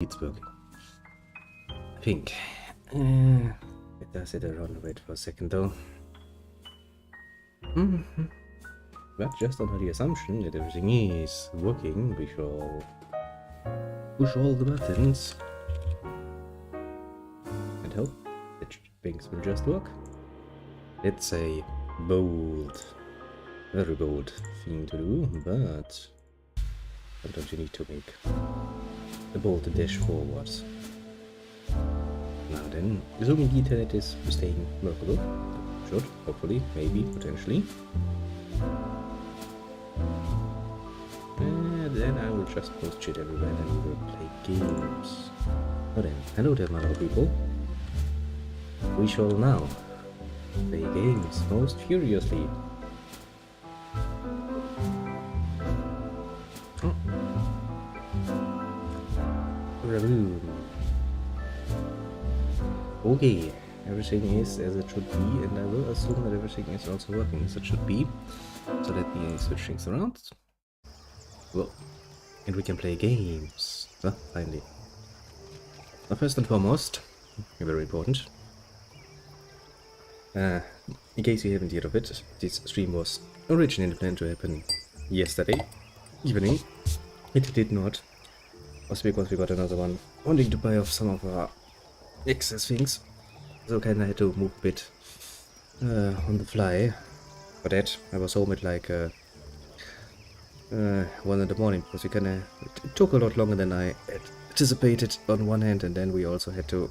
It's working. I think. It does it around. Wait for a second though. But just under the assumption that everything is working, we shall push all the buttons and hope that things will just work. It's a bold, very bold thing to do, but sometimes you need to make a bold dash forward. Now then, assuming the internet is staying workable, should, hopefully, maybe, potentially. And then I will just post shit everywhere and we will play games. So then, hello there, my little people. We shall now play games most furiously. Okay, everything is as it should be, and I will assume that everything is also working as it should be. So let me switch things around. Well, and we can play games. Ah, finally. Now, first and foremost, very important. In case you haven't heard of it, this stream was originally planned to happen yesterday evening. It did not. Also because we got another one wanting to buy off some of our excess things. So kinda had to move a bit on the fly. For that, I was home at like 1 in the morning because it took a lot longer than I had anticipated on one hand, and then we also had to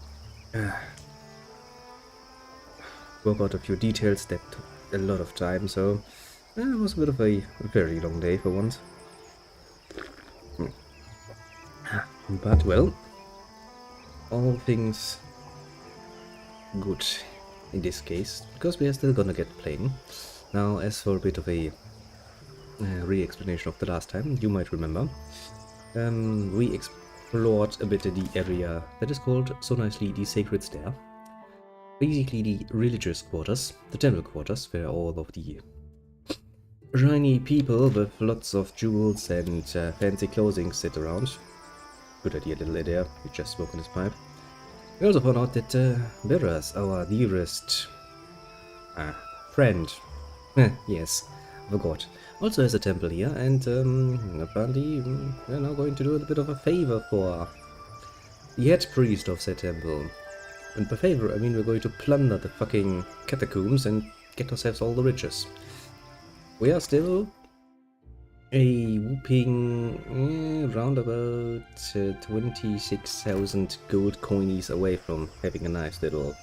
work out a few details that took a lot of time, so it was a bit of a very long day for once. But well, all things good in this case, because we are still gonna get playing. Now, as for a bit of a re-explanation of the last time, you might remember, we explored a bit of the area that is called so nicely the Sacred Stair. Basically the religious quarters, the temple quarters, where all of the shiny people with lots of jewels and fancy clothing sit around. Good idea, little there, he just spoke in his pipe. We also found out that Beras, our dearest friend, yes, I forgot, also has a temple here, and apparently we're now going to do a bit of a favor for the head priest of said temple. And by favor, I mean we're going to plunder the fucking catacombs and get ourselves all the riches. We are still a whooping round about 26,000 gold coinies away from having a nice little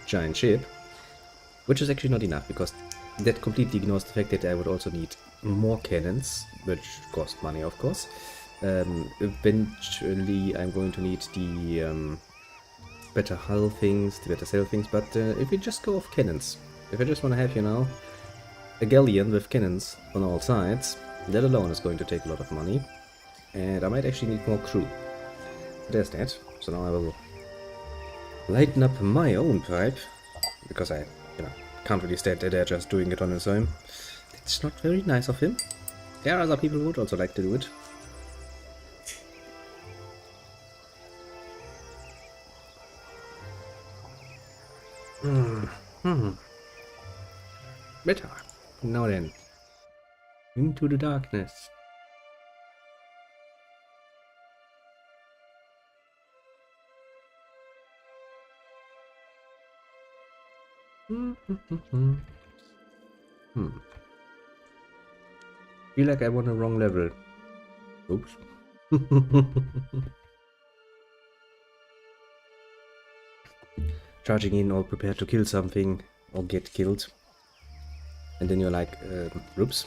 giant ship, which is actually not enough because that completely ignores the fact that I would also need more cannons, which cost money, of course. Eventually I'm going to need the better hull things, the better sail things, but if we just go off cannons, if I just want to have, you know, a galleon with cannons on all sides, that alone is going to take a lot of money, and I might actually need more crew. There's that. So now I will lighten up my own pipe, because I, you know, can't really stand there just doing it on his own. It's not very nice of him. There are other people who would also like to do it. Better. Now then. Into the darkness. Feel like I'm on the wrong level. Oops. Charging in all prepared to kill something or get killed. And then you're like, oops,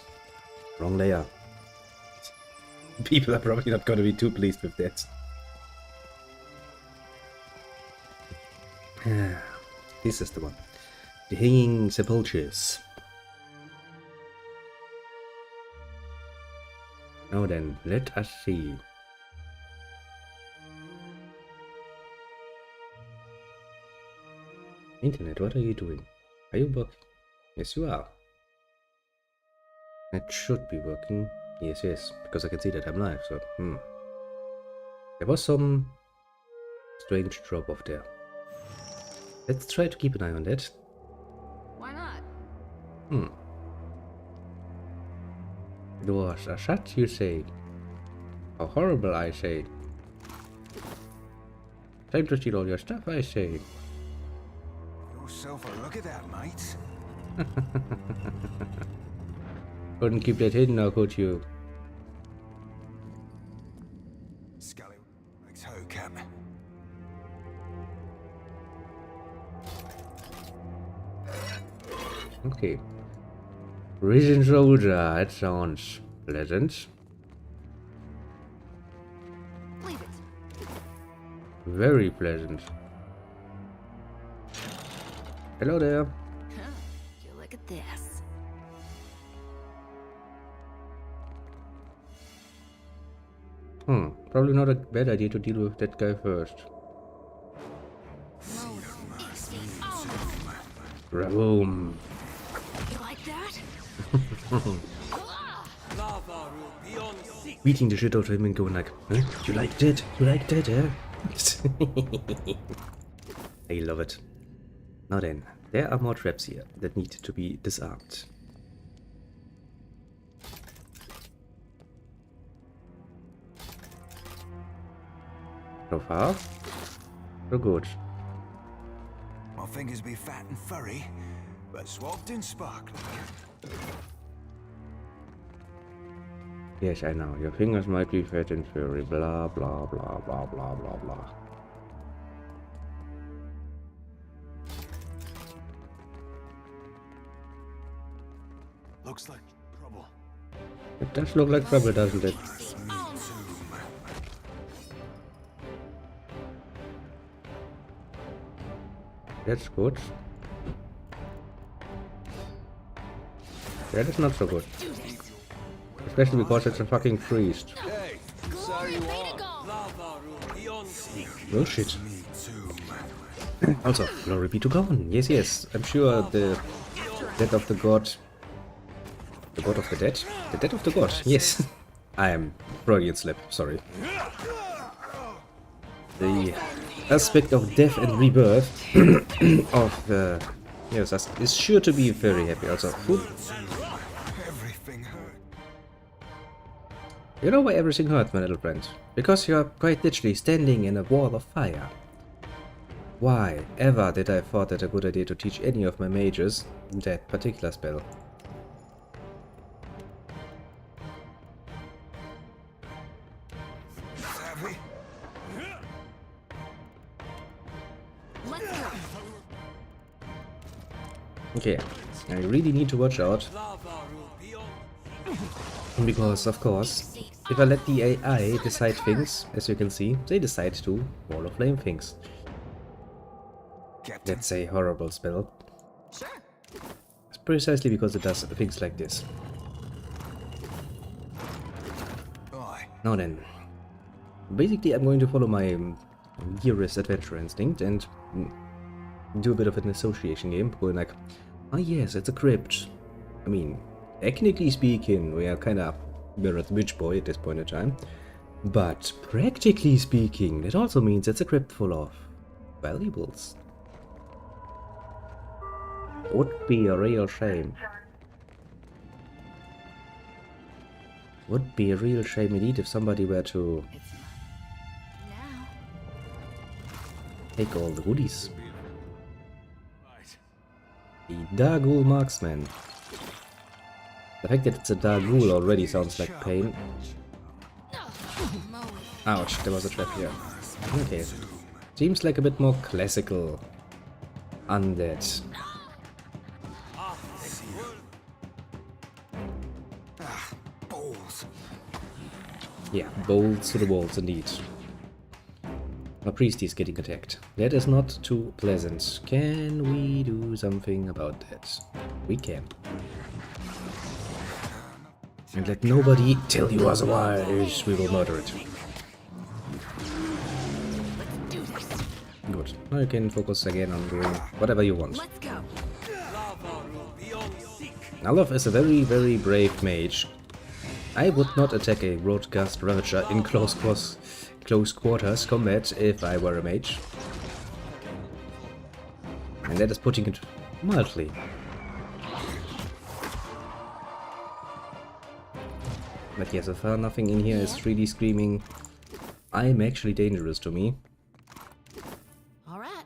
wrong layer. People are probably not going to be too pleased with that. This is the one. The Hanging Sepulchres. Now then, let us see. Internet, what are you doing? Are you working? Yes, you are. It should be working. Yes, because I can see that I'm live, so, There was some Strange drop off there. Let's try to keep an eye on that. Why not? Doors are shut, you say? How horrible, I say. Time to steal all your stuff, I say. Yourself a look at that, mate. Couldn't keep that hidden now, could you? Scully, like toe cap. Okay. Prison soldier, that sounds pleasant. Leave it. Very pleasant. Hello there. Huh. You look at this. Probably not a bad idea to deal with that guy first. Raboom. You like that? Beating the shit out of him and going like, huh? You like that? You like that, eh? I love it. Now then, there are more traps here that need to be disarmed. So far, so good. My fingers be fat and furry, but swabbed and sparkling. Yes, I know. Your fingers might be fat and furry. Blah, blah, blah, blah, blah, blah, blah. Looks like trouble. It does look like trouble, doesn't it? That's good. That is not so good. Especially because it's a fucking priest. Hey, so you are. Bullshit. Also, glory be to God. Yes, yes. I'm sure the dead of the god. The god of the dead? The dead of the god. Yes. I am Freudian slip. Sorry. The aspect of death and rebirth of yes, is sure to be very happy. Also, Everything hurt. you know why everything hurt, my little friend? Because you are quite literally standing in a wall of fire. Why ever did I thought it a good idea to teach any of my mages that particular spell? Savvy? Let's go. Okay, I really need to watch out. Because, of course, if I let the AI decide things, as you can see, they decide to Wall of Flame things. Captain. That's a horrible spell. Sure. It's precisely because it does things like this. Aye. Now then, basically I'm going to follow my gearless adventure instinct and do a bit of an association game, going like, ah yes, it's a crypt. I mean, technically speaking, we're at the Witch Boy at this point in time, but practically speaking, it also means it's a crypt full of valuables. Would be a real shame. Would be a real shame indeed if somebody were to It's now. take all the goodies. Right. The Dargul Marksman. The fact that it's a Dargul already sounds like pain. Ouch, there was a trap here. Okay. Seems like a bit more classical undead. Balls. Yeah, bolts to the walls indeed. A priest is getting attacked. That is not too pleasant. Can we do something about that? We can. And let nobody tell you otherwise. We will murder it. Let's do this. Good. Now you can focus again on doing whatever you want. Let's go. Nalov is a very, very brave mage. I would not attack a Broadcast Ravager in close close quarters combat if I were a mage. And that is putting it mildly. But yeah, so far nothing in here is really screaming, I'm actually dangerous to me. All right.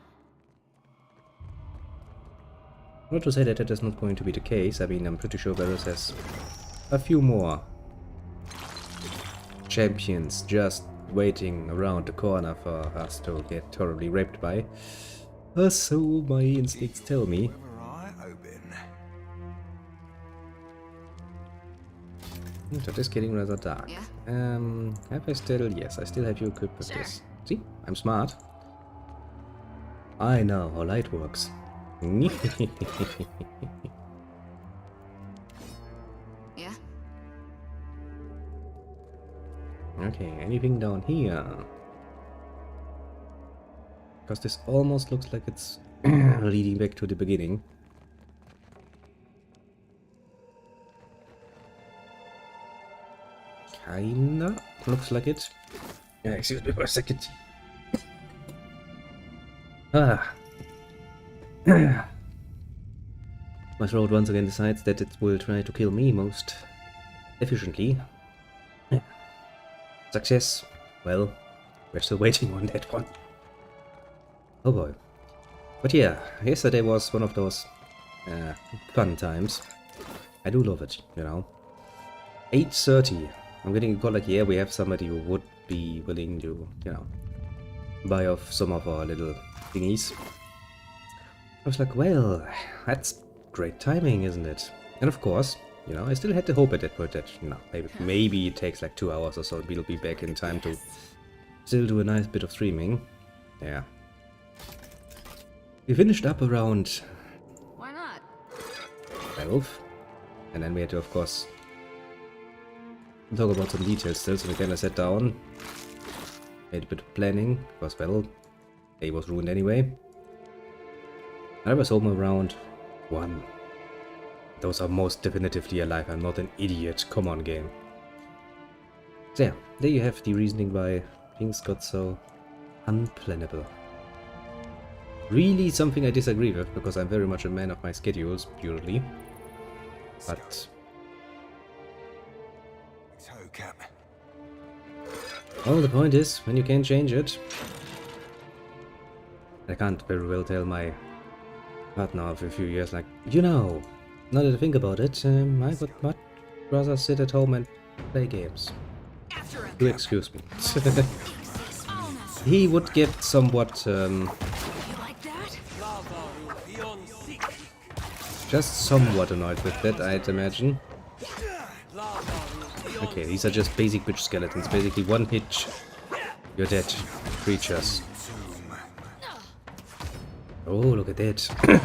Not to say that that is not going to be the case. I mean, I'm pretty sure Varus has a few more champions just waiting around the corner for us to get horribly raped by. So my instincts tell me. With my eye open. That is getting rather dark. Yeah. Have I still? Yes, I still have you equipped with this. See, I'm smart. I know how light works. Yeah. Okay, anything down here? Because this almost looks like it's leading back to the beginning. Kinda looks like it. Yeah, excuse me for a second. Ah. My throat once again decides that it will try to kill me most efficiently. Success. Well, we're still waiting on that one. Oh boy. But yeah, yesterday was one of those fun times. I do love it, you know. 8:30. I'm getting a call like, yeah, we have somebody who would be willing to, you know, buy off some of our little thingies. I was like, well, that's great timing, isn't it? And of course, you know, I still had the hope at that point that, you know, maybe it takes like 2 hours or so, we'll be back in time to still do a nice bit of streaming. Yeah. We finished up around Why not? 12. And then we had to, of course, talk about some details still. So again, I sat down, made a bit of planning, because, well, day was ruined anyway. I was home around 1. Those are most definitively alive. I'm not an idiot. Come on, game. So yeah, there you have the reasoning why things got so unplannable. Really something I disagree with, because I'm very much a man of my schedules, usually. But So, Cap. well, the point is, when you can't change it, I can't very well tell my partner of a few years, like, you know, now that I think about it, I would much rather sit at home and play games. After him. Do excuse me. Oh, no. He would get somewhat, You like that? just somewhat annoyed with that, I'd imagine. Okay, these are just basic bitch skeletons. Basically, one hit, you're dead. Creatures. Oh, look at that.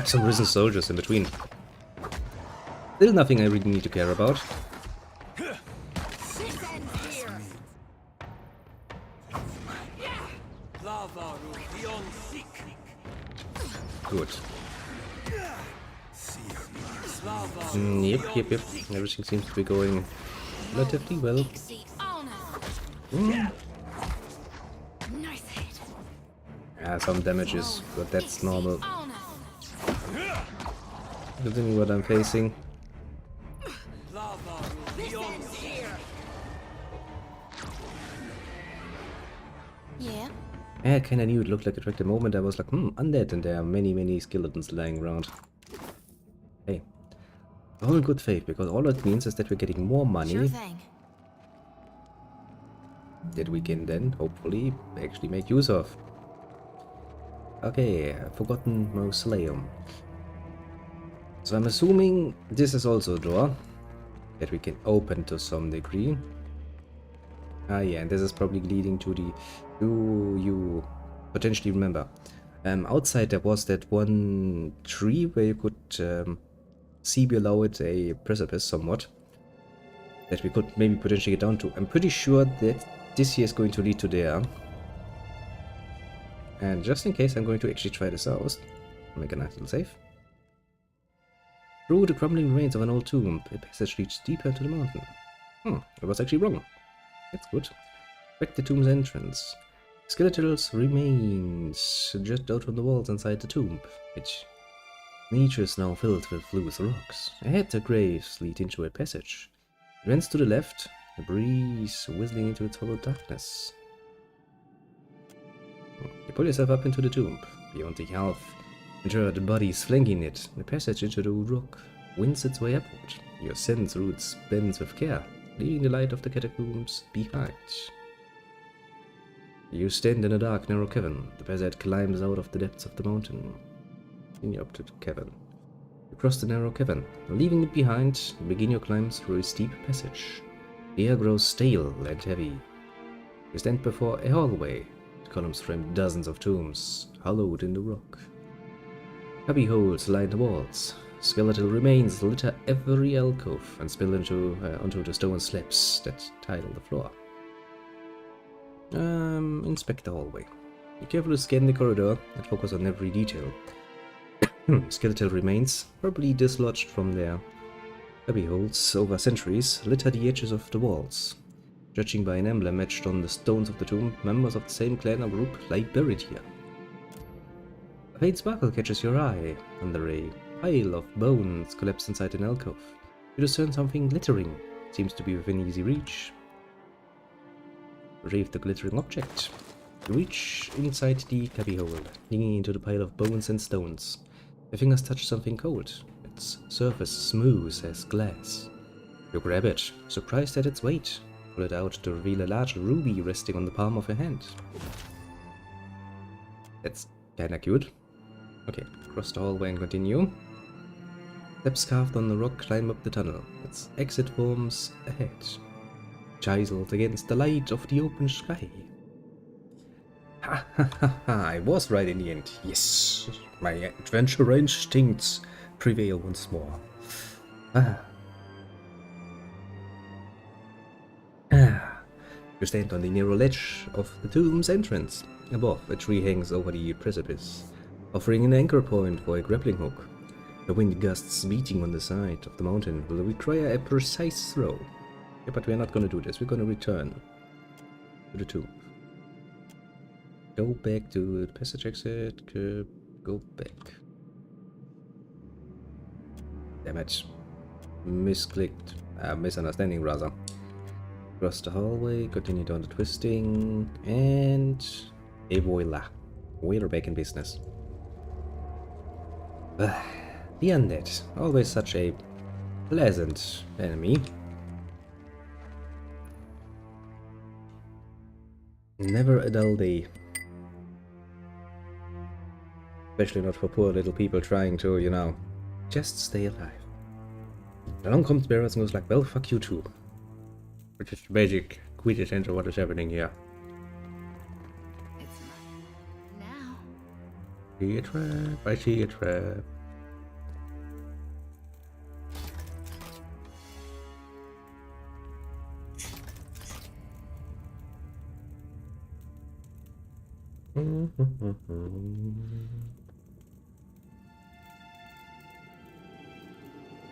Some risen soldiers in between. Still nothing I really need to care about. This ends here. Good. Yep. Everything seems to be going relatively well. See, oh no. Nice hit. Yeah, some damages, but that's normal. Oh no. Considering what I'm facing. This ends here. Yeah. I kinda knew it looked like it at the moment. I was like, undead, and there are many skeletons lying around. Hey, all in good faith, because all it means is that we're getting more money Sure thing. that we can then, hopefully, actually make use of. Okay, Forgotten Mausoleum. So I'm assuming this is also a door that we can open to some degree. Ah yeah, and this is probably leading to the... Do you potentially remember? Outside there was that one tree where you could see below it a precipice somewhat. That we could maybe potentially get down to. I'm pretty sure that this here is going to lead to there. And just in case, I'm going to actually try this out. Make a nice little save. Through the crumbling remains of an old tomb, a passage leads deeper into the mountain. I was actually wrong. That's good. Back the tomb's entrance. Skeletal remains just out on the walls inside the tomb, which nature is now filled with loose rocks. Ahead, the graves lead into a passage. It runs to the left, a breeze whistling into its hollow darkness. You pull yourself up into the tomb. Beyond the half interred bodies flanking it, the passage into the rock winds its way upward. Your ascent through its bends with care, leaving the light of the catacombs behind. You stand in a dark, narrow cavern. The passage climbs out of the depths of the mountain. Continue up to the cavern. You cross the narrow cavern, leaving it behind, and begin your climb through a steep passage. The air grows stale and heavy. You stand before a hallway. The columns frame dozens of tombs, hollowed in the rock. Cubby holes line the walls. Skeletal remains litter every alcove and spill onto the stone slabs that tile the floor. Inspect the hallway. You carefully scan the corridor and focus on every detail. Skeletal remains, probably dislodged from their cubby holes over centuries, litter the edges of the walls. Judging by an emblem etched on the stones of the tomb, members of the same clan or group lie buried here. A faint sparkle catches your eye. Under a pile of bones collapsed inside an alcove, you discern something glittering. It seems to be within easy reach. Retrieve the glittering object. You reach inside the cubbyhole, digging into the pile of bones and stones. Your fingers touch something cold, its surface smooth as glass. You grab it, surprised at its weight. Pull it out to reveal a large ruby resting on the palm of your hand. That's kinda cute. Okay, cross the hallway and continue. Steps carved on the rock climb up the tunnel. Its exit forms ahead, chiseled against the light of the open sky. Ha ha ha ha, I was right in the end. Yes, my adventure instincts prevail once more. You stand on the narrow ledge of the tomb's entrance. Above, a tree hangs over the precipice, offering an anchor point for a grappling hook. The wind gusts beating on the side of the mountain will require a precise throw. Yeah, but we're not going to do this. We're going to return to the tomb. Go back to the passage exit. Go back. Damn it. Misclicked. Misunderstanding, rather. Cross the hallway, continue down the twisting, and et voila. We're back in business. The undead. Always such a pleasant enemy. Never a dull day. Especially not for poor little people trying to, you know, just stay alive. Along comes Barrett and goes like, well, fuck you too. Which is the basic quintessence of what is happening here. It's now. See a trap, I see a trap.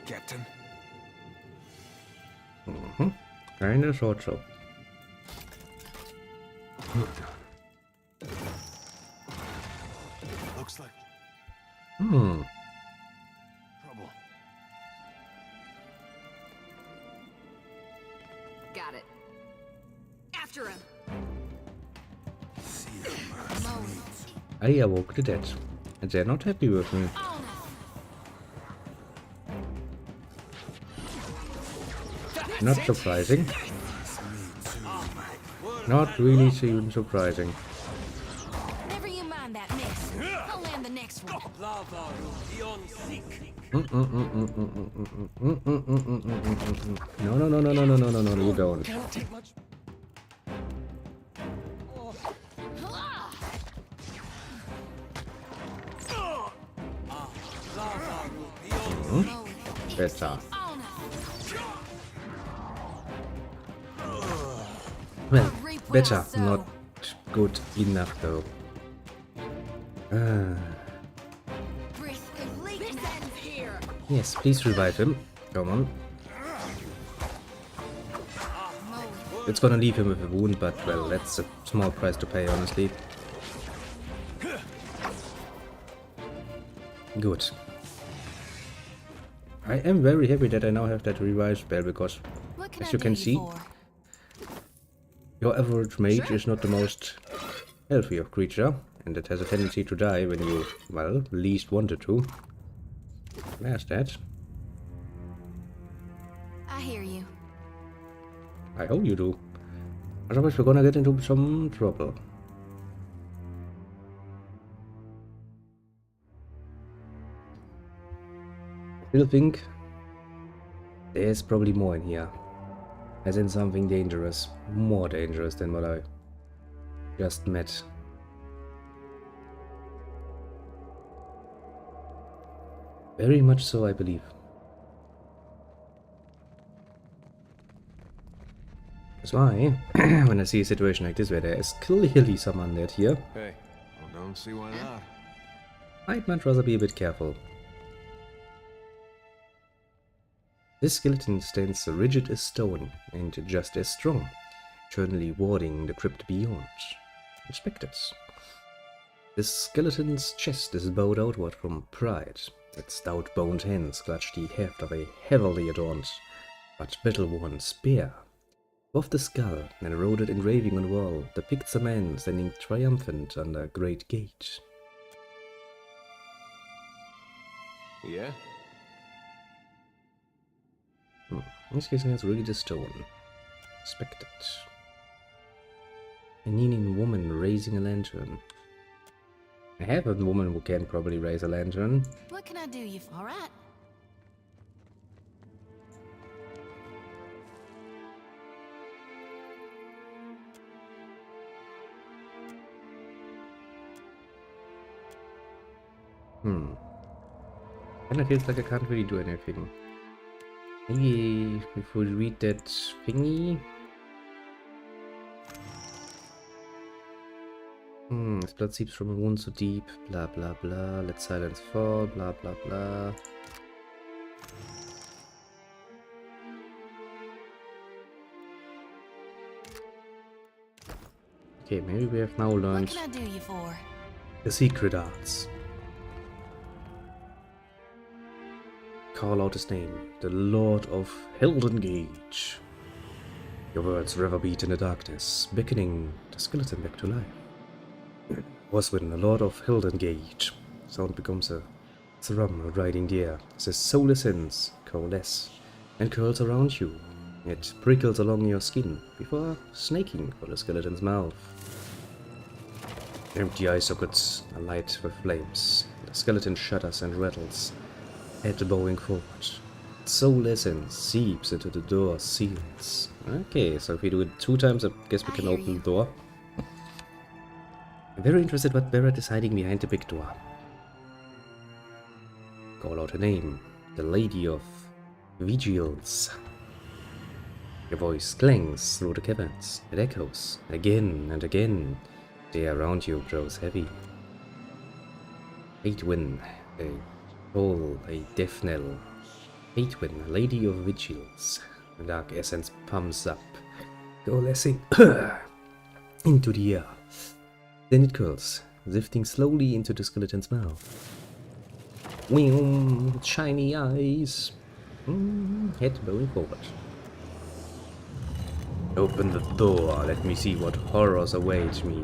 Captain. Kinda thought so. Looks like Hmm. trouble. Got it. After him. See your mercy. Moan. I awoke the dead, and they're not happy with me. On Not surprising. Not really even surprising. it. Never you mind that miss. I'll land the next one. No, no, no, no, no, no, no, no, no, you don't. Moan. Better. On Well, Reap better, well, so. not good enough though. Breath of leak ends here. Yes, please revive him. Come on. Moan. It's gonna leave him with a wound, but well, that's a small price to pay, honestly. Good. I am very happy that I now have that revive spell, because What can as I you do can you see, for? your average mage is not the most healthy of creature, and it has a tendency to die when you, well, least wanted to. There's that. I hear you. I hope you do. Otherwise we're gonna get into some trouble. I still think there's probably more in here. As in something dangerous. More dangerous than what I just met. Very much so, I believe. That's why, when I see a situation like this where there is clearly some undead here, Hey, I don't see why not. I'd much rather be a bit careful. This skeleton stands rigid as stone and just as strong, eternally warding the crypt beyond. Respect it. This skeleton's chest is bowed outward from pride. Its stout-boned hands clutch the heft of a heavily adorned but battle-worn spear. Above the skull, an eroded engraving on the wall depicts a man standing triumphant under a great gate. Yeah? In this case, it's really the stone. Respect it. A kneeling woman raising a lantern. I have a woman who can probably raise a lantern. What can I do you for? All right. And it feels like I can't really do anything. Maybe if we read that thingy. His blood seeps from a wound so deep. Blah blah blah. Let silence fall. Blah blah blah. Okay, maybe we have now What learned can I do you for? the secret arts. Call out his name, the Lord of Heldengage. Your words reverberate in the darkness, beckoning the skeleton back to life. Was when the Lord of Heldengage. Sound becomes a thrum riding the air, as his soul ascends, coalesce, and curls around you. It prickles along your skin, before snaking for the skeleton's mouth. Empty eye sockets alight with flames. The skeleton shudders and rattles, head bowing forward. Its soul essence seeps into the door seals. Okay, so if we do it 2 times, I guess we can open the door. I'm very interested what Barrett is hiding behind the big door. Call out her name, the Lady of Vigils. Your voice clangs through the caverns. It echoes again and again. The air around you grows heavy. Eightwin, a toll, a death knell. Eightwin, Lady of Vigils. The dark essence pumps up, coalescing into the air. Then it curls, sifting slowly into the skeleton's mouth. Wing, shiny eyes. Head bowing forward. Open the door, let me see what horrors await me.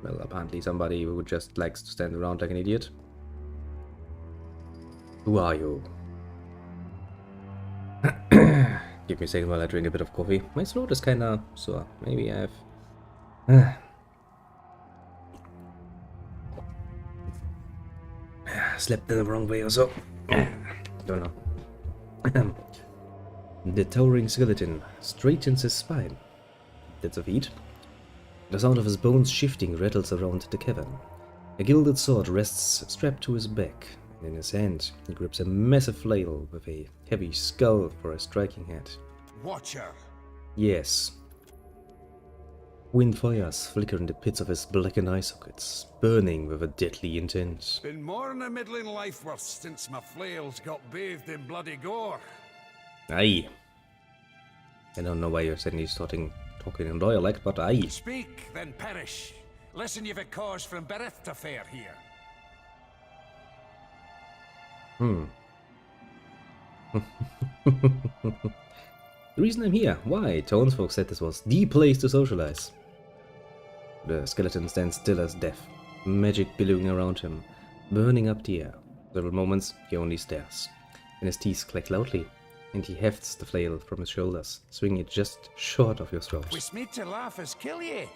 Well, apparently somebody who just likes to stand around like an idiot. Who are you? Give me a second while I drink a bit of coffee. My throat is kinda sore. Maybe I have... slept in the wrong way or so. Don't know. The towering skeleton straightens his spine. That's a feat. The sound of his bones shifting rattles around the cavern. A gilded sword rests strapped to his back, and in his hand he grips a massive flail with a heavy skull for a striking head. Watcher. Yes. Wind fires flicker in the pits of his blackened eye sockets, burning with a deadly intent. Been more than a middling life worth since my flails got bathed in bloody gore. Aye. I don't know why you're suddenly talking in dialect, but I. Speak, then perish. Listen, you've a cause from birth to fare here. The reason I'm here, why? Townsfolk said this was the place to socialize. The skeleton stands still as death, magic billowing around him, burning up the air. Several moments, he only stares, and his teeth clack loudly, and he hefts the flail from his shoulders, swinging it just short of your throat. We smeed to laugh as kill ye.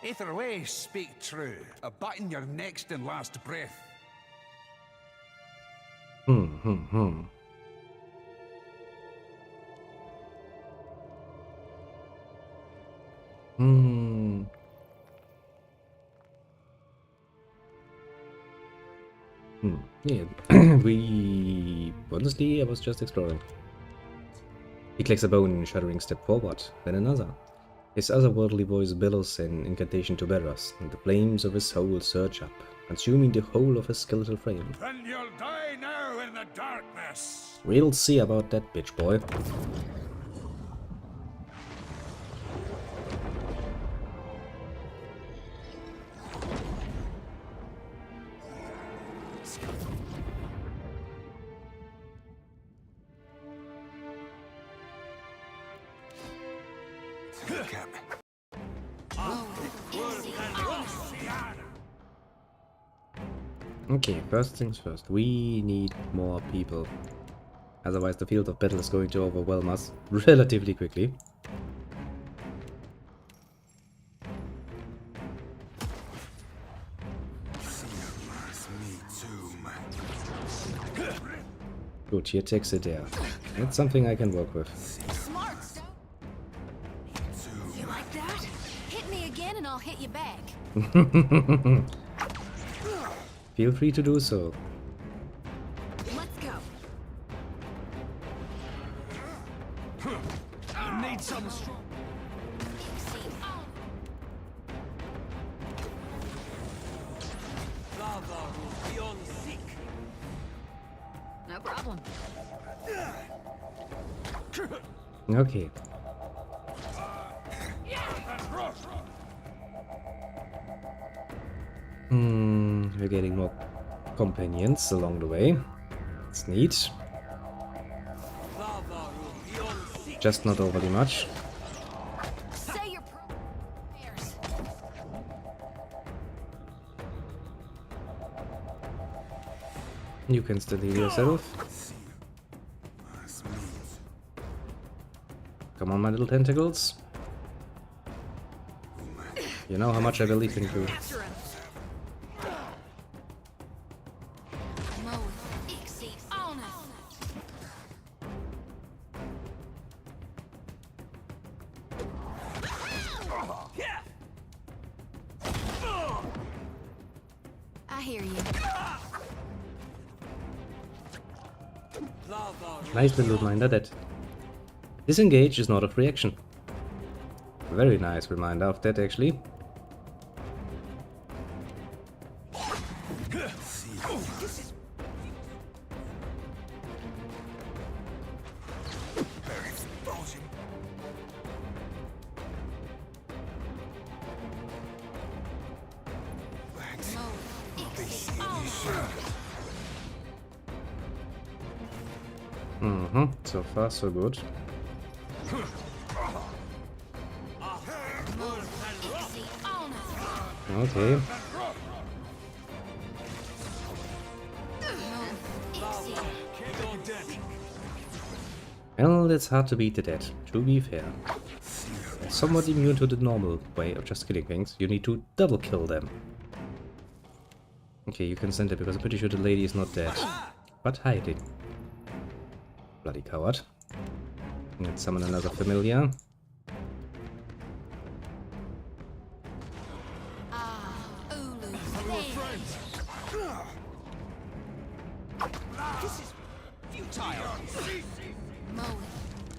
Either way, speak true. A button your next and last breath. Yeah, honestly, I was just exploring. He clicks a bone in a shuddering step forward, then another. His otherworldly voice bellows an incantation to Barros, and the flames of his soul surge up, consuming the whole of his skeletal frame. Then you'll die now in the darkness. We'll see about that, bitch boy. Cap. Okay, first things first. We need more people. Otherwise the field of battle is going to overwhelm us relatively quickly. Good, here takes it there. That's something I can work with. Smart, so. You like that? Hit me again and I'll hit you back. Feel free to do so. Let's go. You need some strong. No problem. Okay. We're getting more companions along the way. It's neat. Just not overly much. Say your prayers. You can still heal yourself. Come on, my little tentacles. You know how much I believe in you. After him. On us. I hear you. Nice little reminder that disengage is not a free action. Very nice reminder of that, actually. So far, so good. Okay. Well, that's hard to beat the dead, to be fair. Somewhat immune to the normal way of just killing things. You need to double kill them. Okay, you can send it because I'm pretty sure the lady is not dead. But hiding. Bloody coward. Let's summon another familiar.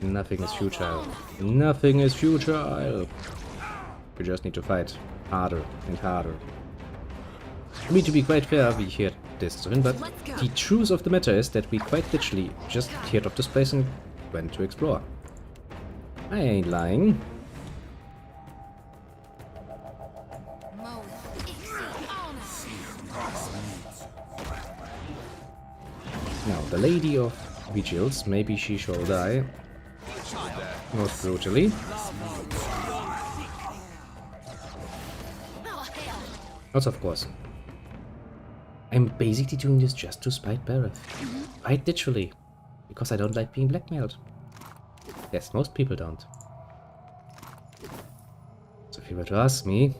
Nothing is futile. Nothing is futile. We just need to fight harder and harder. I mean, to be quite fair, we heard this soon, but the truth of the matter is that we quite literally just heard of this place and went to explore. I ain't lying. Now, the Lady of Vigils, maybe she shall die. Most brutally. Also, of course. I'm basically doing this just to spite Bareth. Quite literally. Because I don't like being blackmailed. Yes, most people don't. So if you were to ask me,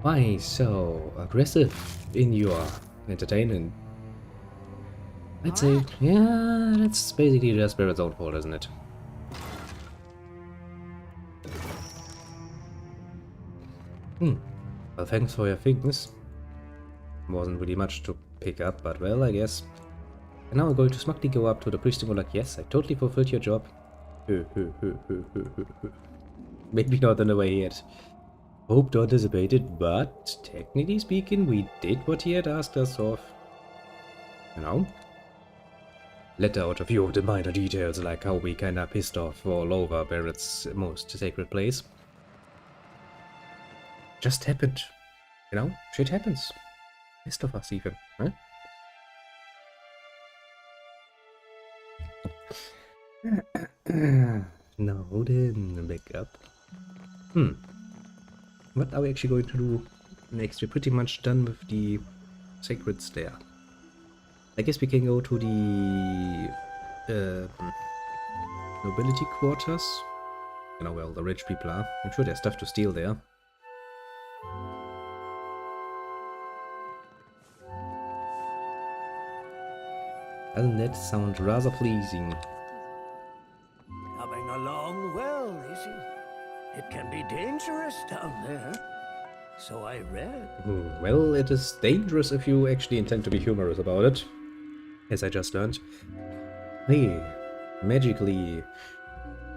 why so aggressive in your entertainment? I'd say, yeah, that's basically just Barrett's own fault, isn't it? Well, thanks for your things. Wasn't really much to pick up, but well, I guess. And now I'm going to smugly go up to the priest and go like, yes, I totally fulfilled your job. Maybe not in the way he had hoped or anticipated, but technically speaking, we did what he had asked us of. You know? Let out a few of the minor details, like how we kinda pissed off all over Barrett's most sacred place. Just happened. You know? Shit happens. Best of us even, huh? Now then, back up. What are we actually going to do next? We're pretty much done with the sacred stair. I guess we can go to the nobility quarters. You know where all the rich people are. I'm sure there's stuff to steal there. Doesn't that sound rather pleasing? Coming along well, is it? It can be dangerous down there. So I read. Well, it is dangerous if you actually intend to be humorous about it. As I just learned. Hey, magically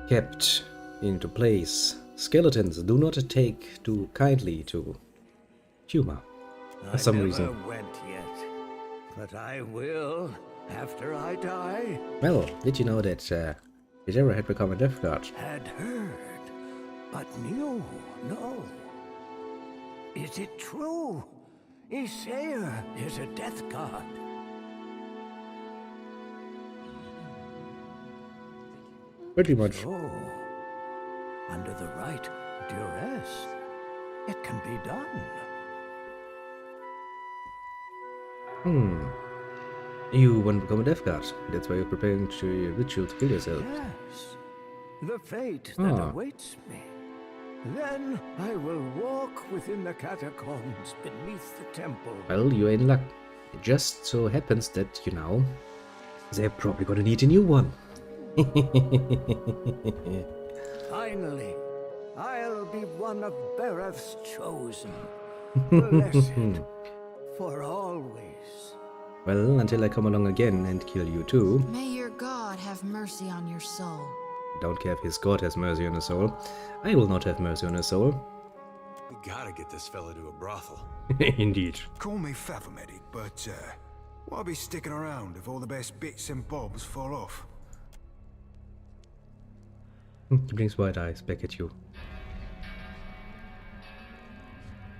kept into place. Skeletons do not take too kindly to humor. For some reason. I never went yet, but I will after I die. Well, did you know that Vizera had become a death guard? Had heard, but knew no. Is it true? Isaiah is a death god. Pretty much. Oh, under the right duress, it can be done. You want to become a death guard. That's why you're preparing to your ritual to kill yourself. Yes, the fate that awaits me. Then I will walk within the catacombs beneath the temple. Well, you're in luck. It just so happens that, you know, they're probably gonna need a new one. Finally, I'll be one of Bereth's chosen. Blessed for always. Well, until I come along again and kill you too. May your God have mercy on your soul. Don't care if his god has mercy on his soul. I will not have mercy on his soul. We gotta get this fella to a brothel. Indeed. Call me Fathomedic, but why be sticking around if all the best bits and bobs fall off? He blinks wide eyes back at you.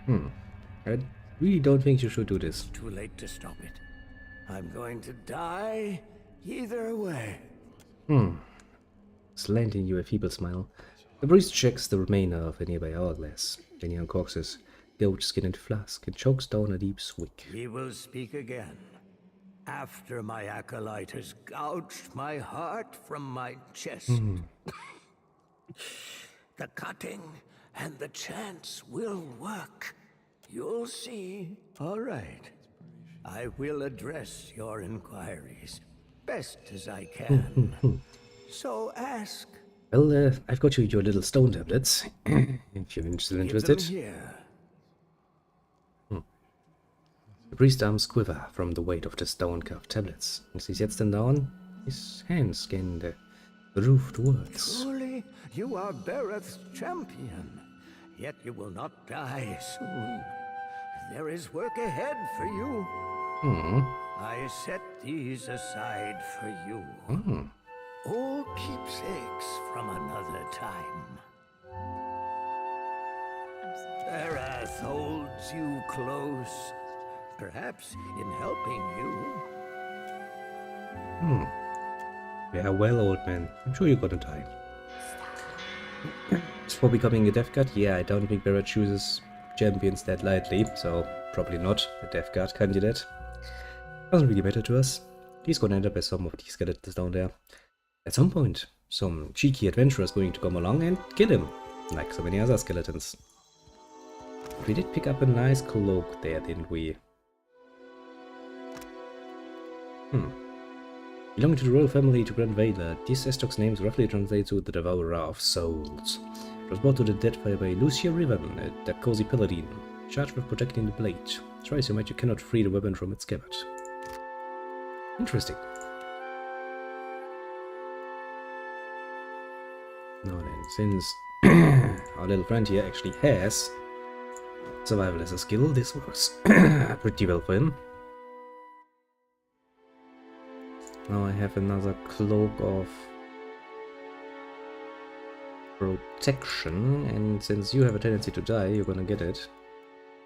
I really don't think you should do this. Too late to stop it. I'm going to die either way. Slanting you a feeble smile. The priest checks the remainder of a nearby hourglass. Then he uncorks his goat-skinned flask and chokes down a deep swig. He will speak again. After my acolyte has gouged my heart from my chest. The cutting and the chants will work. You'll see. All right. I will address your inquiries best as I can. So ask. Well, I've got you your little stone tablets, if you're still interested. Give them here. The priest's arms quiver from the weight of the stone-carved tablets. As he sets them down, his hands scan the roof towards. Truly, you are Bereth's champion. Yet you will not die soon. There is work ahead for you. I set these aside for you. All keepsakes from another time. Erath holds you close, perhaps in helping you. Yeah, well, old man. I'm sure you're gonna die. As for becoming a Death Guard, yeah, I don't think Barrett chooses champions that lightly, so probably not a Death Guard candidate. Doesn't really matter to us. He's gonna end up as some of these skeletons down there. At some point, some cheeky adventurer is going to come along and kill him, like so many other skeletons. We did pick up a nice cloak there, didn't we? Belonging to the royal family to Grand Vela, this Estoc's name roughly translates to the Devourer of Souls. It was brought to the Deadfire by Lucia Riven, a Dacosi paladin, charged with protecting the blade. Try as you might, you cannot free the weapon from its scabbard. Interesting. Now then, since our little friend here actually has survival as a skill, this works pretty well for him. Now I have another cloak of protection, and since you have a tendency to die, you're gonna get it.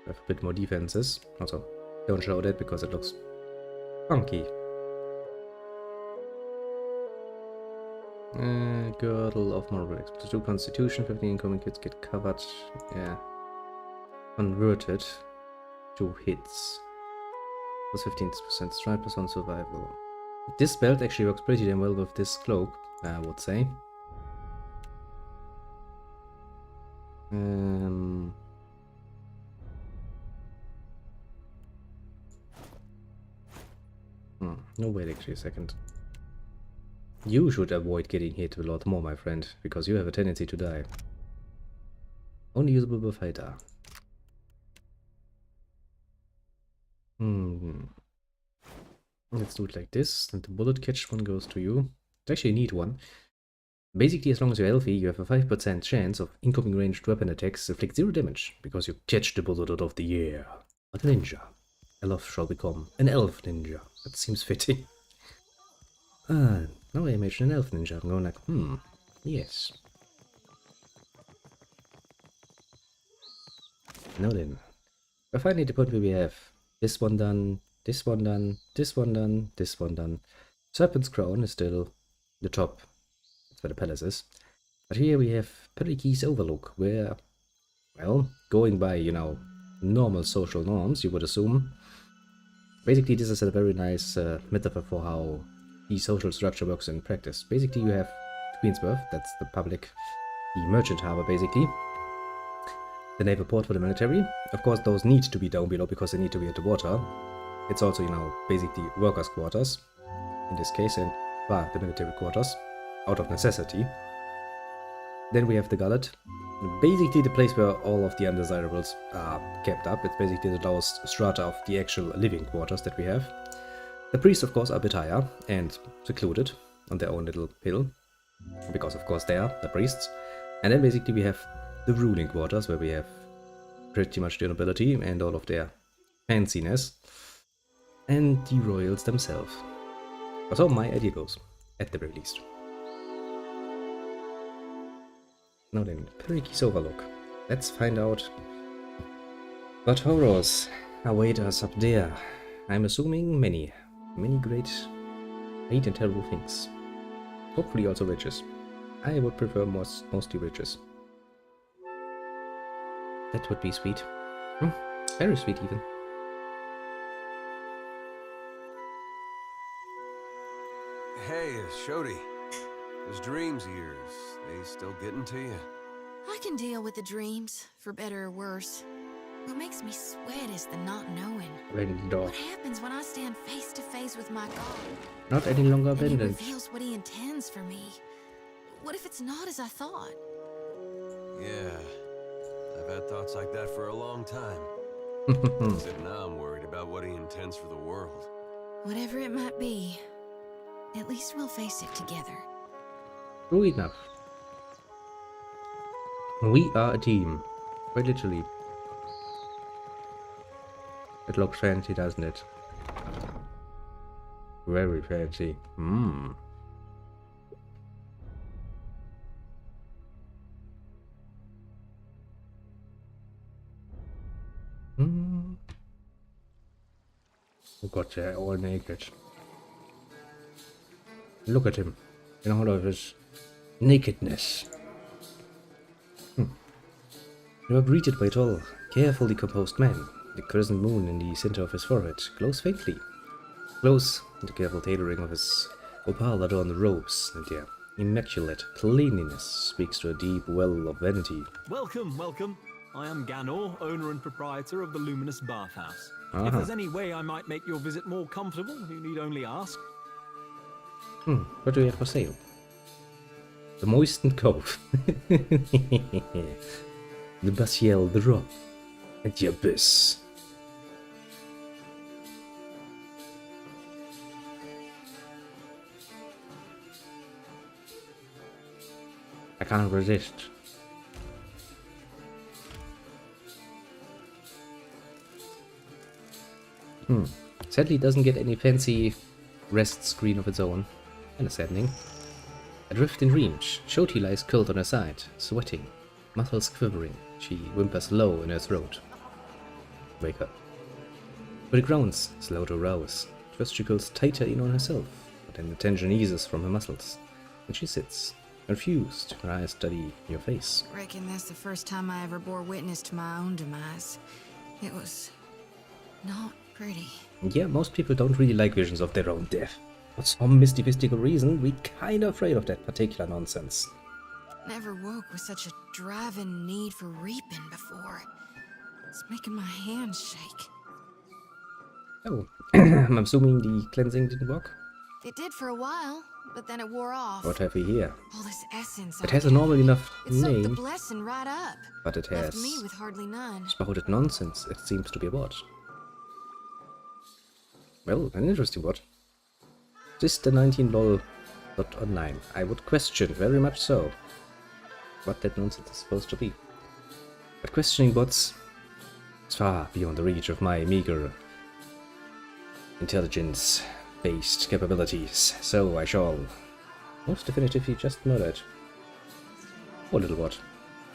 I have a bit more defenses. Also, don't show that because it looks funky. Girdle of Moral Explosive 2 Constitution, 15 incoming hits get covered. Yeah. Converted to hits. Plus 15% strike, plus 1 survival. This belt actually works pretty damn well with this cloak, I would say. No, wait actually a second. You should avoid getting hit a lot more, my friend, because you have a tendency to die. Only usable by fighter. Let's do it like this, and the bullet catch one goes to you. It's actually a neat one. Basically, as long as you're healthy, you have a 5% chance of incoming ranged weapon attacks inflict 0 damage, because you catch the bullet out of the air. Like a ninja. Elf shall become an elf ninja. That seems fitting. Now I imagine an elf ninja. I'm going like, yes. Now then. We're finally at the point where we have this one done, this one done, this one done, this one done. Serpent's Crown is still the top. That's where the palace is. But here we have Periki's Overlook, where, well, going by, you know, normal social norms, you would assume. Basically, this is a very nice metaphor for how the social structure works in practice. Basically, you have Queensworth, that's the public, the merchant harbor, basically. The naval port for the military. Of course, those need to be down below because they need to be at the water. It's also, you know, basically workers' quarters, in this case, and the military quarters, out of necessity. Then we have the gullet. Basically the place where all of the undesirables are kept up. It's basically the lowest strata of the actual living quarters that we have. The priests, of course, are a bit higher and secluded on their own little hill, because of course they are the priests. And then basically we have the ruling quarters, where we have pretty much the nobility and all of their fanciness, and the royals themselves. So my idea goes, at the very least. Now then, Periki's Overlook. Let's find out what horrors await us up there. I'm assuming many great, great and terrible things. Hopefully also riches. I would prefer mostly riches. That would be sweet. Very sweet even. Hey, Shodi. Those dreams of yours, they still getting to you? I can deal with the dreams, for better or worse. What makes me sweat is the not knowing. What happens when I stand face to face with my God? Not any longer And he abandoned. reveals what he intends for me. What if it's not as I thought? Yeah. I've had thoughts like that for a long time. Except now I'm worried about what he intends for the world. Whatever it might be, at least we'll face it together. True enough. We are a team. Quite literally. It looks fancy, doesn't it? Very fancy. Oh god, they're all naked. Look at him in all of his nakedness. You are greeted by a tall, carefully composed man. The crescent moon in the center of his forehead glows faintly. Close, the careful tailoring of his opal-adorned robes and their immaculate cleanliness speaks to a deep well of vanity. Welcome, welcome. I am Ganor, owner and proprietor of the Luminous Bathhouse. If there's any way I might make your visit more comfortable, you need only ask. What do you have for sale? The moistened cove. The Basiel, the rock, and the abyss. I can't resist. Sadly, it doesn't get any fancy rest screen of its own. Kinda saddening. Adrift in dreams, Shoti lies curled on her side, sweating, muscles quivering. She whimpers low in her throat. Wake up. But it groans, slow to rouse. First she pulls tighter in on herself, but then the tension eases from her muscles, and she sits, confused, her eyes study your face. Reckon that's the first time I ever bore witness to my own demise. It was not pretty. Yeah, most people don't really like visions of their own death. For some mystical reason, we're kinda afraid of that particular nonsense. Never woke with such a driving need for reaping before. It's making my hands shake. Oh, I'm assuming the cleansing didn't work? It did for a while, but then it wore off. What have we here? All this essence. It has a normal enough It soaked the name, blessing right up. but it Left has me with hardly none. spouted nonsense it seems to be about. Well, an interesting what. This the 19 lol.online. I would question, very much so, what that nonsense is supposed to be. But questioning bots is far beyond the reach of my meager intelligence-based capabilities, so I shall most definitively just murder it. Poor little bot.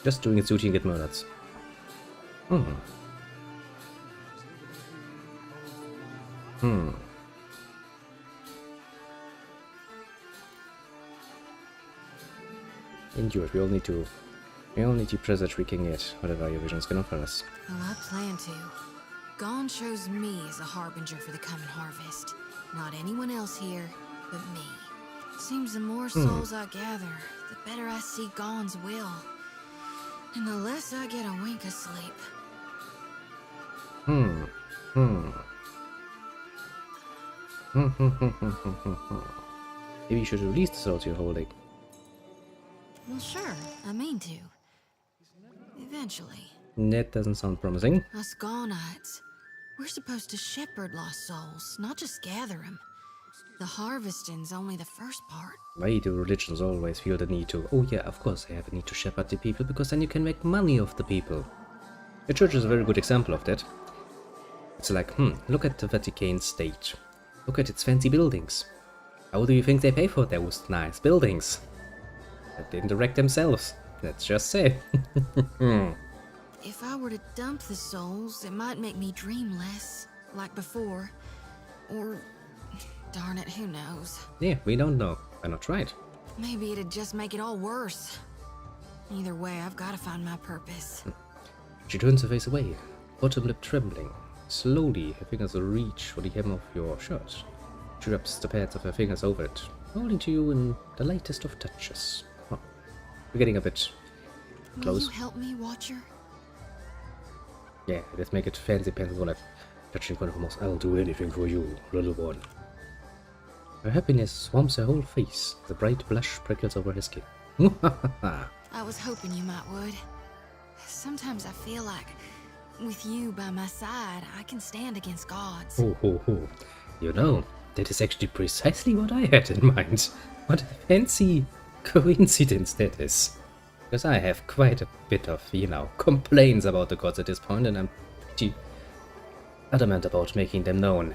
Just doing its duty and get murdered. Endure. We all need to presage we can get whatever your visions can offer us. Oh, I plan to. Gone chose me as a harbinger for the coming harvest. Not anyone else here, but me. Seems the more souls I gather, the better I see Gone's will. And the less I get a wink of sleep. Maybe you should release the souls you're holding. Well, sure, I mean to. Eventually. That doesn't sound promising. Us Gonites, we're supposed to shepherd lost souls, not just gather them. The harvesting's only the first part. Why do religions always feel the need to? Oh yeah, of course they have a need to shepherd the people, because then you can make money off the people. The church is a very good example of that. It's like, look at the Vatican state. Look at its fancy buildings. How do you think they pay for those nice buildings? They didn't direct themselves, let's just say. If I were to dump the souls, it might make me dream less, like before. Or, darn it, who knows? Yeah, we don't know. Why not try it? Maybe it'd just make it all worse. Either way, I've got to find my purpose. She turns her face away, bottom lip trembling. Slowly, her fingers reach for the hem of your shirt. She rubs the pads of her fingers over it, holding to you in the lightest of touches. Oh, we're getting a bit close. Will you help me, Watcher? Yeah, let's make it fancy pants for that. Touching one of most, I'll do anything for you, little one. Her happiness swarms her whole face. The bright blush prickles over her skin. I was hoping you might would. Sometimes I feel like, with you by my side, I can stand against gods. Oh. You know, that is actually precisely what I had in mind. What a fancy coincidence that is. Because I have quite a bit of, complaints about the gods at this point, and I'm pretty adamant about making them known.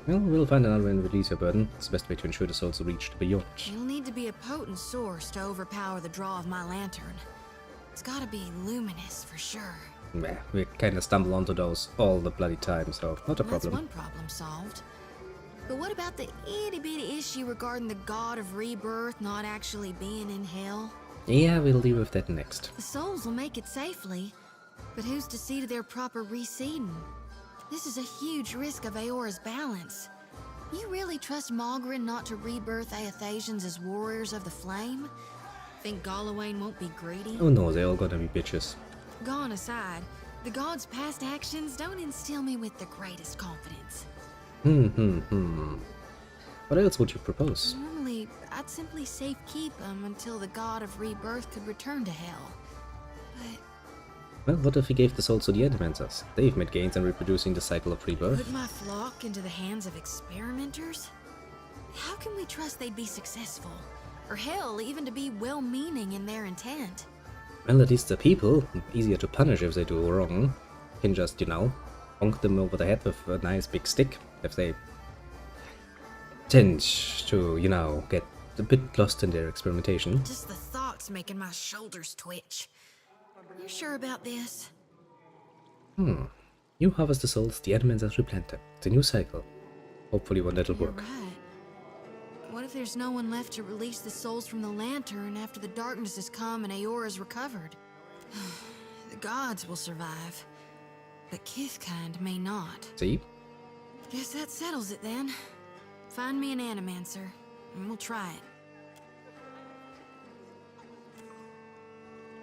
Well, we'll find another way and release your burden. It's the best way to ensure the souls reach the beyond. You'll need to be a potent source to overpower the draw of my lantern. It's gotta be luminous for sure. Meh, we kinda stumble onto those all the bloody time, so not a That's problem. one problem solved. But what about the itty-bitty issue regarding the god of rebirth not actually being in hell? Yeah, we'll deal with that next. The souls will make it safely, but who's to see to their proper reseeding? This is a huge risk of Aora's balance. You really trust Malgrin not to rebirth Aethasians as warriors of the flame? Think Galawain won't be greedy? Oh no, they're all gonna be bitches. Gone aside, the god's past actions don't instill me with the greatest confidence. What else would you propose? Normally, I'd simply safekeep them until the god of rebirth could return to hell. But Well, what if we gave the souls to the Animancers? They've made gains in reproducing the cycle of rebirth. put my flock into the hands of experimenters? How can we trust they'd be successful? Or hell, even to be well-meaning in their intent? Well, at least the people, easier to punish if they do wrong. You can just, you know, honk them over the head with a nice big stick if they tend to, you know, get a bit lost in their experimentation. Just the thought's making my shoulders twitch. You sure about this? You harvest the souls, the Animancers replant them. It's a new cycle. Hopefully one that'll You're work. right. What if there's no one left to release the souls from the lantern after the darkness has come and Aora's recovered? The gods will survive, but Kithkind may not. See? Guess that settles it then. Find me an Animancer, and we'll try it.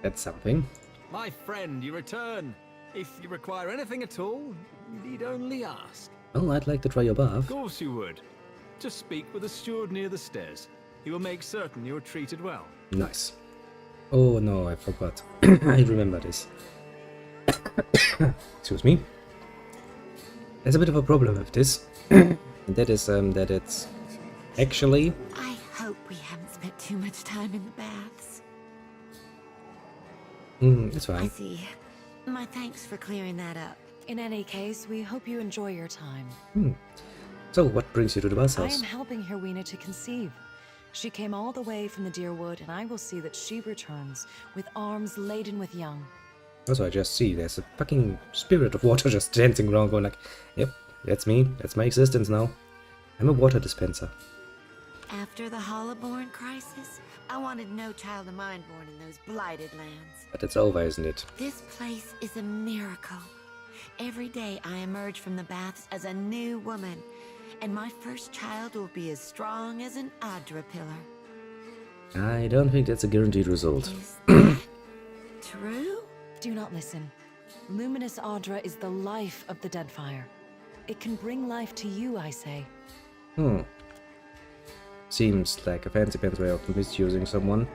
That's something. My friend, you return. If you require anything at all, you need only ask. Well, I'd like to try your bath. Of course you would. Just speak with the steward near the stairs. He will make certain you are treated well. Nice. Oh no, I forgot. I remember this. Excuse me. There's a bit of a problem with this. And that is that it's actually... I hope we haven't spent too much time in the baths. it's I fine. see. My thanks for clearing that up. In any case, we hope you enjoy your time. So, what brings you to the I am bathhouse? helping Herwina to conceive. She came all the way from the Deerwood, and I will see that she returns with arms laden with young. Also, I just see there's a fucking spirit of water just dancing around going like, yep, that's me, that's my existence now. I'm a water dispenser. After the Hollowborn crisis, I wanted no child of mine born in those blighted lands. But it's over, isn't it? This place is a miracle. Every day I emerge from the baths as a new woman, and my first child will be as strong as an Adra pillar. I don't think that's a guaranteed result. Is that true? Do not listen. Luminous Audra is the life of the Deadfire. It can bring life to you, I say. Seems like a fancy pants way of misusing someone.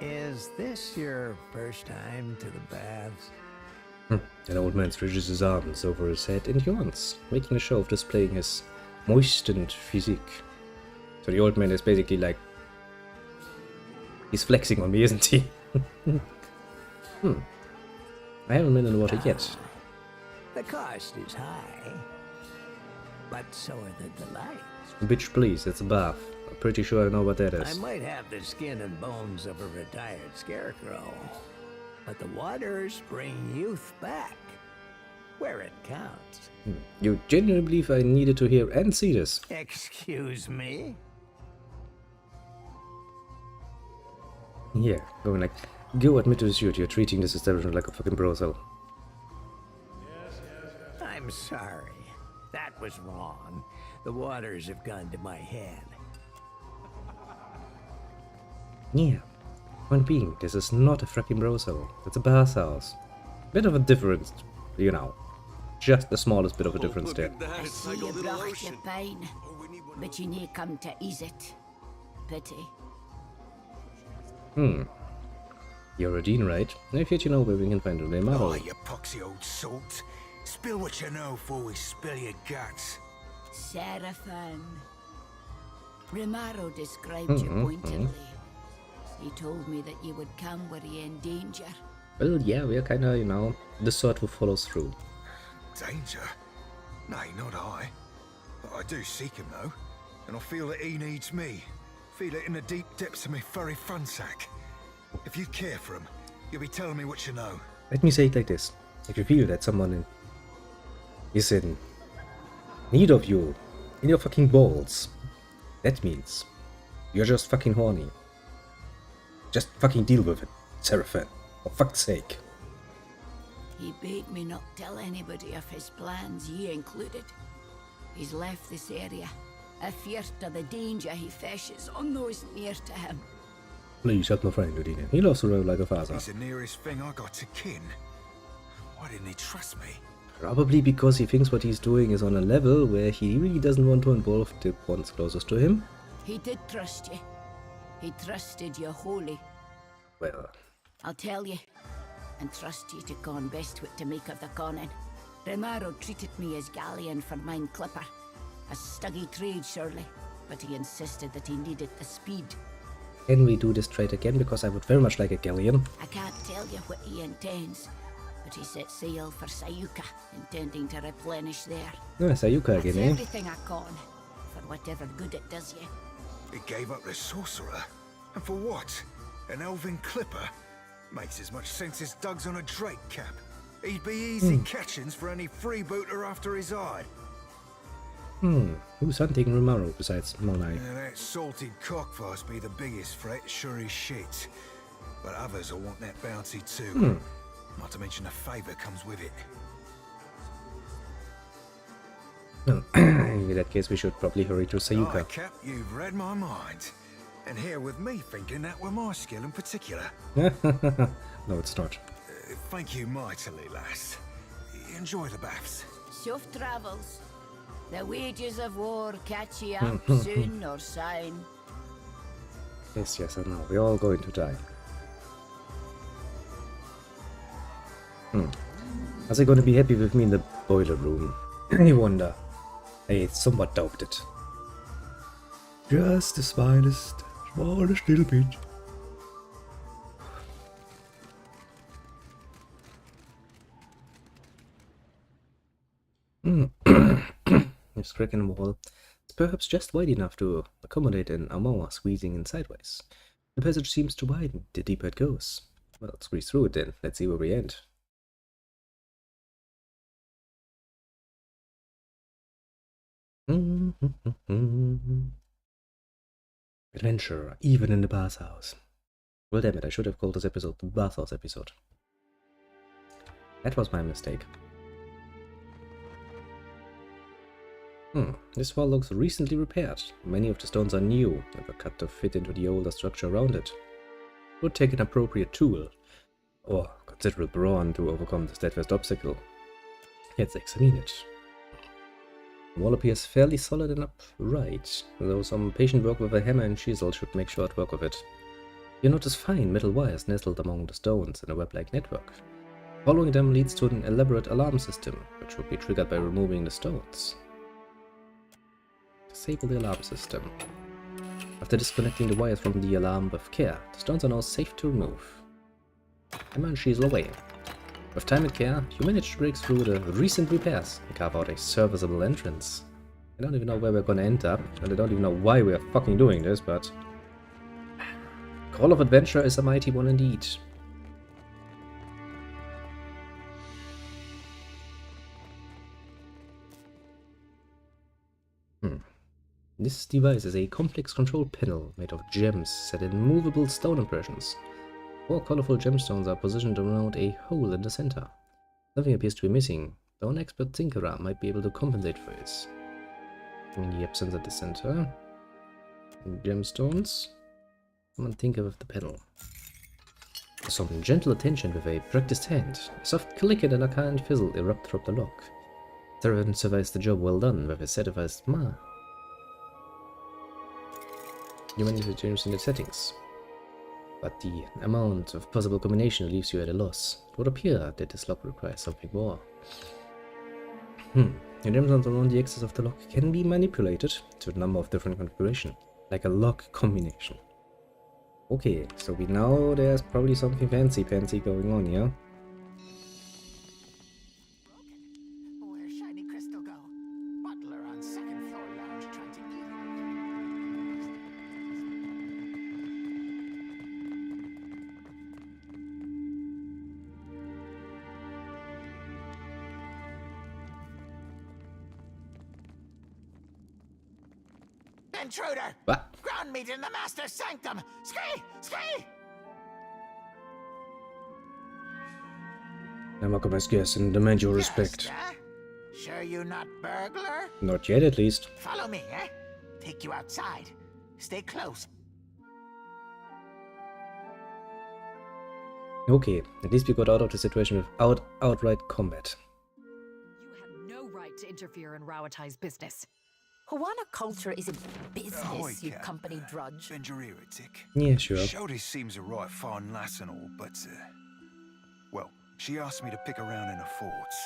Is this your first time to the baths? An old man stretches his arms over his head and yawns, making a show of displaying his moistened physique. So the old man is basically like... he's flexing on me, isn't he? I haven't been in the water yet. The cost is high, but so are the delights. Bitch, please, it's a bath. I'm pretty sure I know what that I is. might have the skin and bones of a retired scarecrow, but the waters bring youth back, where it counts. You genuinely believe I needed to hear and see this? Excuse me? Yeah, going like, go admit to the shoot, you're treating this establishment like a fucking brothel. I'm sorry. That was wrong. The waters have gone to my head. Yeah. Point being, this is not a fucking brothel. It's a bathhouse. Bit of a difference, you know. Just the smallest bit of a difference Look there. at that, I it's see like a you little brought your ocean. pain, Oh, we need one of but you need come to ease it. Pity. You're a dean, right? If yet you know where we can find the model. Oh, you poxy old salt. Spill what you know before we spill your guts. Seraphim. Rimaro described you pointedly. He told me that you would come were you in danger. Well, yeah, we're kinda, you know, the sort who follows through. Danger? Nay, not I. But I do seek him, though. And I feel that he needs me. Feel it in the deep depths of my furry fun sack. If you care for him, you'll be telling me what you know. Let me say it like this. If you feel that someone is in need of you, in your fucking balls, that means you're just fucking horny. Just fucking deal with it, Seraphim. For fuck's sake. He bade me not tell anybody of his plans, ye included. He's left this area, afeard of the danger he fishes on those near to him. Please help my friend, Udine. He loves the road like a father. He's the nearest thing I got to kin. Why didn't he trust me? Probably because he thinks what he's doing is on a level where he really doesn't want to involve the ones closest to him. He did trust you. He trusted you wholly. Well, I'll tell you, and trust you to con best what to make of the conning. Remaro treated me as galleon for mine clipper. A stuggy trade, surely, but he insisted that he needed the speed. can we do this trade again? Because I would very much like a galleon. I can't tell you what he intends, but he set sail for Sayuka, intending to replenish there. No, Sayuka again, That's eh? everything I con, for whatever good it does you. He gave up the sorcerer? And for what? An elven clipper? Makes as much sense as Doug's on a drake cap. He'd be easy catchings for any freebooter after his eye. Who's hunting Rumaro besides Monai? Yeah, that salted cockfuss be the biggest threat, sure as shit. But others will want that bounty too. Not to mention the favour comes with it. No. In that case, we should probably hurry to Aye, Sayuka. Cap, you've read my mind. And here with me thinking that were my skill in particular. No, it's not. Thank you mightily, lass. Enjoy the baths. Safe travels. The wages of war catch ye up soon or sign. Yes, I know. We're all going to die. Are they going to be happy with me in the boiler room? I wonder. I somewhat doubt it. Just the smallest little bit. This crack in the wall is perhaps just wide enough to accommodate an armoire squeezing in sideways. The passage seems to widen the deeper it goes. Well, squeeze through it then. Let's see where we end. Adventure, even in the bathhouse. Well, damn it, I should have called this episode the bathhouse episode. That was my mistake. This wall looks recently repaired. Many of the stones are new and were cut to fit into the older structure around it. It would take an appropriate tool, or considerable brawn, to overcome the steadfast obstacle. Let's examine it. The wall appears fairly solid and upright, though some patient work with a hammer and chisel should make short work of it. You notice fine metal wires nestled among the stones in a web-like network. Following them leads to an elaborate alarm system, which would be triggered by removing the stones. Disable the alarm system. After disconnecting the wires from the alarm with care, the stones are now safe to remove. Hammer and chisel away. With time and care, you manage to break through the recent repairs and carve out a serviceable entrance. I don't even know where we're gonna end up, and I don't even know why we're fucking doing this, but... Call of Adventure is a mighty one indeed. This device is a complex control panel made of gems set in movable stone impressions. 4 colorful gemstones are positioned around a hole in the center. Something appears to be missing, though an expert tinkerer might be able to compensate for this. In the absence at the center, gemstones, someone tinker with the pedal. Some gentle attention with a practiced hand. A soft click and an arcane fizzle erupt from the lock. Theron surveys the job well done with a satisfied smile. You manage to change in the settings, but the amount of possible combination leaves you at a loss. It would appear that this lock requires something more. The gemstones around the axis of the lock can be manipulated to a number of different configurations, like a lock combination. Okay, so we know there's probably something fancy going on here. Where's shiny crystal go? intruder! What? Ground meat in the master's sanctum! Ski! Ski! I'm not gonna guess and demand your respect. Sure you not burglar? Not yet, at least. Follow me, eh? Take you outside. Stay close. Okay, at least we got out of the situation without outright combat. You have no right to interfere in Rawatai's business. Hawana culture isn't business, Ahoy, you Cap. company drudge. Bend your ear a tick. Yeah, sure. Shody seems a right fine lass and all, but, well, she asked me to pick around in the forts.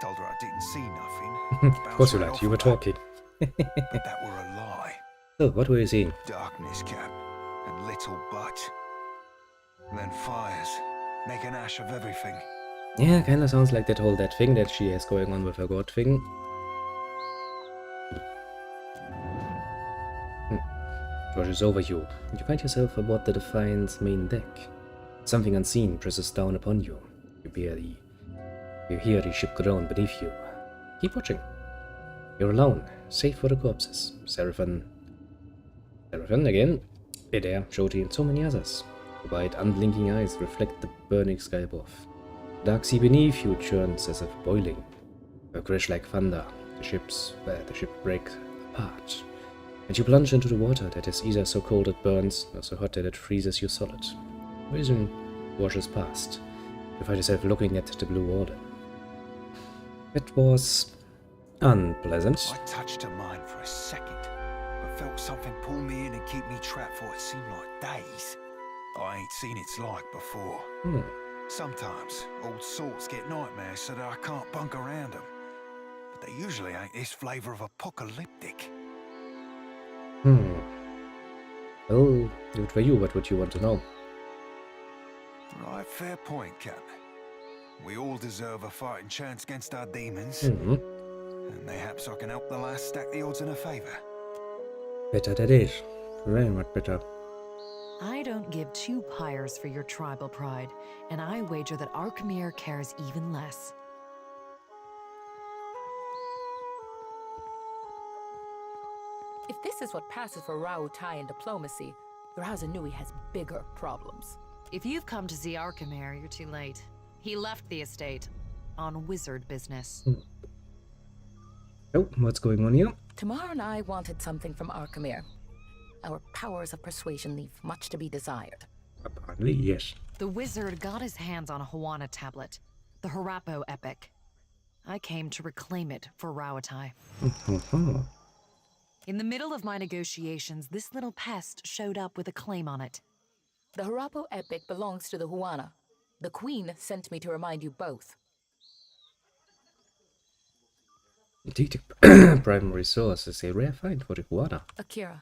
Told her I didn't see nothing. Of course you Bounced right lied, off you were of that. talking. But that were a lie. So, what were you seeing? Darkness, Cap, and little but. Then fires, make an ash of everything. Yeah, kinda sounds like that thing that she has going on with her god thing. Washes over you, and you find yourself aboard the Defiant's main deck. Something unseen presses down upon you. You hear the ship groan beneath you. Keep watching. You're alone, safe for the corpses. Seraphon again, Eder, Jody, and so many others. The wide, unblinking eyes reflect the burning sky above. The dark sea beneath you churns as if boiling. A crash like thunder. The ship breaks apart. And you plunge into the water that is either so cold it burns, or so hot that it freezes you solid. Reason washes past. You find yourself looking at the blue water. It was unpleasant. I touched her mind for a second, but felt something pull me in and keep me trapped for what seemed like days. I ain't seen its like before. Sometimes old salts get nightmares so that I can't bunk around them. But they usually ain't this flavour of apocalyptic. Well, good for you, what would you want to know? Right, fair point, Cap. We all deserve a fighting chance against our demons. Hmm. And mayhaps I can help the lass stack the odds in her favour. Better that is. Very much better. I don't give two pyres for your tribal pride, and I wager that Arkemir cares even less. If this is what passes for Rautai in diplomacy, Raza Nui has bigger problems. If you've come to see Arkemir, you're too late. He left the estate on wizard business. Oh, what's going on here? Tamar and I wanted something from Arkemir. Our powers of persuasion leave much to be desired. Apparently, yes. The wizard got his hands on a Hawana tablet, the Harapo epic. I came to reclaim it for Rautai. In the middle of my negotiations, this little pest showed up with a claim on it. The Harapo epic belongs to the Huana. The Queen sent me to remind you both. Indeed, the primary source is a rare find for the Huana. Akira,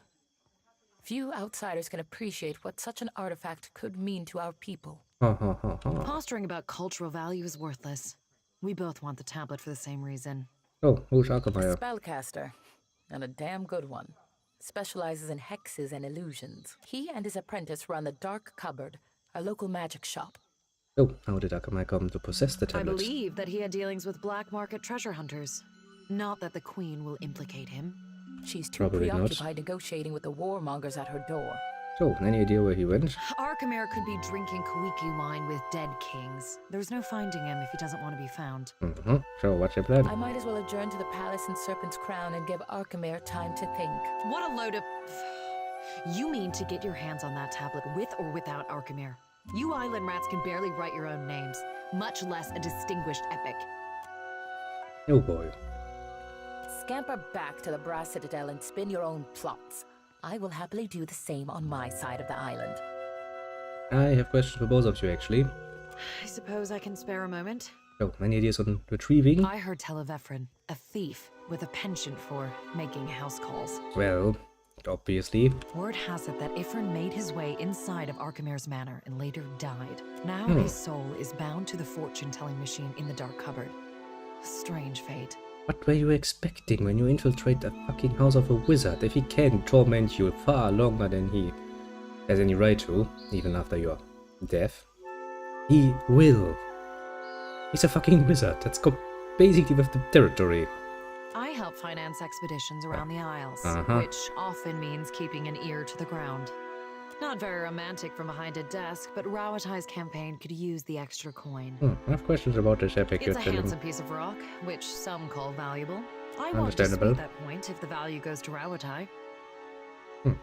few outsiders can appreciate what such an artifact could mean to our people. Posturing about cultural value is worthless. We both want the tablet for the same reason. Oh, who's A Arkemir? spellcaster, and a damn good one. Specializes in hexes and illusions. He and his apprentice run the Dark Cupboard, our local magic shop. Oh, how did Arkemir come to possess the I tablet? believe that he had dealings with black market treasure hunters. Not that the Queen will implicate him. She's too Probably not. preoccupied negotiating with the warmongers at her door. So, any idea where he went? Arkemir could be drinking Kuiki wine with dead kings. There's no finding him if he doesn't want to be found. So, what's your plan? I might as well adjourn to the palace in Serpent's Crown and give Arkemir time to think. What a load of... You mean to get your hands on that tablet with or without Arkemir? You island rats can barely write your own names, much less a distinguished epic. Oh boy. Scamper back to the Brass Citadel and spin your own plots. I will happily do the same on my side of the island. I have questions for both of you, actually. I suppose I can spare a moment. Oh, any ideas on retrieving? I heard tell of Ephron, a thief with a penchant for making house calls. Well, obviously. Word has it that Ephron made his way inside of Arkemir's manor and later died. Now his soul is bound to the fortune-telling machine in the Dark Cupboard. Strange fate. What were you expecting when you infiltrate a fucking house of a wizard if he can torment you far longer than he has any right to, even after your death? He will. He's a fucking wizard. That's basically with the territory. I help finance expeditions around the Isles, which often means keeping an ear to the ground. Not very romantic from behind a desk, but Rawatai's campaign could use the extra coin. I have questions about this epic It's you're a telling. handsome piece of rock, which some call valuable. I won't Understandable. dispute that point if the value goes to Rawatai.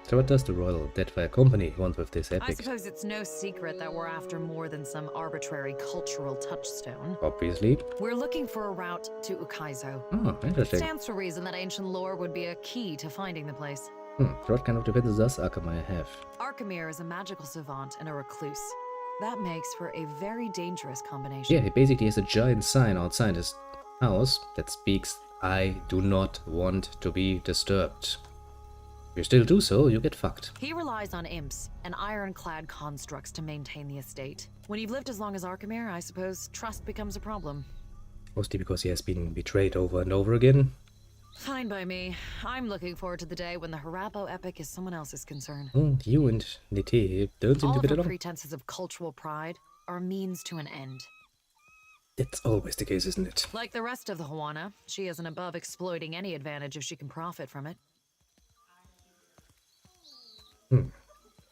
So what does the Royal Deadfire Company want with this I epic? suppose it's no secret that we're after more than some arbitrary cultural touchstone. Obviously. We're looking for a route to Ukaizo. Oh, It interesting. stands to reason that ancient lore would be a key to finding the place. So what kind of defenses does Arkamaya have? Arkemir is a magical savant and a recluse. That makes for a very dangerous combination. Yeah, he basically has a giant sign outside his house that speaks, "I do not want to be disturbed." If you still do so, you get fucked. He relies on imps and ironclad constructs to maintain the estate. When you've lived as long as Arkemir, I suppose trust becomes a problem. Mostly because he has been betrayed over and over again. Fine by me. I'm looking forward to the day when the Harappo epic is someone else's concern. You and Nite don't seem All to of get her along. pretenses of cultural pride are a means to an end. That's always the case, isn't it? Like the rest of the Huana, she isn't above exploiting any advantage if she can profit from it.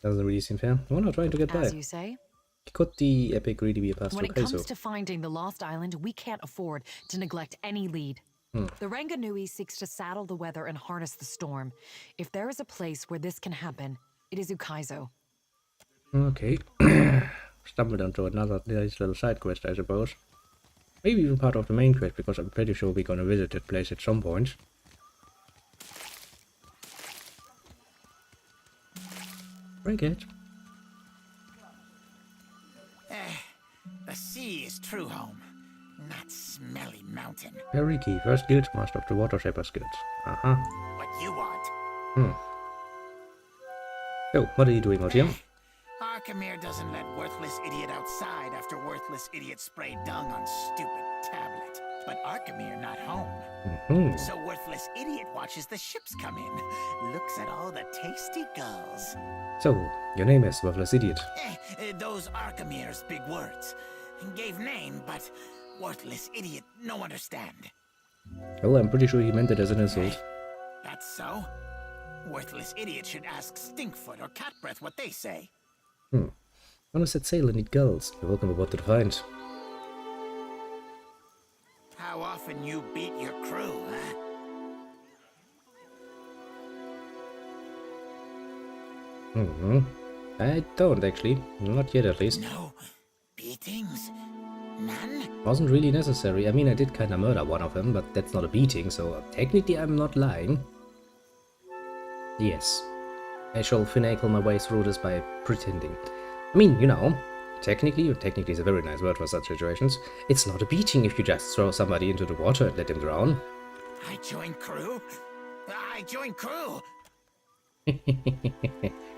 Doesn't really seem fair. We're not trying to get by. As you say, Could the epic really be a pass when to it comes Kaizo? to finding the Lost Island, we can't afford to neglect any lead. The Ranganui seeks to saddle the weather and harness the storm. If there is a place where this can happen, it is Ukaizo. Okay. Stumbled onto another nice little side quest, I suppose. Maybe even part of the main quest, because I'm pretty sure we're gonna visit that place at some point. Break it. The sea is true home, not smelly mountain. Very key. First guild master of the Water Shepherd's Guild. What you want? So, what are you doing out here? Arkemir doesn't let worthless idiot outside after worthless idiot sprayed dung on stupid tablet. But Arkemir not home. So worthless idiot watches the ships come in, looks at all the tasty gulls. So, your name is Worthless Idiot. Those Arkemir's big words. Gave name, but worthless idiot no understand. Well, I'm pretty sure he meant it as an insult. That's so. Worthless idiot should ask Stinkfoot or Catbreath what they say. Wanna set sail and eat gulls. You're welcome aboard the Defiant. How often you beat your crew, huh? I don't actually. Not yet, at least. No beatings? None? Wasn't really necessary. I mean, I did kinda murder one of them, but that's not a beating, so technically I'm not lying. Yes. I shall finagle my way through this by pretending. I mean, you know, technically is a very nice word for such situations. It's not a beating if you just throw somebody into the water and let him drown. I join crew? I join crew!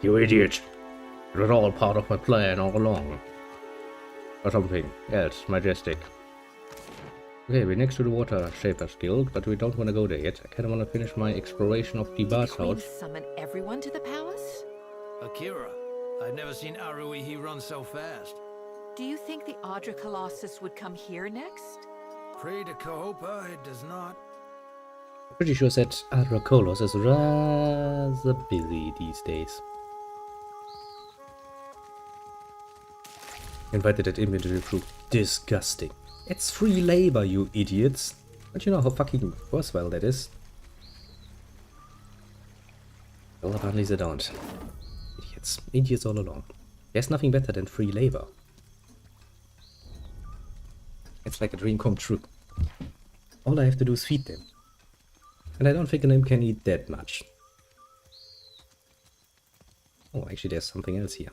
You idiot. It was all part of my plan all along. Or something else majestic. Okay, we're next to the Water Shapers Guild, but we don't want to go there yet. I kinda want to finish my exploration of the bathhouse. Summon everyone to the palace? Akira, I've never seen Aruihi run so fast. Do you think the Audra Colossus would come here next? Pray to Kohopa, it does not. I'm pretty sure that Adracolos is rather busy these days. Invited that inventory crew. Disgusting. It's free labor, you idiots. Don't you know how fucking worthwhile that is? Well, apparently they don't. Idiots. Idiots all along. There's nothing better than free labor. It's like a dream come true. All I have to do is feed them. And I don't think an imp can eat that much. Oh, actually there's something else here.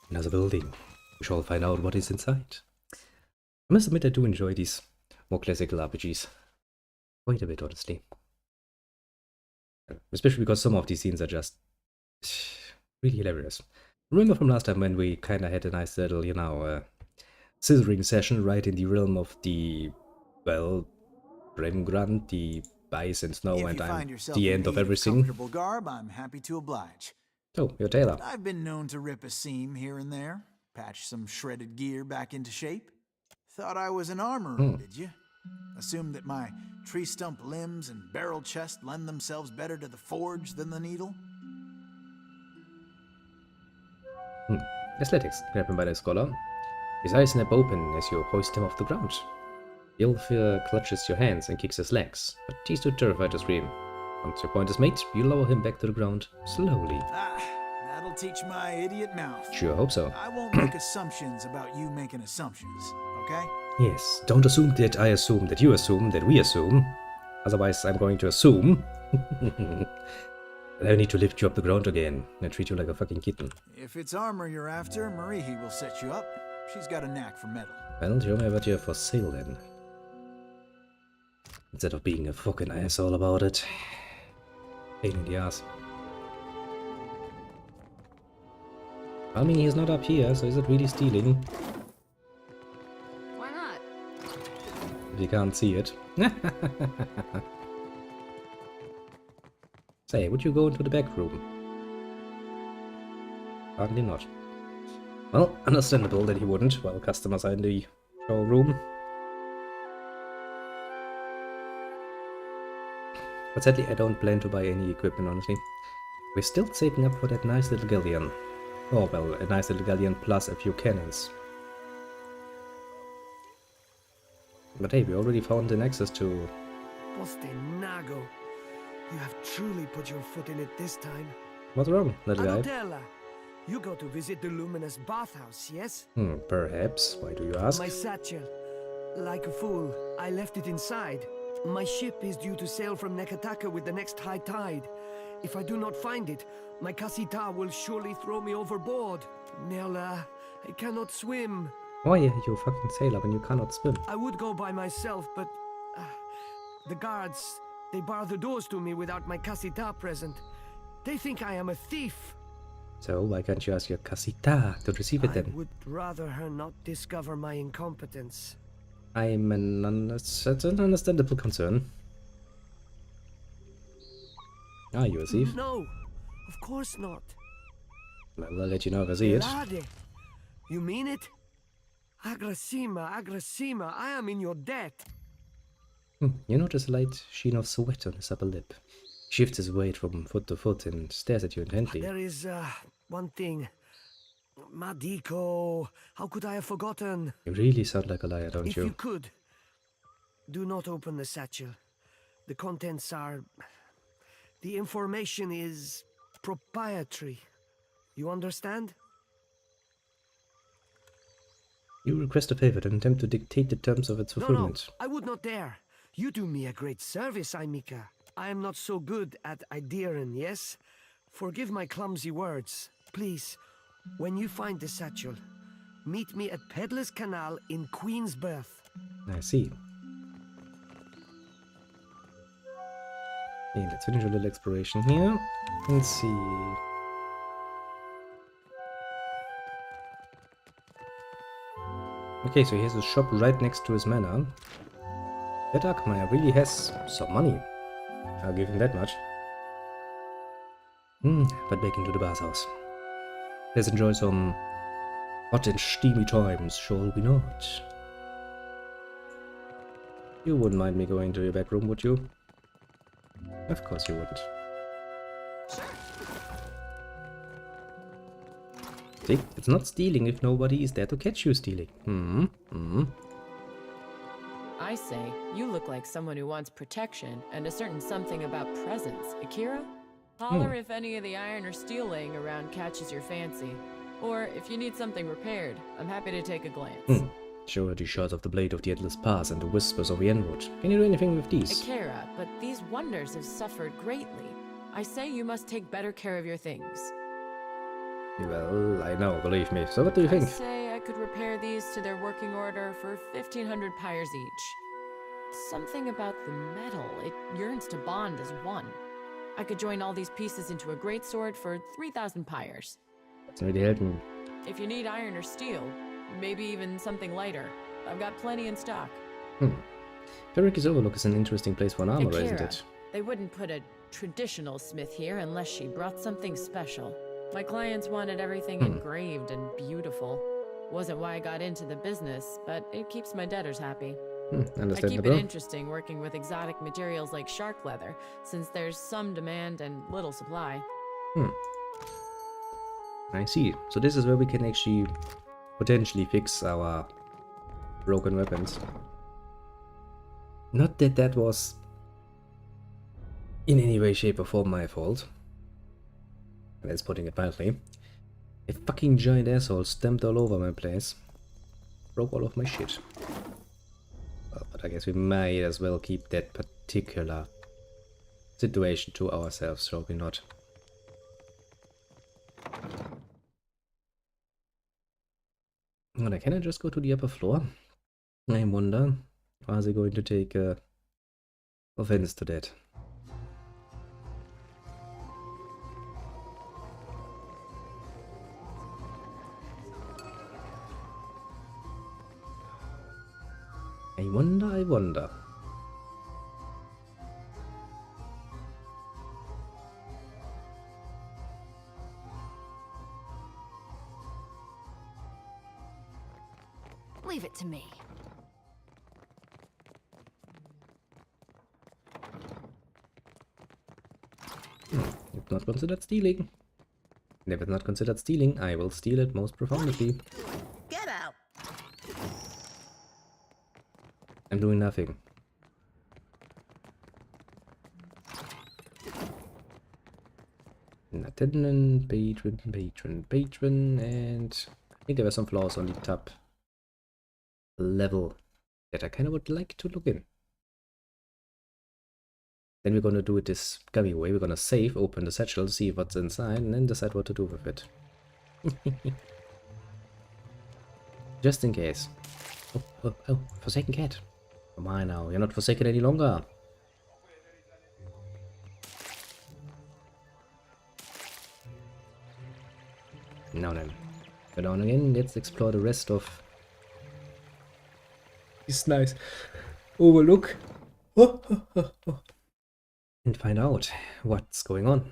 Another building. We shall find out what is inside. I must admit I do enjoy these more classical RPGs. Quite a bit, honestly. Especially because some of these scenes are just really hilarious. Remember from last time when we kinda had a nice little, you know, scissoring session right in the realm of the, well, Grimgrant, the ice and snow, and I'm the end of everything. Comfortable garb, I'm happy to oblige. Oh, you're Taylor. I've been known to rip a seam here and there, patch some shredded gear back into shape. Thought I was an armorer, did you? Assume that my tree stump limbs and barrel chest lend themselves better to the forge than the needle? Athletics. Grab him by the collar. His eyes snap open as you hoist him off the ground. The elf clutches your hands and kicks his legs, but he's too terrified to scream. Once your point is made, you lower him back to the ground, slowly. That'll teach my idiot mouth. Sure hope so. I won't make assumptions about you making assumptions, okay? Yes, don't assume that I assume that you assume that we assume. Otherwise, I'm going to assume that I need to lift you up the ground again and treat you like a fucking kitten. If it's armor you're after, Marihi will set you up. She's got a knack for metal. Well, show me what you have for sale then. Instead of being a fucking asshole about it. Pain in the ass. I mean, he's not up here, so is it really stealing? Why not? If you can't see it. Say, would you go into the back room? Apparently not. Well, understandable that he wouldn't, while customers are in the showroom. But sadly, I don't plan to buy any equipment, honestly. We're still saving up for that nice little galleon. Oh, well, a nice little galleon plus a few cannons. But hey, we already found an access to... Postenago. You have truly put your foot in it this time. What's wrong, little guy? Adotella, you go to visit the luminous bathhouse, yes? Perhaps. Why do you ask? My satchel. Like a fool, I left it inside. My ship is due to sail from Nekataka with the next high tide. If I do not find it, my Kasita will surely throw me overboard. Nella, I cannot swim. Why are you a fucking sailor when you cannot swim? I would go by myself, but... the guards, they bar the doors to me without my Kasita present. They think I am a thief. So why can't you ask your Kasita to receive it then? I would rather her not discover my incompetence. I'm an understandable concern. Are you a thief? No, of course not. Well, I'll let you know if I see it. Elade, you mean it? Agrasima, I am in your debt. You notice a light sheen of sweat on his upper lip. He shifts his weight from foot to foot and stares at you intently. There is, one thing. Madiko, how could I have forgotten? You really sound like a liar, don't you? If you could, do not open the satchel. The contents are... The information is proprietary. You understand? You request a favor and attempt to dictate the terms of its fulfillment. No, I would not dare. You do me a great service, Aimika. I am not so good at Ideiren, yes? Forgive my clumsy words. Please, when you find the satchel, meet me at Peddler's Canal in Queensberth. I see. Okay, let's finish a little exploration here. Let's see. Okay, so he has a shop right next to his manor. That Arkmeyer really has some money. I'll give him that much. But back into the bathhouse. Let's enjoy some hot and steamy times, shall we not? You wouldn't mind me going to your back room, would you? Of course you wouldn't. See, it's not stealing if nobody is there to catch you stealing. I say, you look like someone who wants protection and a certain something about presence. Akira? Holler if any of the iron or steel laying around catches your fancy. Or if you need something repaired, I'm happy to take a glance. Show her the shards of the blade of the Endless Pass and the whispers of the Endwood. Can you do anything with these? Akira, but these wonders have suffered greatly. I say you must take better care of your things. Well, I know, believe me. So what do you think? I say I could repair these to their working order for 1,500 pyres each. Something about the metal, it yearns to bond as one. I could join all these pieces into a great sword for 3,000 pyres. That's really helping. If you need iron or steel, maybe even something lighter, I've got plenty in stock. Ferric's Overlook is an interesting place for an armor, Akira, isn't it? They wouldn't put a traditional smith here unless she brought something special. My clients wanted everything engraved and beautiful. Wasn't why I got into the business, but it keeps my debtors happy. I keep it Understandable. interesting working with exotic materials like shark leather, since there's some demand and little supply. I see. So this is where we can actually potentially fix our broken weapons. Not that that was in any way, shape or form my fault. That's putting it mildly. A fucking giant asshole stamped all over my place. Broke all of my shit. Well, but I guess we might as well keep that particular situation to ourselves, shall we not? Or can I just go to the upper floor? I wonder, are they going to take offense to that? I wonder, I wonder. Leave it to me. If not considered stealing. And if it's not considered stealing, I will steal it most profoundly. Get out! I'm doing nothing. Attendant, patron, and I think there were some flaws on the top level that I kind of would like to look in. Then we're gonna do it this gummy way. We're gonna save, open the satchel, see what's inside, and then decide what to do with it. Just in case. Oh, Forsaken Cat. Come on now, you're not forsaken any longer. Now then, go down again, let's explore the rest of this nice overlook. And find out what's going on.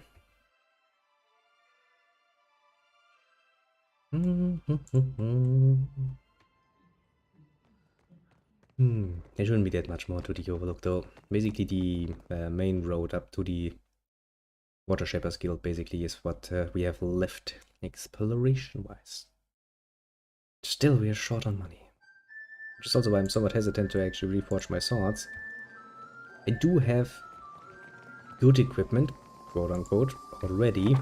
There shouldn't be that much more to the overlook though. Basically the main road up to the Water Shepherds Guild basically is what we have left exploration wise. Still we are short on money. Which is also why I'm somewhat hesitant to actually reforge my swords. I do have good equipment, quote unquote, already.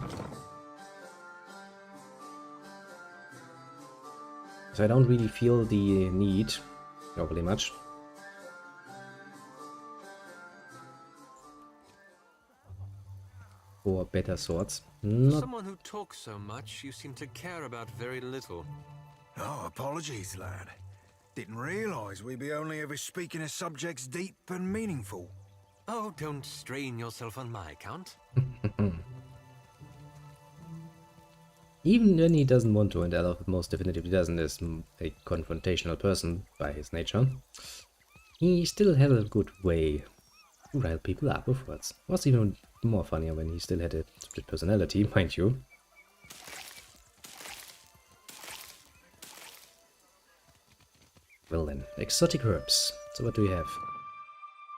So I don't really feel the need overly much. For better swords. Not Someone who talks so much, you seem to care about very little. Oh, apologies, lad. Didn't realize we'd be only ever speaking of subjects deep and meaningful. Oh, don't strain yourself on my account. Even when he doesn't want to, and Adolf most definitively doesn't, is a confrontational person by his nature, he still had a good way to rile people up with words. Was even more funnier when he still had a split personality, mind you. Well then, exotic herbs. So what do we have?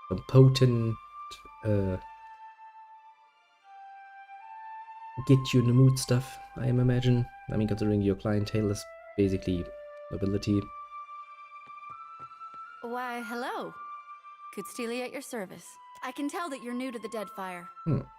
Some potent, get you in the mood stuff, I imagine. I mean, considering your clientele is basically nobility. Why, hello. Cootsteely at your service. I can tell that you're new to the Deadfire.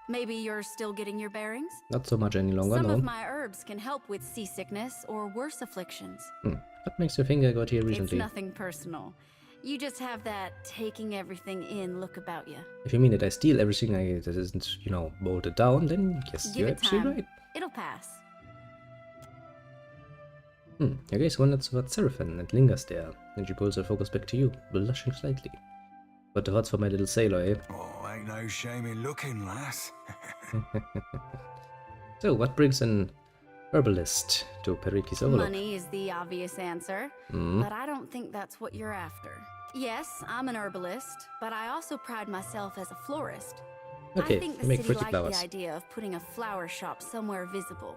Maybe you're still getting your bearings? Not so much any longer, Some no. of my herbs can help with seasickness or worse afflictions. What makes you think I got here recently? It's nothing personal. You just have that taking everything in look about you. If you mean that I steal everything that isn't, you know, bolted down, then yes, Give you're it absolutely time. right. It'll pass. Okay, so that's what Seraphine, it lingers there, and she pulls her focus back to you, blushing slightly. But the hots for my little sailor, eh? Oh, ain't no shame in looking, lass. So, what brings an herbalist to Perikles Overlook? Money is the obvious answer, but I don't think that's what you're after. Yes, I'm an herbalist, but I also pride myself as a florist. Okay, I think you the make city pretty liked flowers. the idea of putting a flower shop somewhere visible.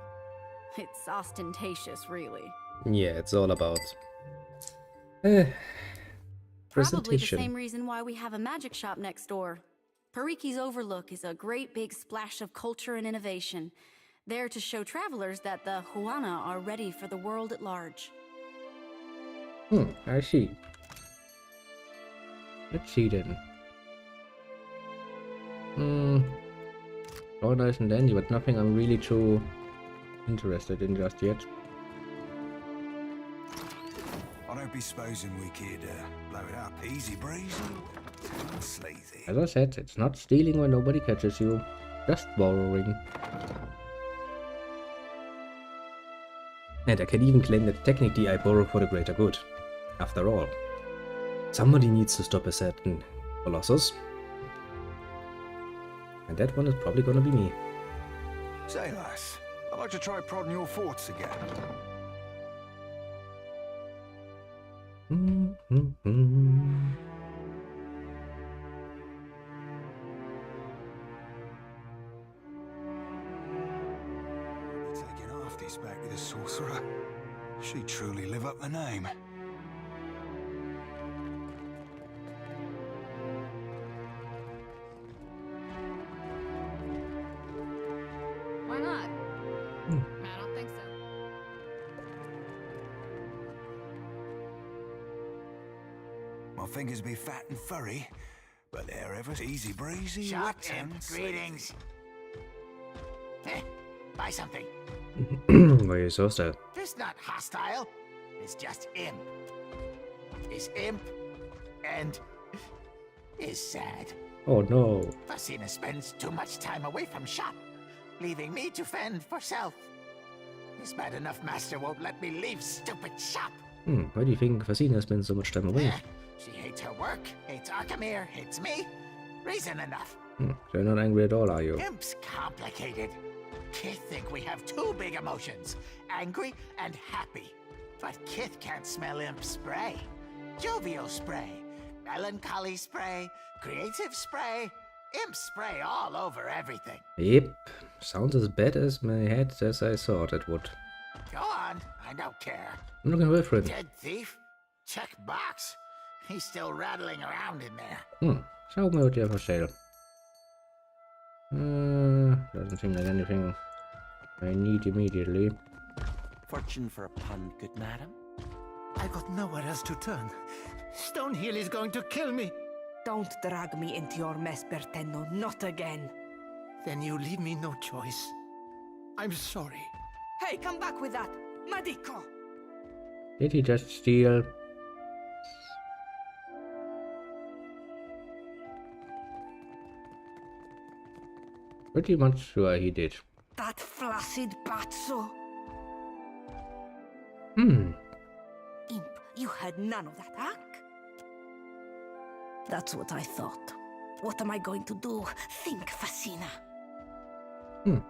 It's ostentatious, really. Yeah, it's all about Probably the presentation. same reason why we have a magic shop next door. Pariki's Overlook is a great big splash of culture and innovation, there to show travelers that the Huana are ready for the world at large. I see. Let's see then. All nice and dandy, but nothing I'm really too interested in just yet. I don't be supposing we could blow it up easy breezy and sleazy. As I said, it's not stealing when nobody catches you, just borrowing. And I can even claim that technically I borrow for the greater good. After all, somebody needs to stop a certain Colossus. And that one is probably gonna be me. Say, lass, I'd like to try prodding your forts again. Taking half this back to the sorcerer. She truly live up the name. Why not? I don't think so. My fingers be fat and furry, but they're ever easy breezy. Shop wet imp, and greetings. Buy something. Why are you so sad? It's not hostile. It's just imp. Is imp and is sad. Oh no. Fasina spends too much time away from shop, leaving me to fend for self. His bad enough master won't let me leave stupid shop. Why do you think Fasina spends so much time away? She hates her work, hates Arkamir, hates me. Reason enough. So you're not angry at all, are you? Imp's complicated. Kith think we have two big emotions, angry and happy. But Kith can't smell imp spray. Jovial spray, melancholy spray, creative spray, imp spray all over everything. Yep. Sounds as bad as my head as I thought it would. Go on, I don't care. I'm looking away for him. Dead thief? Check box. He's still rattling around in there. Show me what you have for sale. Doesn't seem like anything I need immediately. Fortune for a pun, good madam? I've got nowhere else to turn. Stonehill is going to kill me. Don't drag me into your mess, Berteno. Not again. Then you leave me no choice. I'm sorry. Hey, come back with that. Medico! Did he just steal? Pretty much sure he did. That flaccid batso. Hmm. Imp, you had none of that, huh? That's what I thought. What am I going to do? Think, Fasina.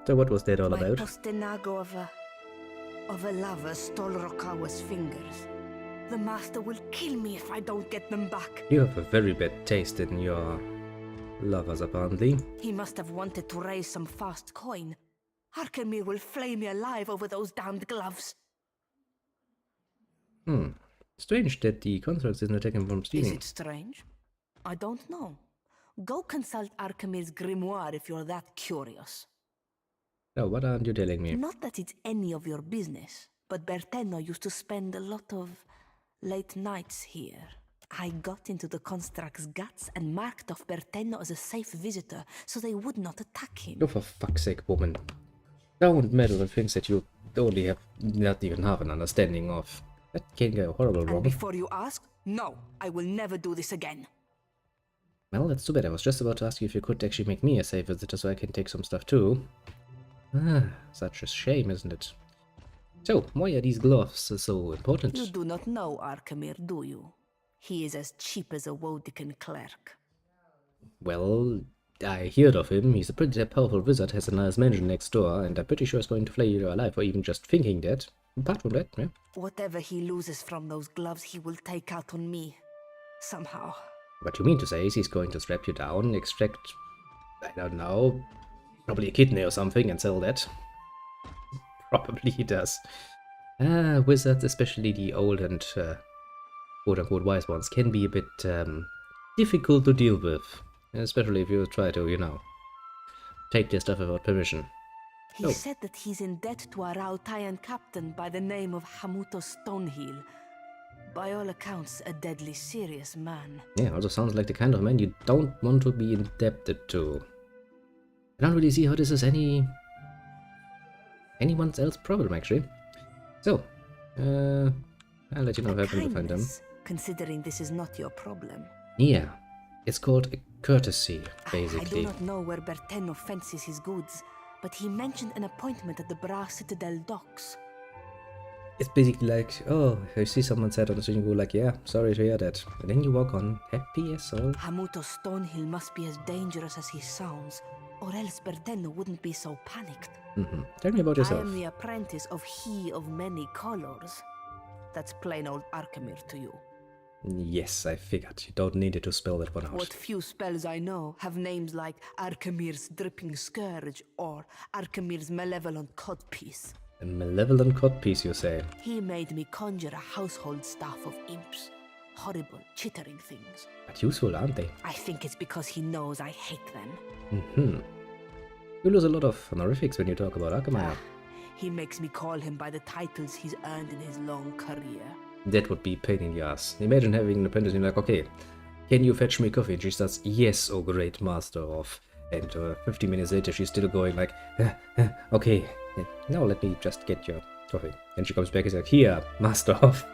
So what was that all My about? postinago of a lover stole Rokawa's fingers. The master will kill me if I don't get them back. You have a very bad taste in your lovers, apparently. He must have wanted to raise some fast coin. Arkemir will flay me alive over those damned gloves. Strange that the contracts didn't attack him from stealing. Is it strange? I don't know. Go consult Arkemir's grimoire if you're that curious. Oh, what aren't you telling me? Not that it's any of your business, but Berteno used to spend a lot of late nights here. I got into the construct's guts and marked off Berteno as a safe visitor so they would not attack him. Oh, for fuck's sake, woman. Don't meddle with things that you only have not even have an understanding of. That can go horrible wrong. And before you ask, no, I will never do this again. Well, that's too bad. I was just about to ask you if you could actually make me a safe visitor so I can take some stuff too. Such a shame, isn't it? So, why are these gloves so important? You do not know Arkemir, do you? He is as cheap as a Wodican clerk. Well, I heard of him. He's a pretty powerful wizard, has a nice mansion next door, and I'm pretty sure he's going to flay you alive for even just thinking that. Apart from that, yeah. Whatever he loses from those gloves, he will take out on me. Somehow. What you mean to say is he's going to strap you down, extract, I don't know, probably a kidney or something and sell that. Probably he does. Wizards, especially the old and quote-unquote wise ones can be a bit difficult to deal with, especially if you try to, you know, take their stuff without permission. He said that he's in debt to a Rautayan captain by the name of Hamuto Stonehill. By all accounts, a deadly serious man. Yeah, also sounds like the kind of man you don't want to be indebted to. I don't really see how this is anyone's else problem, actually. So, I'll let you know if I happen to find them. Considering this is not your problem. Yeah, it's called a courtesy, basically. I do not know where Berteno fences his goods, but he mentioned an appointment at the Bra Citadel docks. It's basically like, oh, I see someone sat on the street and go like, yeah, sorry to hear that. And then you walk on, happy as all. Hamuto Stonehill must be as dangerous as he sounds, or else Berteno wouldn't be so panicked. Tell me about yourself. I am the apprentice of He of Many Colors. That's plain old Arkemir to you. Yes, I figured. You don't need it to spell that one out. What few spells I know have names like Arkemir's Dripping Scourge or Arkemir's Malevolent Codpiece. A malevolent codpiece, you say? He made me conjure a household staff of imps. Horrible, chittering things. But useful, aren't they? I think it's because he knows I hate them. You lose a lot of honorifics when you talk about Arkemir. He makes me call him by the titles he's earned in his long career. That would be a pain in the ass. Imagine having an apprentice and you're like, okay, can you fetch me coffee? And she starts, yes, oh great master of. And 15 minutes later, she's still going like, okay, now let me just get your coffee. And she comes back and says, here, master of.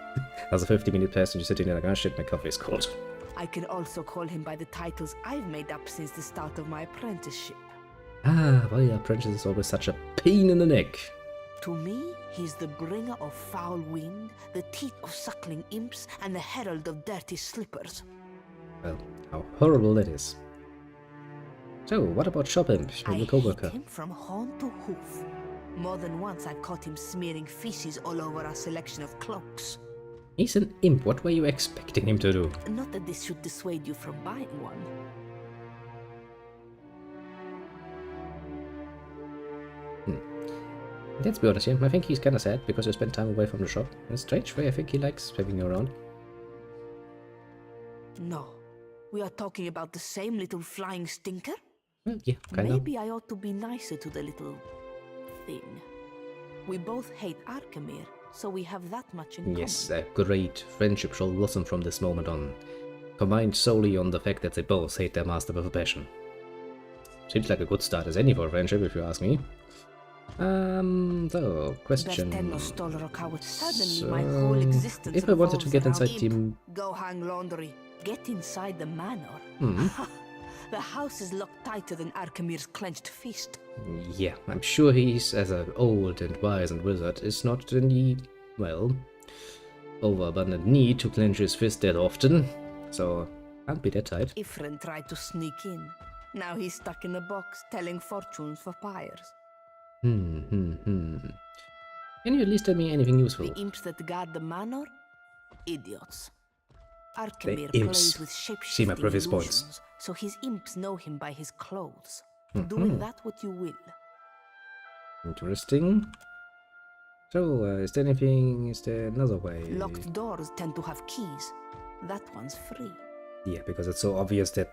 As a 50-minute pass and you're sitting there like, oh shit, my coffee is cold. I can also call him by the titles I've made up since the start of my apprenticeship. Ah, why your apprentice is always such a pain in the neck. To me, he's the bringer of foul wind, the teeth of suckling imps, and the herald of dirty slippers. Well, how horrible that is. So, what about Shop Imp, your co-worker? I hate him from horn to hoof. More than once I've caught him smearing feces all over our selection of cloaks. He's an imp, what were you expecting him to do? Not that this should dissuade you from buying one. Let's be honest here, I think he's kinda sad because you spent time away from the shop. In a strange way, I think he likes having you around. No. We are talking about the same little flying stinker? Well, yeah, kinda. Maybe I ought to be nicer to the little thing. We both hate Arkemir, so we have that much in common. Yes, a great friendship shall blossom from this moment on. Combined solely on the fact that they both hate their master with a passion. Seems like a good start as any for a friendship, if you ask me. So, question. Suddenly my whole existence if I wanted to get inside imp. Team... Go hang laundry. Get inside the manor. The house is locked tighter than Arkemir's clenched fist. Yeah, I'm sure he's, as an old and wise and wizard, is not in the, well, overabundant need to clench his fist that often. So, can't be that tight. Ifrin tried to sneak in. Now he's stuck in a box telling fortunes for pyres. Can you at least tell me anything useful? The imps that guard the manor? Idiots. Arkemir plays with shape-shifting illusions, so his imps know him by his clothes. Do with that what you will. Interesting. So, is there another way? Locked doors tend to have keys. That one's free. Yeah, because it's so obvious that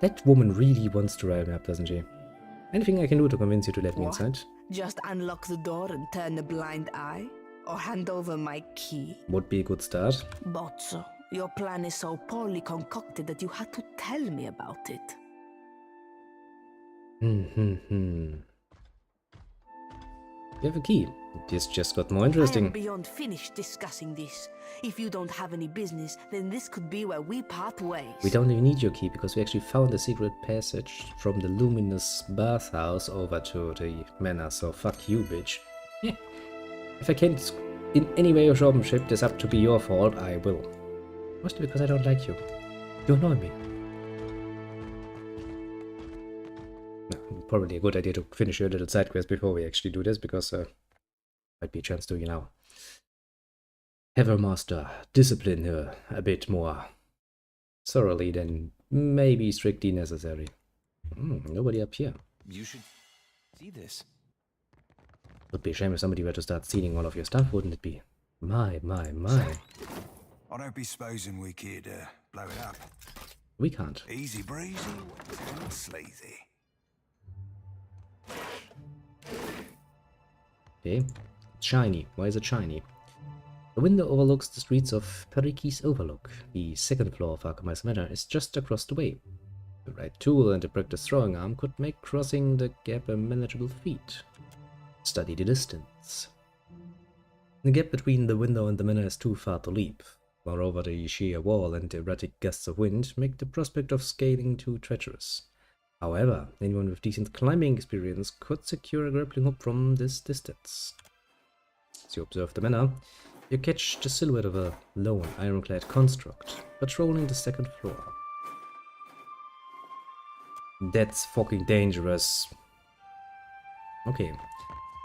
that woman really wants to rile me up, doesn't she? Anything I can do to convince you to let me inside? Just unlock the door and turn a blind eye? Or hand over my key? Would be a good start. Bozzo, your plan is so poorly concocted that you had to tell me about it. You have a key. This just got more interesting. I am beyond finished discussing this. If you don't have any business, then this could be where we part ways. We don't even need your key, because we actually found a secret passage from the luminous bathhouse over to the manor, so fuck you, bitch. Yeah. If I can't in any way or shape this up to be your fault, I will. Mostly because I don't like you. You annoy me. No, probably a good idea to finish your little side quest before we actually do this, because might be a chance to, you know, have her master discipline her a bit more thoroughly than maybe strictly necessary. Nobody up here. You should see this. Would be a shame if somebody were to start stealing all of your stuff, wouldn't it be? My. I don't be supposing we could blow it up. We can't. Easy breezy and sleazy. Okay. Shiny. Why is it shiny? The window overlooks the streets of Periki's Overlook. The second floor of Arkham Manor is just across the way. The right tool and a practiced throwing arm could make crossing the gap a manageable feat. Study the distance. The gap between the window and the manor is too far to leap. Moreover, the sheer wall and erratic gusts of wind make the prospect of scaling too treacherous. However, anyone with decent climbing experience could secure a grappling hook from this distance. As you observe the manor, you catch the silhouette of a lone ironclad construct patrolling the second floor. That's fucking dangerous. Okay,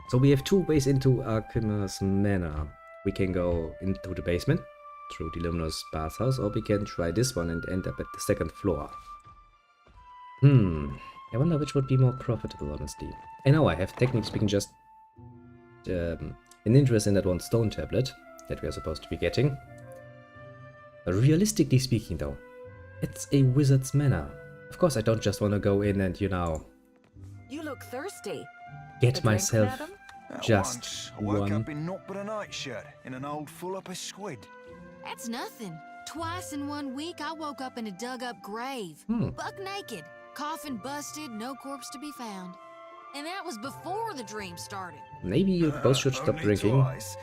so we have two ways into Arkham's Manor. We can go into the basement through the luminous bathhouse, or we can try this one and end up at the second floor. I wonder which would be more profitable, honestly. I know I have, technically speaking, just an interest in that one stone tablet that we are supposed to be getting. But realistically speaking, though, it's a wizard's manor. Of course, I don't just want to go in and, you know, You look thirsty. get myself just Once, I woke one. up in naught but a nightshirt in an old full-up squid. That's nothing. Twice in 1 week, I woke up in a dug-up grave. Buck naked. Coffin busted, no corpse to be found. And that was before the dream started. Maybe you both should stop Only drinking. Twice,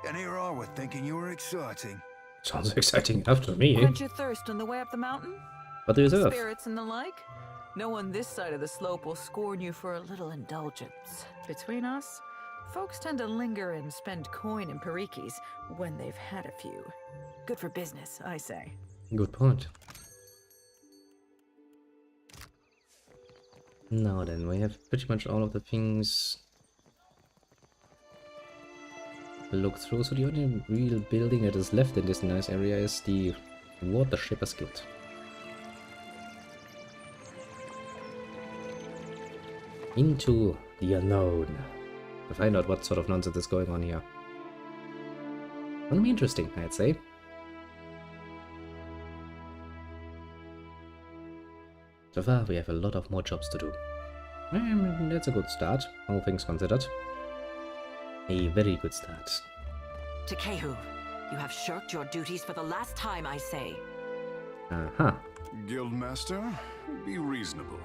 and here I was thinking you were exciting. Sounds exciting enough to me. Quench your thirst on the way up the mountain? What do you serve? Spirits and the like? No one this side of the slope will scorn you for a little indulgence. Between us, folks tend to linger and spend coin in Parikis when they've had a few. Good for business, I say. Good point. Now then, we have pretty much all of the things to look through. So the only real building that is left in this nice area is the Water Shippers Guild. Into the unknown. To find out what sort of nonsense is going on here. Gonna be interesting, I'd say. So far, we have a lot of more jobs to do. That's a good start, all things considered. A very good start. Takehu, you have shirked your duties for the last time, I say. Aha. Guildmaster, be reasonable.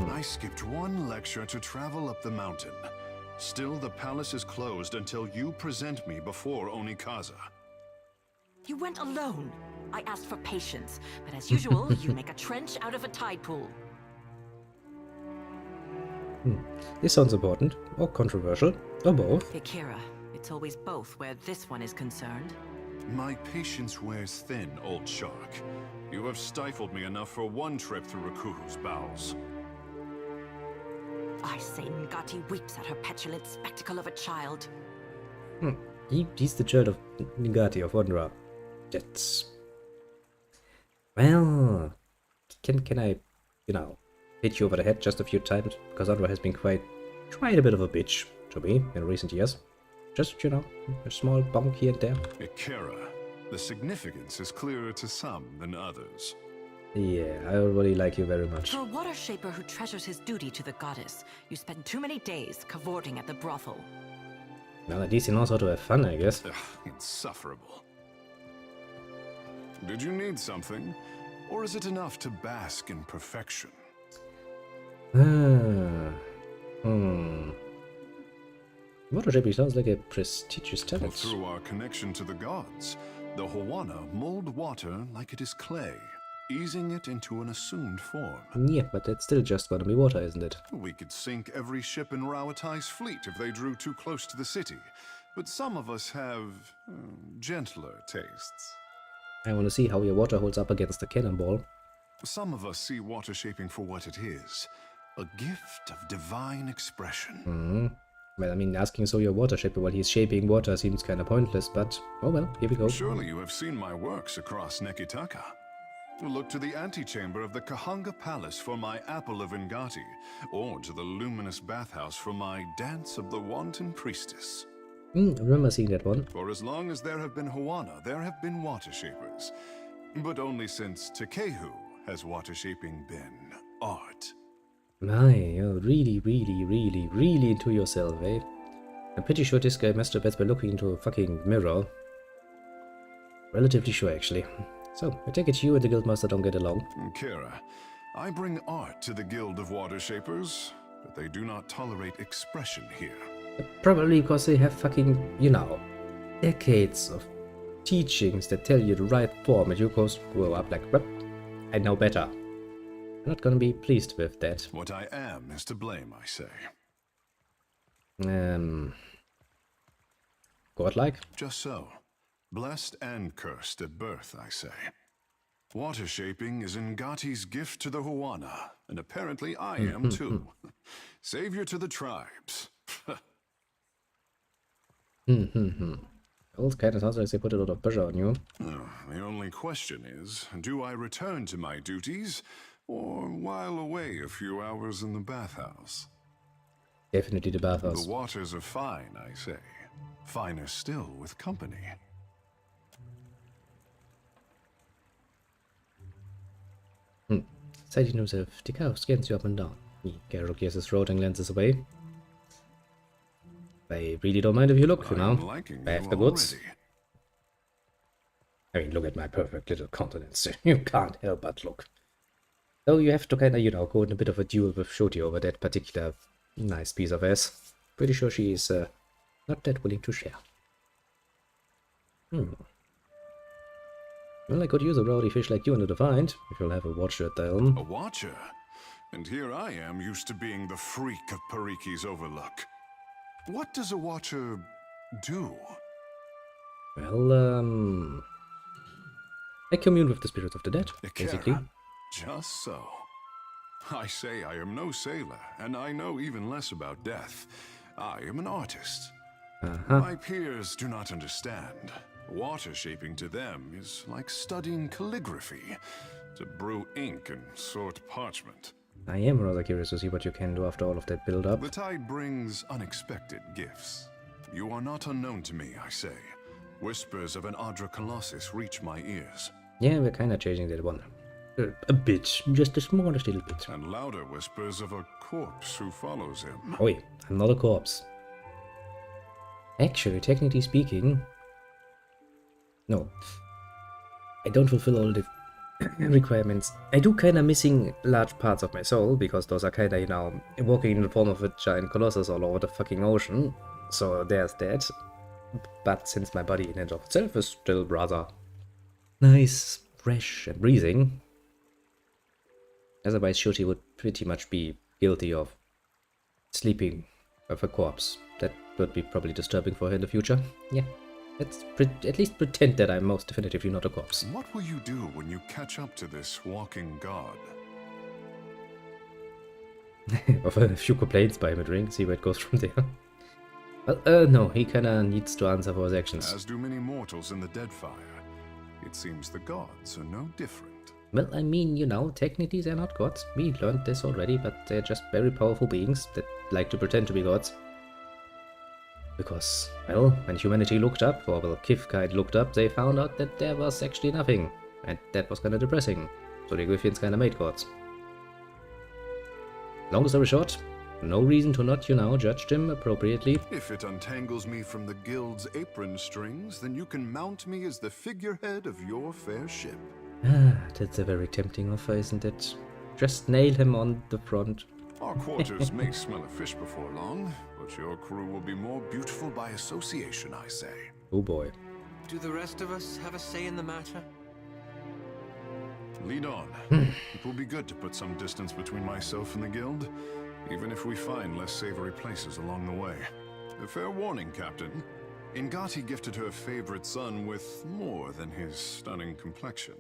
I skipped one lecture to travel up the mountain. Still, the palace is closed until you present me before Onikaza. You went alone. I asked for patience, but as usual, you make a trench out of a tide pool. This sounds important, or controversial, or both. Akira, it's always both where this one is concerned. My patience wears thin, old shark. You have stifled me enough for one trip through Rakuhu's bowels. I say Ngati weeps at her petulant spectacle of a child. He's the child of Ngati of Wanderer. That's... Well... Can I, you know, hit you over the head just a few times? Because Wanderer has been quite a bit of a bitch to me in recent years. Just, you know, a small bonk here and there. Akira, the significance is clearer to some than others. Yeah, I already like you very much. For a water shaper who treasures his duty to the goddess, you spend too many days cavorting at the brothel. Well, at least he knows how to have fun, I guess. Ugh, insufferable. Did you need something? Or is it enough to bask in perfection? Water shaping sounds like a prestigious talent. Through our connection to the gods, the Huana mold water like it is clay, easing it into an assumed form. Yeah, but that's still just gonna be water, isn't it? We could sink every ship in Rawatai's fleet if they drew too close to the city, but some of us have gentler tastes. I want to see how your water holds up against the cannonball. Some of us see water shaping for what it is, a gift of divine expression. Well, I mean, asking so your water shaper while he's shaping water seems kind of pointless, but oh well, here we go. Surely you have seen my works across Nekitaka. Look to the antechamber of the Kahanga Palace for my Apple of Ngati, or to the luminous bathhouse for my Dance of the Wanton Priestess. Remember seeing that one. For as long as there have been Huana, there have been water shapers. But only since Tekehu has water shaping been art. My, you're really into yourself, eh? I'm pretty sure this guy masturbates by looking into a fucking mirror. Relatively sure, actually. So, I take it you and the Guildmaster don't get along. Kira, I bring art to the Guild of Water Shapers, but they do not tolerate expression here. Probably because they have fucking, you know, decades of teachings that tell you the right form and you grow up like, well, I know better. I'm not gonna be pleased with that. What I am is to blame, I say. Godlike? Just so. Blessed and cursed at birth, I say. Water shaping is Ngati's gift to the Huana, and apparently I am too. Savior to the tribes. Old cat sounds like they put a lot of pressure on you. The only question is, do I return to my duties, or while away a few hours in the bathhouse? Definitely the bathhouse. The waters are fine, I say. Finer still with company. Citing himself, the cow scans you up and down. He casually gets his throat and glances away. I really don't mind if you look, you know. I have the goods. I mean, look at my perfect little countenance. You can't help but look. Though you have to kind of, you know, go in a bit of a duel with Shoti over that particular nice piece of ass. Pretty sure she is not that willing to share. Well, I could use a rowdy fish like you in the Defiant, if you'll have a watcher at the helm. A watcher? And here I am, used to being the freak of Pariki's Overlook. What does a watcher do? Well, I commune with the spirits of the dead, basically. Just so. I say I am no sailor, and I know even less about death. I am an artist. My peers do not understand. Water shaping to them is like studying calligraphy, to brew ink and sort parchment. I am rather curious to see what you can do after all of that build-up. The tide brings unexpected gifts. You are not unknown to me, I say. Whispers of an Adra Colossus reach my ears. Yeah, we're kind of changing that one. A bit, just the smallest little bit. And louder whispers of a corpse who follows him. Oh wait, I'm not a corpse. Actually, technically speaking... No. I don't fulfill all the requirements. I do kind of missing large parts of my soul, because those are kind of, you know, walking in the form of a giant colossus all over the fucking ocean. So there's that. But since my body in and of itself is still rather nice, fresh and breathing, otherwise Shoti would pretty much be guilty of sleeping with a corpse. That would be probably disturbing for her in the future. Yeah. Let's at least pretend that I'm most definitively not a corpse. What will you do when you catch up to this walking god? Offer a few complaints by him at ring, see where it goes from there. Well, no, he kinda needs to answer for his actions. As do many mortals in the Deadfire. It seems the gods are no different. Well, I mean, you know, technically they're not gods. We learned this already, but they're just very powerful beings that like to pretend to be gods. Because, well, when humanity looked up, or well, Kifkite looked up, they found out that there was actually nothing. And that was kinda depressing. So the Gryphians kinda made gods. Long story short, no reason to not, you know, judge them appropriately. If it untangles me from the guild's apron strings, then you can mount me as the figurehead of your fair ship. Ah, that's a very tempting offer, isn't it? Just nail him on the front. Our quarters may smell of fish before long, but your crew will be more beautiful by association, I say. Oh boy. Do the rest of us have a say in the matter? Lead on. It will be good to put some distance between myself and the guild, even if we find less savory places along the way. A fair warning, Captain. Ngati gifted her favorite son with more than his stunning complexion.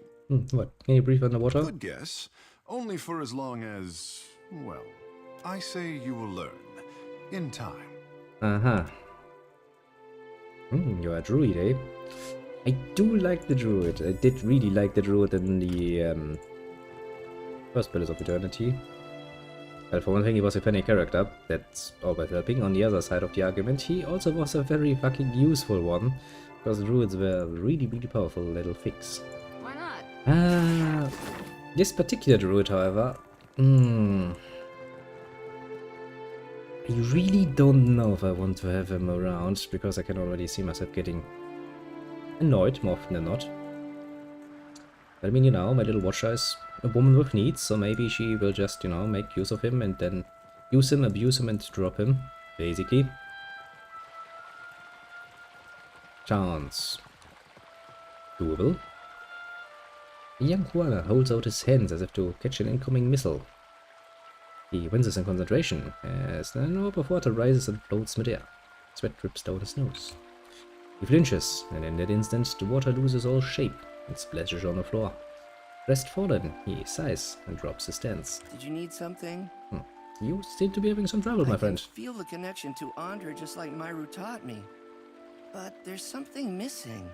What? Can you breathe underwater? Good guess. Only for as long as, well, I say you will learn. In time. You're a druid, eh? I do like the druid. I did really like the druid in the first Pillars of Eternity. Well, for one thing, he was a funny character. That's always helping. On the other side of the argument, he also was a very fucking useful one. Because druids were really, really powerful little figs. Why not? This particular druid, however... I really don't know if I want to have him around, because I can already see myself getting annoyed more often than not. But I mean, you know, my little watcher is a woman with needs, so maybe she will just, you know, make use of him and then use him, abuse him, and drop him, basically. Chance. Doable. A young Juana holds out his hands as if to catch an incoming missile. He winces in concentration as an orb of water rises and floats midair. Sweat drips down his nose. He flinches, and in that instant the water loses all shape and splashes on the floor. Crestfallen, he sighs and drops his stance. Did you need something? You seem to be having some trouble, my friend. I feel the connection to Andre just like Myru taught me. But there's something missing.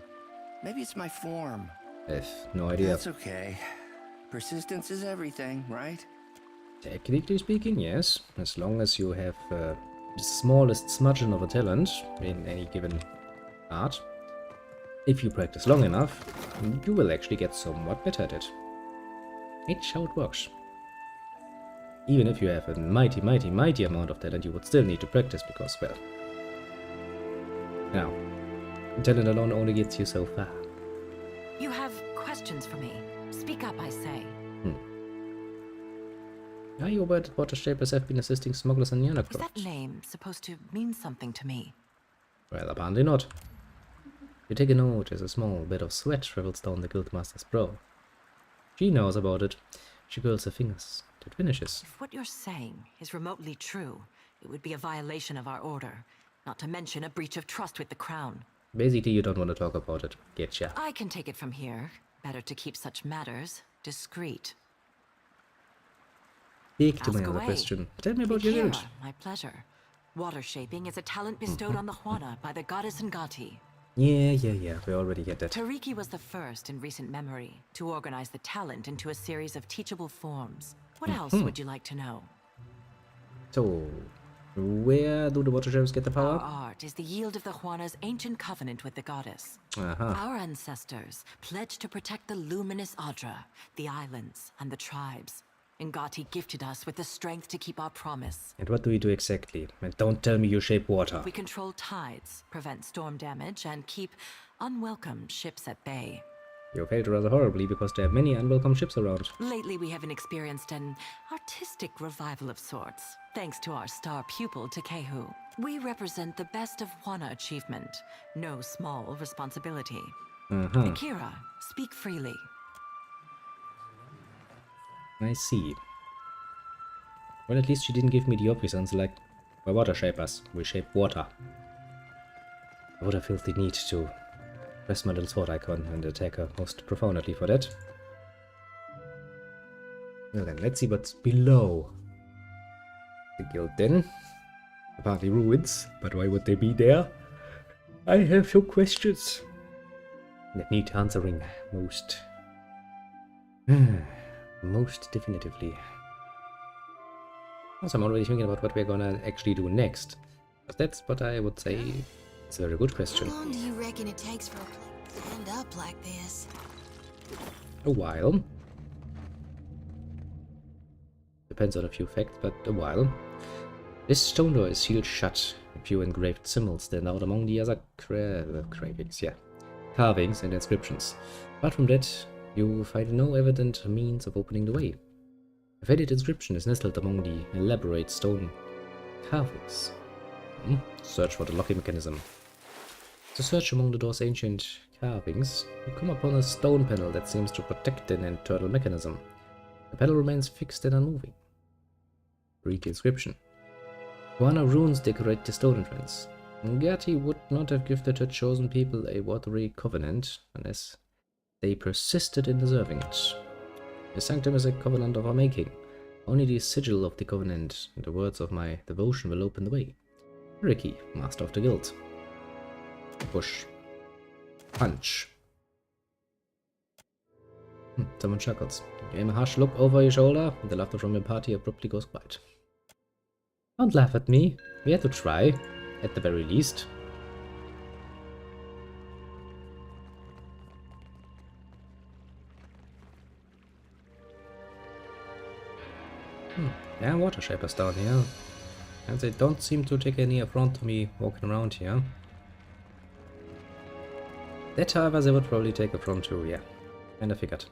Maybe it's my form. I have no idea. That's okay. Persistence is everything, right? Technically speaking, yes. As long as you have the smallest smudgeon of a talent in any given art. If you practice long enough, you will actually get somewhat better at it. It's how it works. Even if you have a mighty amount of talent, you would still need to practice because, well... Now, talent alone only gets you so far. You have questions for me. Speak up, I say. Are you aware that water shapers have been assisting smugglers in Yanacroft? Is that name supposed to mean something to me? Well, apparently not. You take a note as a small bit of sweat travels down the guildmaster's brow. She knows about it. She curls her fingers. It finishes. If what you're saying is remotely true, it would be a violation of our order, not to mention a breach of trust with the crown. Basically, you don't want to talk about it. Getcha. I can take it from here. Better to keep such matters discreet. Back to my other question. Tell me about your Akira, errand. my pleasure. Water shaping is a talent bestowed on the Juana by the goddess Ngati. Yeah, we already get that. Tariki was the first in recent memory to organize the talent into a series of teachable forms. What else would you like to know? So, where do the water shapers get the power? Our art is the yield of the Juana's ancient covenant with the goddess. Our ancestors pledged to protect the luminous Adra, the islands, and the tribes. Ngati gifted us with the strength to keep our promise. And what do we do exactly? And don't tell me you shape water. We control tides, prevent storm damage, and keep unwelcome ships at bay. You failed rather horribly because there are many unwelcome ships around. Lately, we have experienced an artistic revival of sorts, thanks to our star pupil, Takehu. We represent the best of Juana achievement, no small responsibility. Akira, speak freely. I see. Well, at least she didn't give me the obvious answer like, we're water shapers, we shape water. I would have felt the need to press my little sword icon and attack her most profoundly for that. Well then, let's see what's below the guild then. Apparently ruins, but why would they be there? I have few questions that need answering most definitively. Also, I'm already thinking about what we're gonna actually do next. But that's what I would say it's a very good question. How long do you reckon it takes for a place to end up like this? A while. Depends on a few facts, but a while. This stone door is sealed shut. A few engraved symbols stand out among the other carvings and inscriptions. Apart from that, you find no evident means of opening the way. A faded inscription is nestled among the elaborate stone carvings. Search for the locking mechanism. To search among the door's ancient carvings, you come upon a stone panel that seems to protect an internal mechanism. The panel remains fixed and unmoving. Read the inscription. Juana runes decorate the stone entrance. Ngati would not have gifted her chosen people a watery covenant unless they persisted in deserving it. The sanctum is a covenant of our making. Only the sigil of the covenant and the words of my devotion will open the way. Ricky, master of the guild. Push. Punch. Someone chuckles. You aim a harsh look over your shoulder, and the laughter from your party abruptly goes quiet. Don't laugh at me. We had to try, at the very least. Yeah, water shapers down here. And they don't seem to take any affront to me walking around here. That, however, they would probably take affront to, yeah. Kinda figured.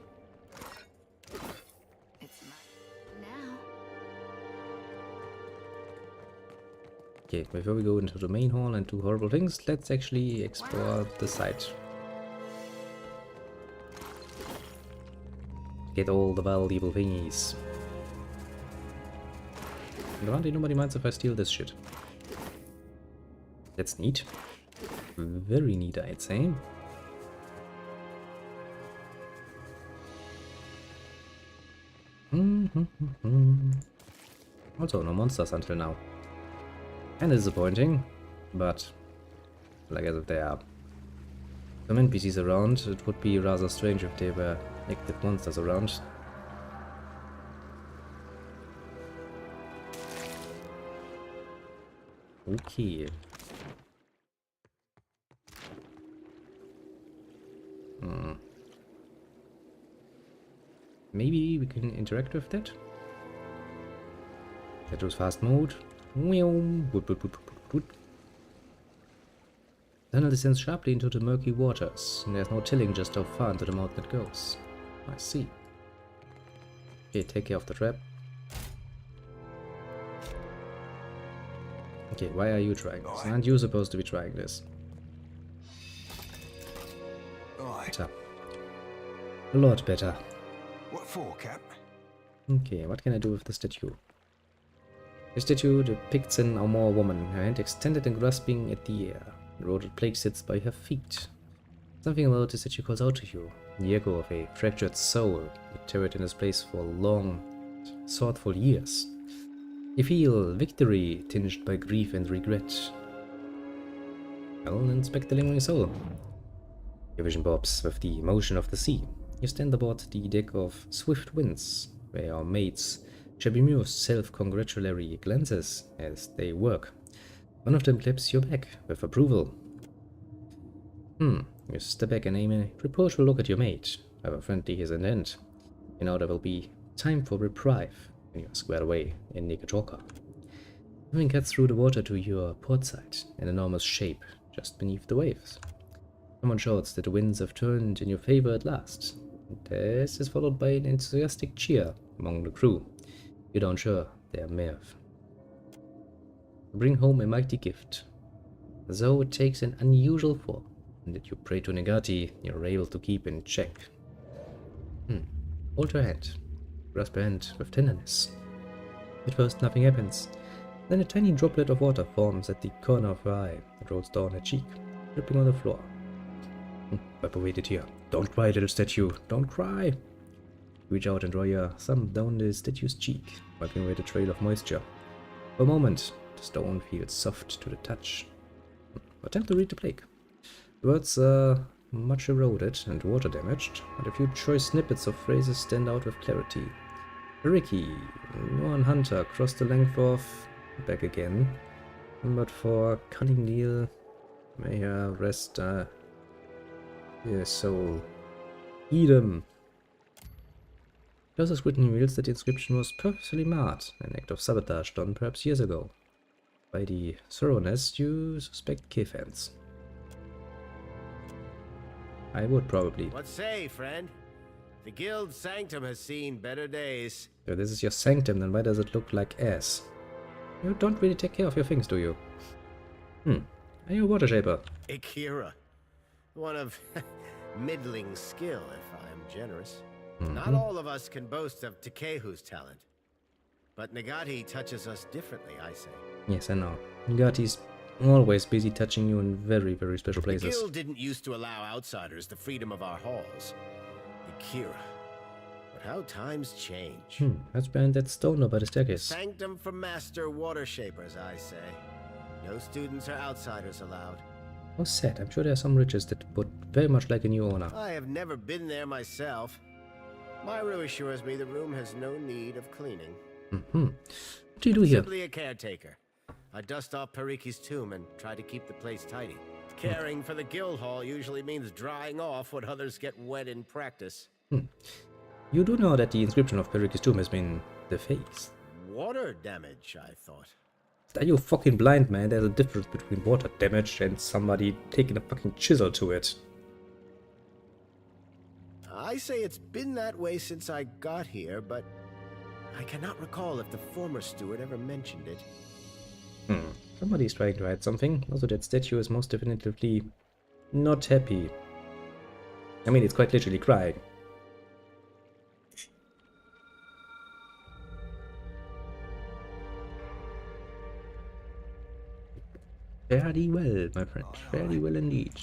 Okay, before we go into the main hall and do horrible things, let's actually explore the site. Get all the valuable thingies. Apparently nobody minds if I steal this shit. That's neat. Very neat, I'd say. Also, no monsters until now. Kinda disappointing, but like as if there are some NPCs around, it would be rather strange if there were active monsters around. Okay. Maybe we can interact with that. That was fast mode. Tunnel descends sharply into the murky waters, and there's no telling just how far into the mountain it goes. I see. Okay, take care of the trap. Okay, why are you trying this? Aren't you supposed to be trying this? Better. A lot better. What for, Cap? Okay, what can I do with the statue? The statue depicts an Amor woman, her hand extended and grasping at the air. A rodent plague sits by her feet. Something about the statue calls out to you, the echo of a fractured soul, it tarried in its place for long, thoughtful years. You feel victory tinged by grief and regret. Well, inspect the lingering soul. Your vision bobs with the motion of the sea. You stand aboard the deck of Swift Winds, where your mates shall bemused self-congratulatory glances as they work. One of them claps your back with approval. You step back and aim a reproachful look at your mate, however friendly his intent. You know there will be time for reprieve when you are squared away in Nikatorka. Something cuts through the water to your port side, an enormous shape just beneath the waves. Someone shouts that the winds have turned in your favor at last. This is followed by an enthusiastic cheer among the crew. You don't sure they are Merv. Bring home a mighty gift. Though it takes an unusual form, and that you pray to Negati, you're able to keep in check. Hold her hand. Grasp her hand with tenderness. At first nothing happens. Then a tiny droplet of water forms at the corner of her eye and rolls down her cheek, dripping on the floor. Wipe away the tear. Don't cry, little statue. Don't cry. Reach out and draw your thumb down the statue's cheek, wiping away the trail of moisture. For a moment, the stone feels soft to the touch. Attempt to read the plague. The words are much eroded and water damaged, but a few choice snippets of phrases stand out with clarity. Ricky, one hunter, crossed the length of... back again. But for cunning Neil, may her rest his soul. Edom. Closer scrutiny reveals that the inscription was purposely marred, an act of sabotage done perhaps years ago. By the thoroughness, you suspect K-fans. I would probably. What say, friend? The guild sanctum has seen better days. So this is your sanctum, then why does it look like ass? You don't really take care of your things, do you? Are you a water shaper? Akira. One of middling skill, if I am generous. Not all of us can boast of Takehu's talent. But Nagati touches us differently, I say. Yes, I know. Nagati's always busy touching you in very, very special places. The guild didn't used to allow outsiders the freedom of our halls. Akira. But how times change. That's behind that stone by the staircase. Sanctum for master water shapers, I say. No students or outsiders allowed. How sad. I'm sure there are some riches that would very much like a new owner. I have never been there myself. Myru assures me the room has no need of cleaning. What do you do here? Simply a caretaker. I dust off Pariki's tomb and try to keep the place tidy. Caring for the guild hall usually means drying off what others get wet in practice. You do know that the inscription of Periki's tomb has been defaced. Water damage, I thought. Are you fucking blind, man? There's a difference between water damage and somebody taking a fucking chisel to it. I say it's been that way since I got here, but I cannot recall if the former steward ever mentioned it. Somebody's trying to hide something. Also, that statue is most definitively not happy. I mean, it's quite literally crying. Very well, my friend. Very well indeed.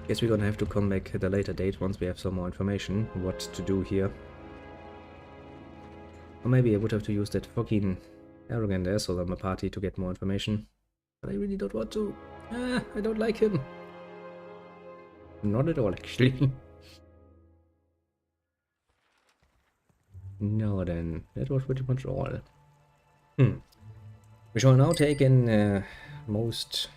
Guess we're gonna have to come back at a later date once we have some more information what to do here. Or maybe I would have to use that fucking arrogant asshole on my party to get more information. But I really don't want to. I don't like him. Not at all, actually. No, then. That was pretty much all. We shall now take in most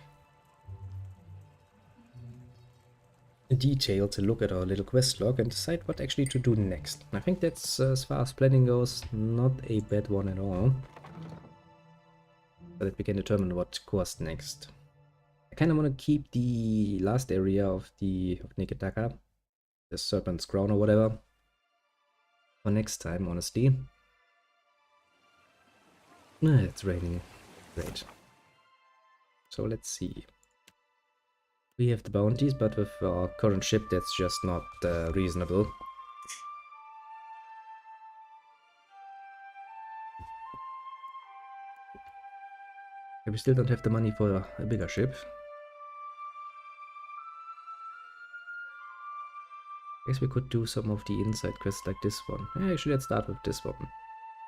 detailed look at our little quest log and decide what actually to do next. I think that's, as far as planning goes, not a bad one at all. So that we can determine what course next. I kind of want to keep the last area of Nikitaka, the Serpent's Crown or whatever, for next time, honestly. It's raining. Great. So let's see. We have the bounties, but with our current ship that's just not reasonable. We still don't have the money for a bigger ship. Guess we could do some of the inside quests like this one. Actually, let's start with this one.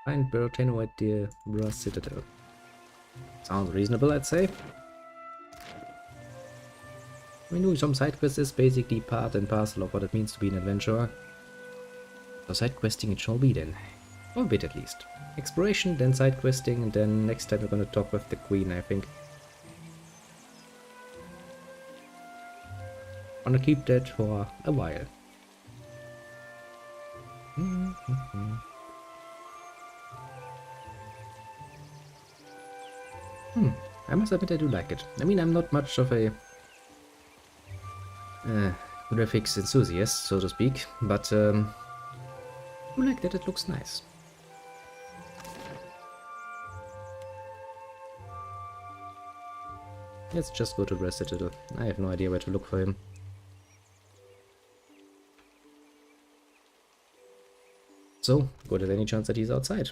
Find Bertano at the Brass Citadel. Sounds reasonable, I'd say. I mean, doing some side quests is basically part and parcel of what it means to be an adventurer. So side questing it shall be then. For a bit at least. Exploration, then side questing, and then next time we're gonna talk with the Queen, I think. Wanna keep that for a while. I must admit I do like it. I mean, I'm not much of a graphics enthusiast, so to speak, but I do like that it looks nice. Let's just go to Brass Citadel. I have no idea where to look for him. So, good at any chance that he's outside.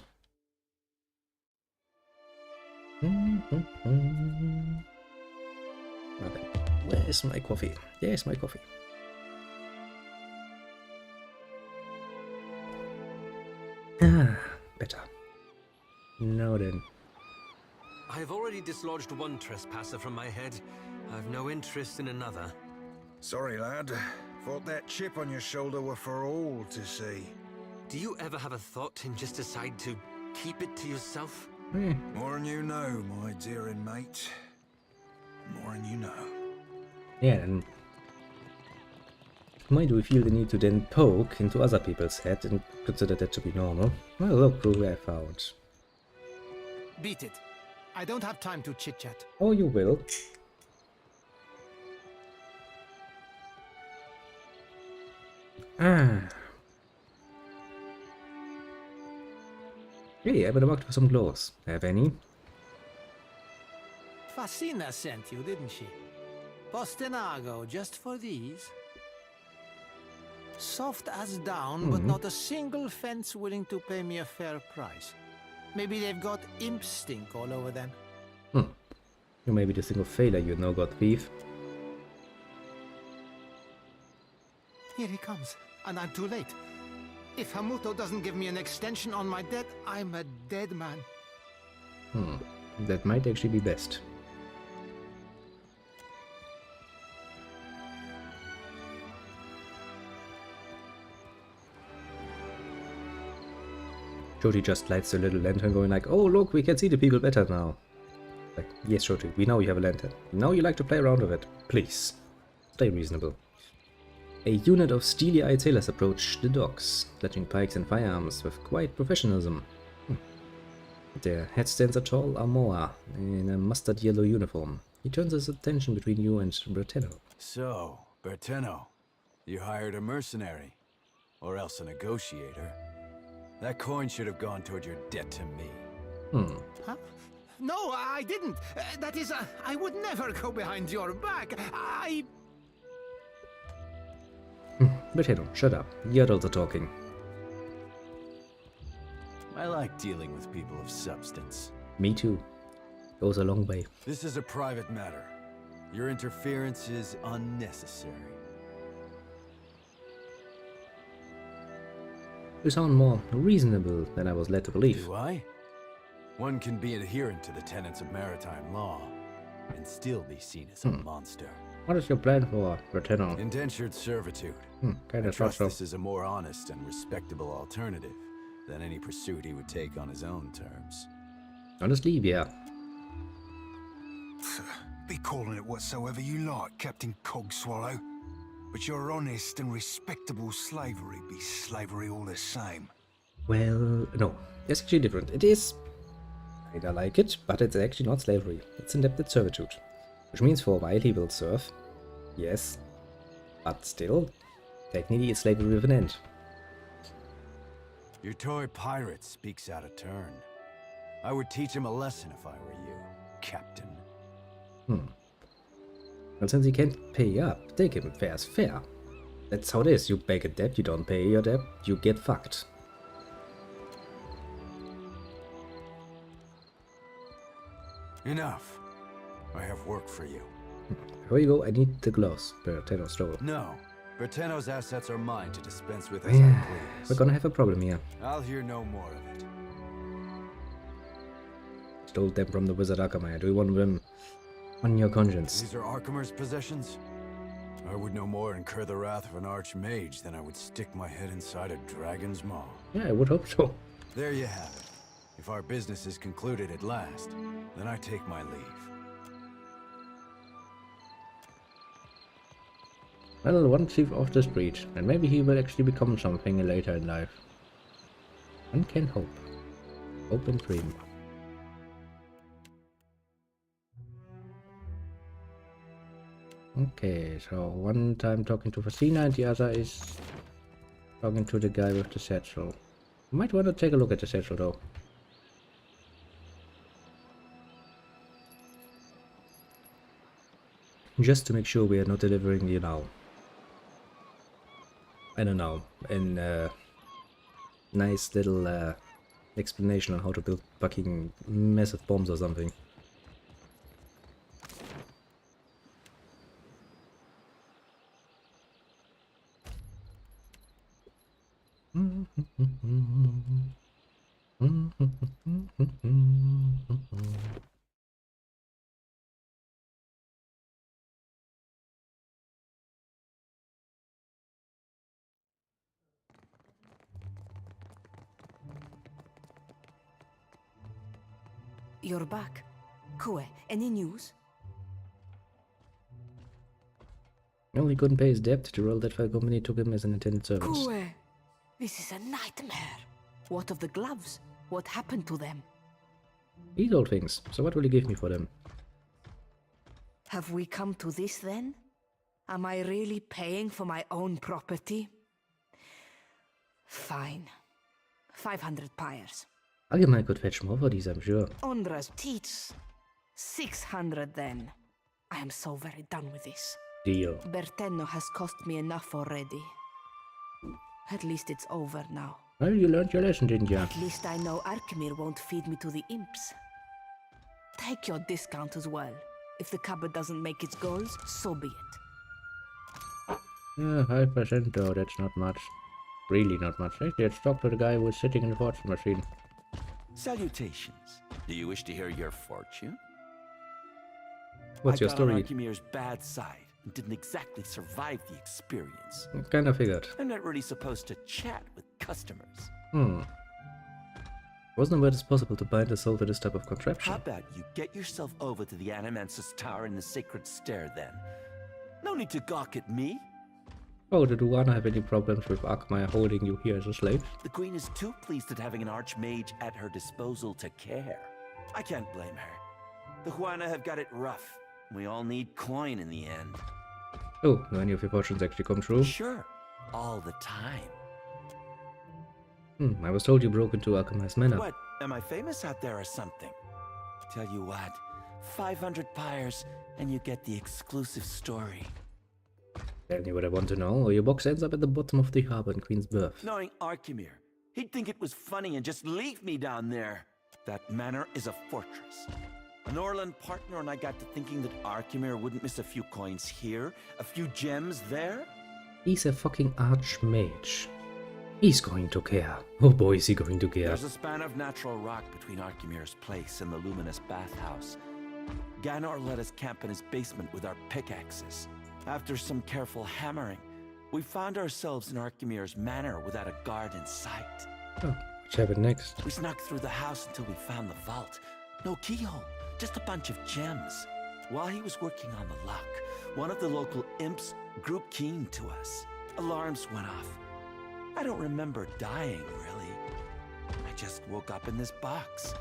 Nothing. Where is my coffee? There's my coffee. Better. Now then. I have already dislodged one trespasser from my head. I've no interest in another. Sorry, lad. Thought that chip on your shoulder were for all to see. Do you ever have a thought and just decide to keep it to yourself? More than you know, my dear mate. More than you know. Yeah, and why do we feel the need to then poke into other people's head and consider that to be normal? Well, look who I found. Beat it. I don't have time to chit-chat. Oh, you will. Hey, I've been marked for some clothes. Have any? Fasina sent you, didn't she? Postinago, just for these? Soft as down, but not a single fence willing to pay me a fair price. Maybe they've got imp stink all over them. You may be the single failure, you no-god thief. Here he comes, and I'm too late. If Hamuto doesn't give me an extension on my debt, I'm a dead man. That might actually be best. Jody just lights a little lantern going like, oh look, we can see the people better now. Like, yes Jody, we know you have a lantern. Now you like to play around with it. Please, stay reasonable. A unit of steely-eyed sailors approach the docks, clutching pikes and firearms with quiet professionalism. Their head stands a tall Amoa in a mustard yellow uniform. He turns his attention between you and Bertello. So, Berteno, you hired a mercenary, or else a negotiator. That coin should have gone toward your debt to me. Huh? No, I didn't. That is, I would never go behind your back. Bertello, shut up. The adults are talking. I like dealing with people of substance. Me too. Goes a long way. This is a private matter. Your interference is unnecessary. You sound more reasonable than I was led to believe. Do I? One can be adherent to the tenets of maritime law and still be seen as a monster. What is your plan for Bertello? Indentured servitude. Kinda I trust so. this is a more honest and respectable alternative than any pursuit he would take on his own terms. Honestly, yeah. Be calling it whatsoever you like, Captain Cogswallow. But your honest and respectable slavery be slavery all the same. Well, no. It's actually different. It is... I don't like it, but it's actually not slavery. It's indebted servitude. Which means for a while he will serve. Yes. But still, technically it's slavery with an end. Your toy pirate speaks out of turn. I would teach him a lesson if I were you, Captain. And since he can't pay up, take him fair as fair. That's how it is. You beg a debt, you don't pay your debt, you get fucked. Enough. I have work for you. Before you go, I need the gloves. Bertello stole. No. Berteno's assets are mine to dispense with as Yeah, I please. we're gonna have a problem here. I'll hear no more of it. Stole them from the wizard Akamai. Do you want them on your conscience? These are Arkamer's possessions? I would no more incur the wrath of an archmage than I would stick my head inside a dragon's maw. Yeah, I would hope so. There you have it. If our business is concluded at last, then I take my leave. Well, one chief off the street, and maybe he will actually become something later in life. One can hope. Hope and dream. Okay, so one time talking to Fasina and the other is talking to the guy with the satchel. You might want to take a look at the satchel though. Just to make sure we are not delivering, you know, I don't know, a nice little explanation on how to build fucking massive bombs or something. You're back. Kue, any news? Well, he couldn't pay his debt. The Royal Debt File Company took him as an intended servant. Kue, this is a nightmare. What of the gloves? What happened to them? These old things. So what will he give me for them? Have we come to this then? Am I really paying for my own property? Fine. 500 pyres. Allgemein could fetch more for these, I'm sure. Ondra's teats. 600 then. I am so very done with this. Deal. Bertenno has cost me enough already. At least it's over now. Well, you learned your lesson, didn't you? At least I know Arkemir won't feed me to the imps. Take your discount as well. If the cupboard doesn't make its goals, so be it. Yeah, 5% though, that's not much. Really not much. Actually, let's talk to the guy who was sitting in the fortune machine. Salutations. Do you wish to hear your fortune? What's your story? I got on Archimir's bad side and didn't exactly survive the experience. Kinda figured. I'm not really supposed to chat with customers. Wasn't aware it's possible to bind a soul to this type of contraption. How about you get yourself over to the Animancer's Tower in the Sacred Stair, then? No need to gawk at me. Oh, did Huana have any problems with Akmaya holding you here as a slave? The Queen is too pleased at having an archmage at her disposal to care. I can't blame her. The Huana have got it rough. We all need coin in the end. Oh, do any of your fortunes actually come true? Sure, all the time. I was told you broke into Akamaya's manor. What, am I famous out there or something? Tell you what, 500 pyres and you get the exclusive story. Tell me what I want to know, or your box ends up at the bottom of the harbor in Queen's Berth. Knowing Arkemir, he'd think it was funny and just leave me down there. That manor is a fortress. An Orland partner and I got to thinking that Arkemir wouldn't miss a few coins here, a few gems there. He's a fucking archmage. He's going to care. Oh boy, is he going to care. There's a span of natural rock between Arkemir's place and the luminous bathhouse. Ganor let us camp in his basement with our pickaxes. After some careful hammering, we found ourselves in Arkemir's manor without a guard in sight. Oh, what happened next? We snuck through the house until we found the vault. No keyhole, just a bunch of gems. While he was working on the lock, one of the local imps grew keen to us. Alarms went off. I don't remember dying, really. I just woke up in this box.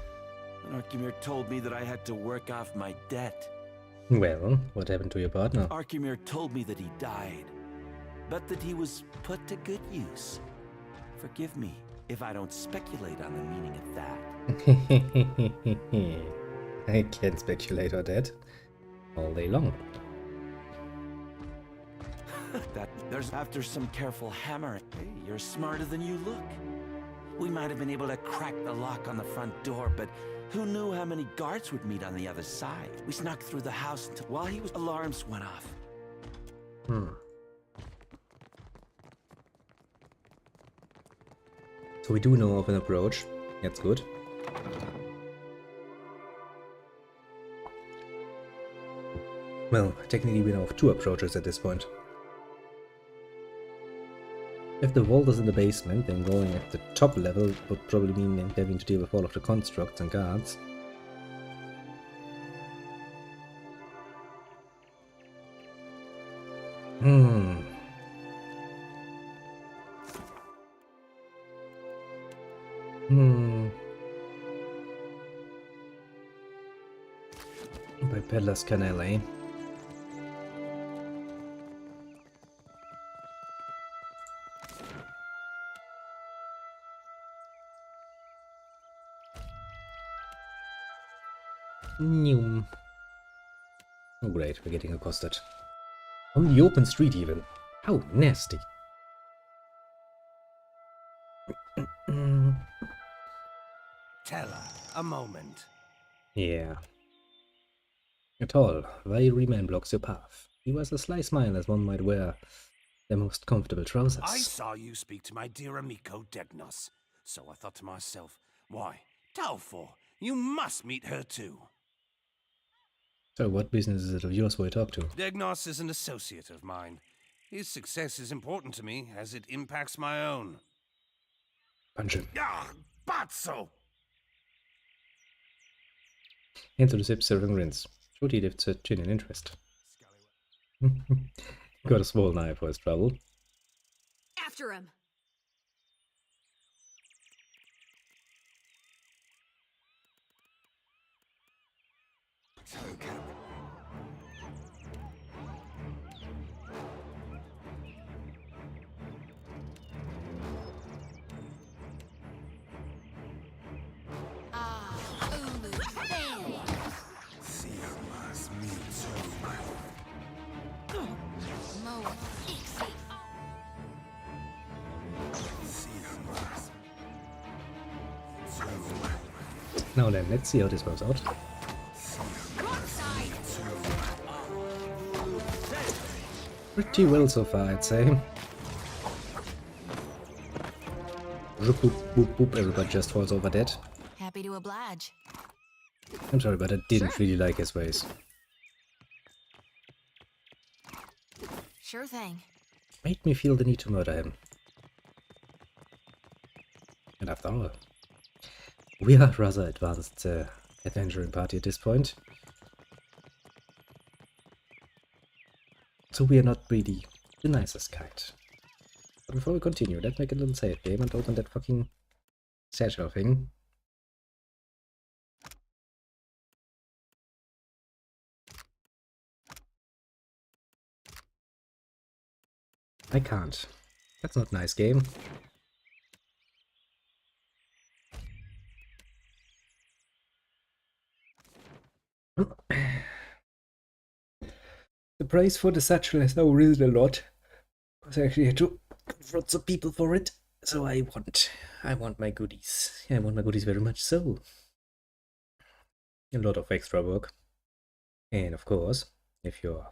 And Arkemir told me that I had to work off my debt. Well, what happened to your partner? Arkemir told me that he died, but that he was put to good use. Forgive me if I don't speculate on the meaning of that. I can't speculate on that all day long. That there's after some careful hammering. Hey, you're smarter than you look. We might have been able to crack the lock on the front door, but who knew how many guards would meet on the other side? We snuck through the house until while he was alarms went off. So we do know of an approach. That's good. Well, technically we know of two approaches at this point. If the vault is in the basement, then going at the top level would probably mean having to deal with all of the constructs and guards. By Peddler's Canal, eh? Oh great, we're getting accosted. On the open street even. How nasty. Teller, a moment. Yeah. A tall, wiry man blocks your path. He wears a sly smile as one might wear their most comfortable trousers. I saw you speak to my dear amico Degnos, so I thought to myself, why, Talfor, you must meet her too. So what business is it of yours who I talk to? Degnos is an associate of mine. His success is important to me, as it impacts my own. Punch him. Ah, Bazzo! Into the zip serving grins. Shorty lifts her chin in interest. Got a small knife for his trouble. After him! Now then, let's see how this works out. Pretty well so far, I'd say. Boop, boop, boop, everybody just falls over dead. Happy to oblige. I'm sorry, but I didn't really like his ways. Sure thing. Made me feel the need to murder him. And after all, We are rather advanced adventuring party at this point. So we are not really the nicest kind. But before we continue, let's make a little save game and open that fucking satchel thing. I can't. That's not nice, game. The price for the satchel has now risen a lot. Because I actually had to confront some people for it. So I want my goodies. I want my goodies very much so. A lot of extra work. And of course, if your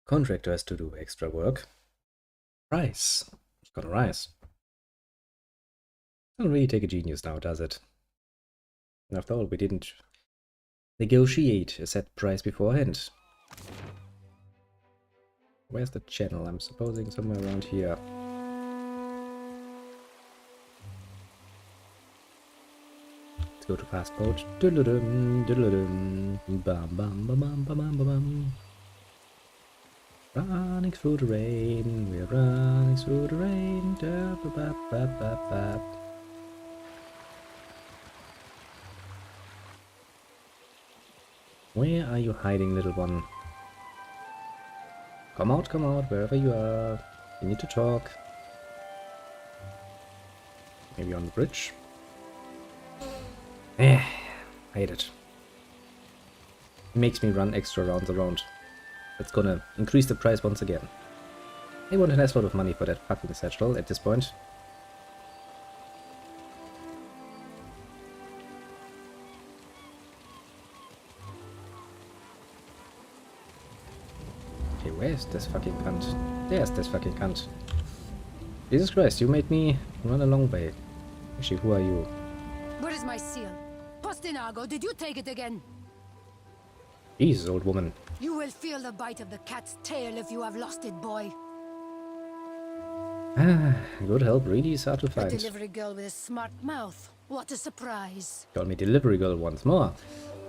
contractor has to do extra work, price is gonna rise. Doesn't really take a genius now, does it? After all, we didn't negotiate a set price beforehand. Where's the channel? I'm supposing somewhere around here. Let's go to fast boat. Bam bam bam bam bam bam. Running through the rain, we're running through the rain. Da, ba, ba, ba, ba, ba. Where are you hiding, little one? Come out, wherever you are. We need to talk. Maybe on the bridge. Hate it. It makes me run extra rounds around. It's gonna increase the price once again. I want a nice lot of money for that fucking satchel at this point. Okay, where's this fucking cunt? There's this fucking cunt. Jesus Christ, you made me run a long way. Actually, who are you? Where is my seal? Postinago, did you take it again? Jesus, old woman. You will feel the bite of the cat's tail if you have lost it, boy. Ah, good help really is hard to A find. delivery girl with a smart mouth. What a surprise. Call me delivery girl once more.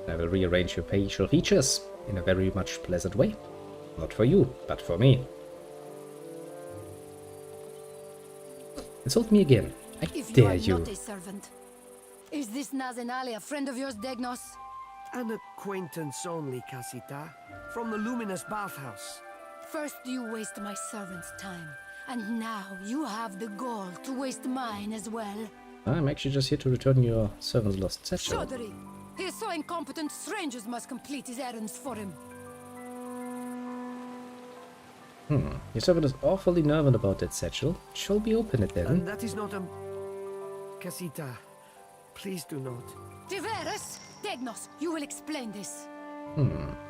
I will rearrange your facial features in a very much pleasant way. Not for you, but for me. Insult me again. I If you dare are you. not a servant, is this Nazenali a friend of yours, Degnos? An acquaintance only, Casita. From the luminous bathhouse. First you waste my servant's time, and now you have the gall to waste mine as well. I'm actually just here to return your servant's lost satchel. Chaudhary! He is so incompetent, strangers must complete his errands for him. Your servant is awfully nervous about that satchel. Shall we open it then? And that is not a... Casita, please do not. Tiveras! Degnos, you will explain this.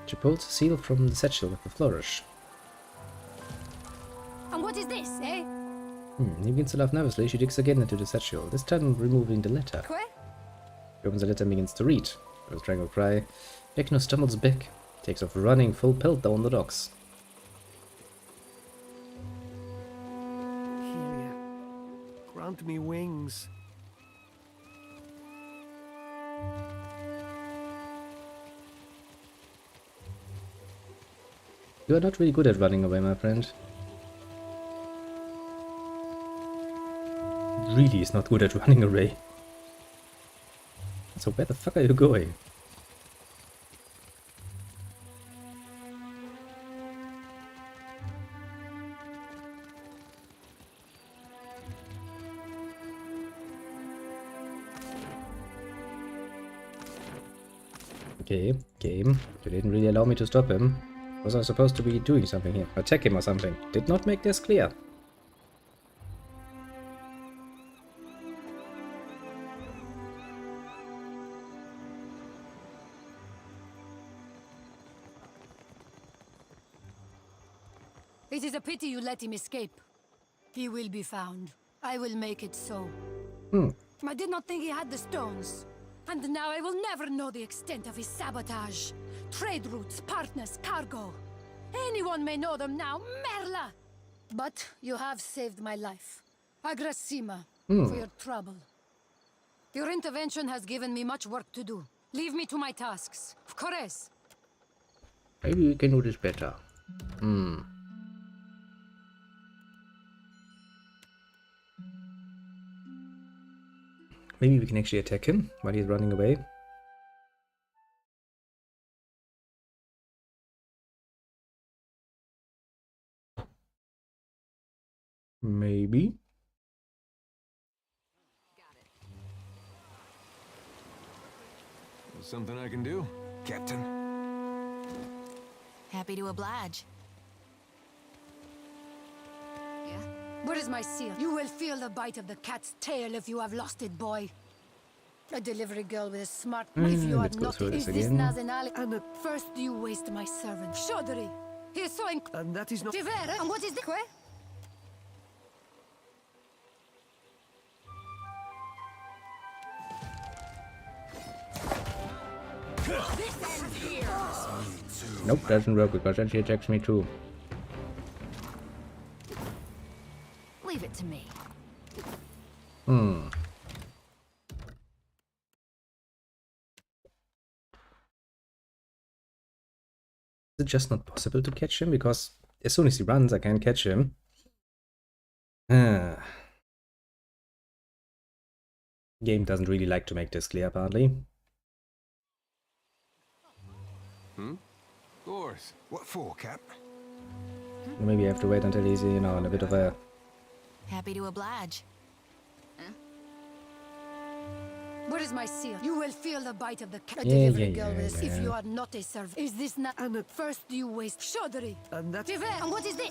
She pulls the seal from the satchel with a flourish. And what is this, eh? He begins to laugh nervously. She digs again into the satchel, this time removing the letter. Que? She opens the letter and begins to read. With a strangled cry, Vecno stumbles back, takes off running full pelt down the docks. Helia, grant me wings. You are not really good at running away, my friend. Really is not good at running away. So where the fuck are you going? Okay, game. You didn't really allow me to stop him. Was I supposed to be doing something here? Attack him or something? Did not make this clear. It is a pity you let him escape. He will be found. I will make it so. I did not think he had the stones. And now I will never know the extent of his sabotage. Trade routes, partners, cargo. Anyone may know them now. Merla! But you have saved my life. Agrasima, for your trouble. Your intervention has given me much work to do. Leave me to my tasks. Of course. Maybe we can do this better. Maybe we can actually attack him while he's running away. Maybe. Something I can do, Captain? Happy to oblige. Yeah? Where is my seal? You will feel the bite of the cat's tail if you have lost it, boy. A delivery girl with a smart... if you are not... Is this Nazenali? And at first you waste my servant. Chaudhry! He is so And that is not... And what is the... Nope, doesn't work because then she attacks me too. Leave it to me. Is it just not possible to catch him? Because as soon as he runs, I can't catch him. Game doesn't really like to make this clear, apparently. Of course. What for, Cap? Maybe I have to wait until he's, you know, in a bit of a... Happy to oblige. Where is my seal? You will feel the bite of the cat. Yeah, If you are not a servant. Is this not... And at first you waste... Chaudhry! And that... And what is this?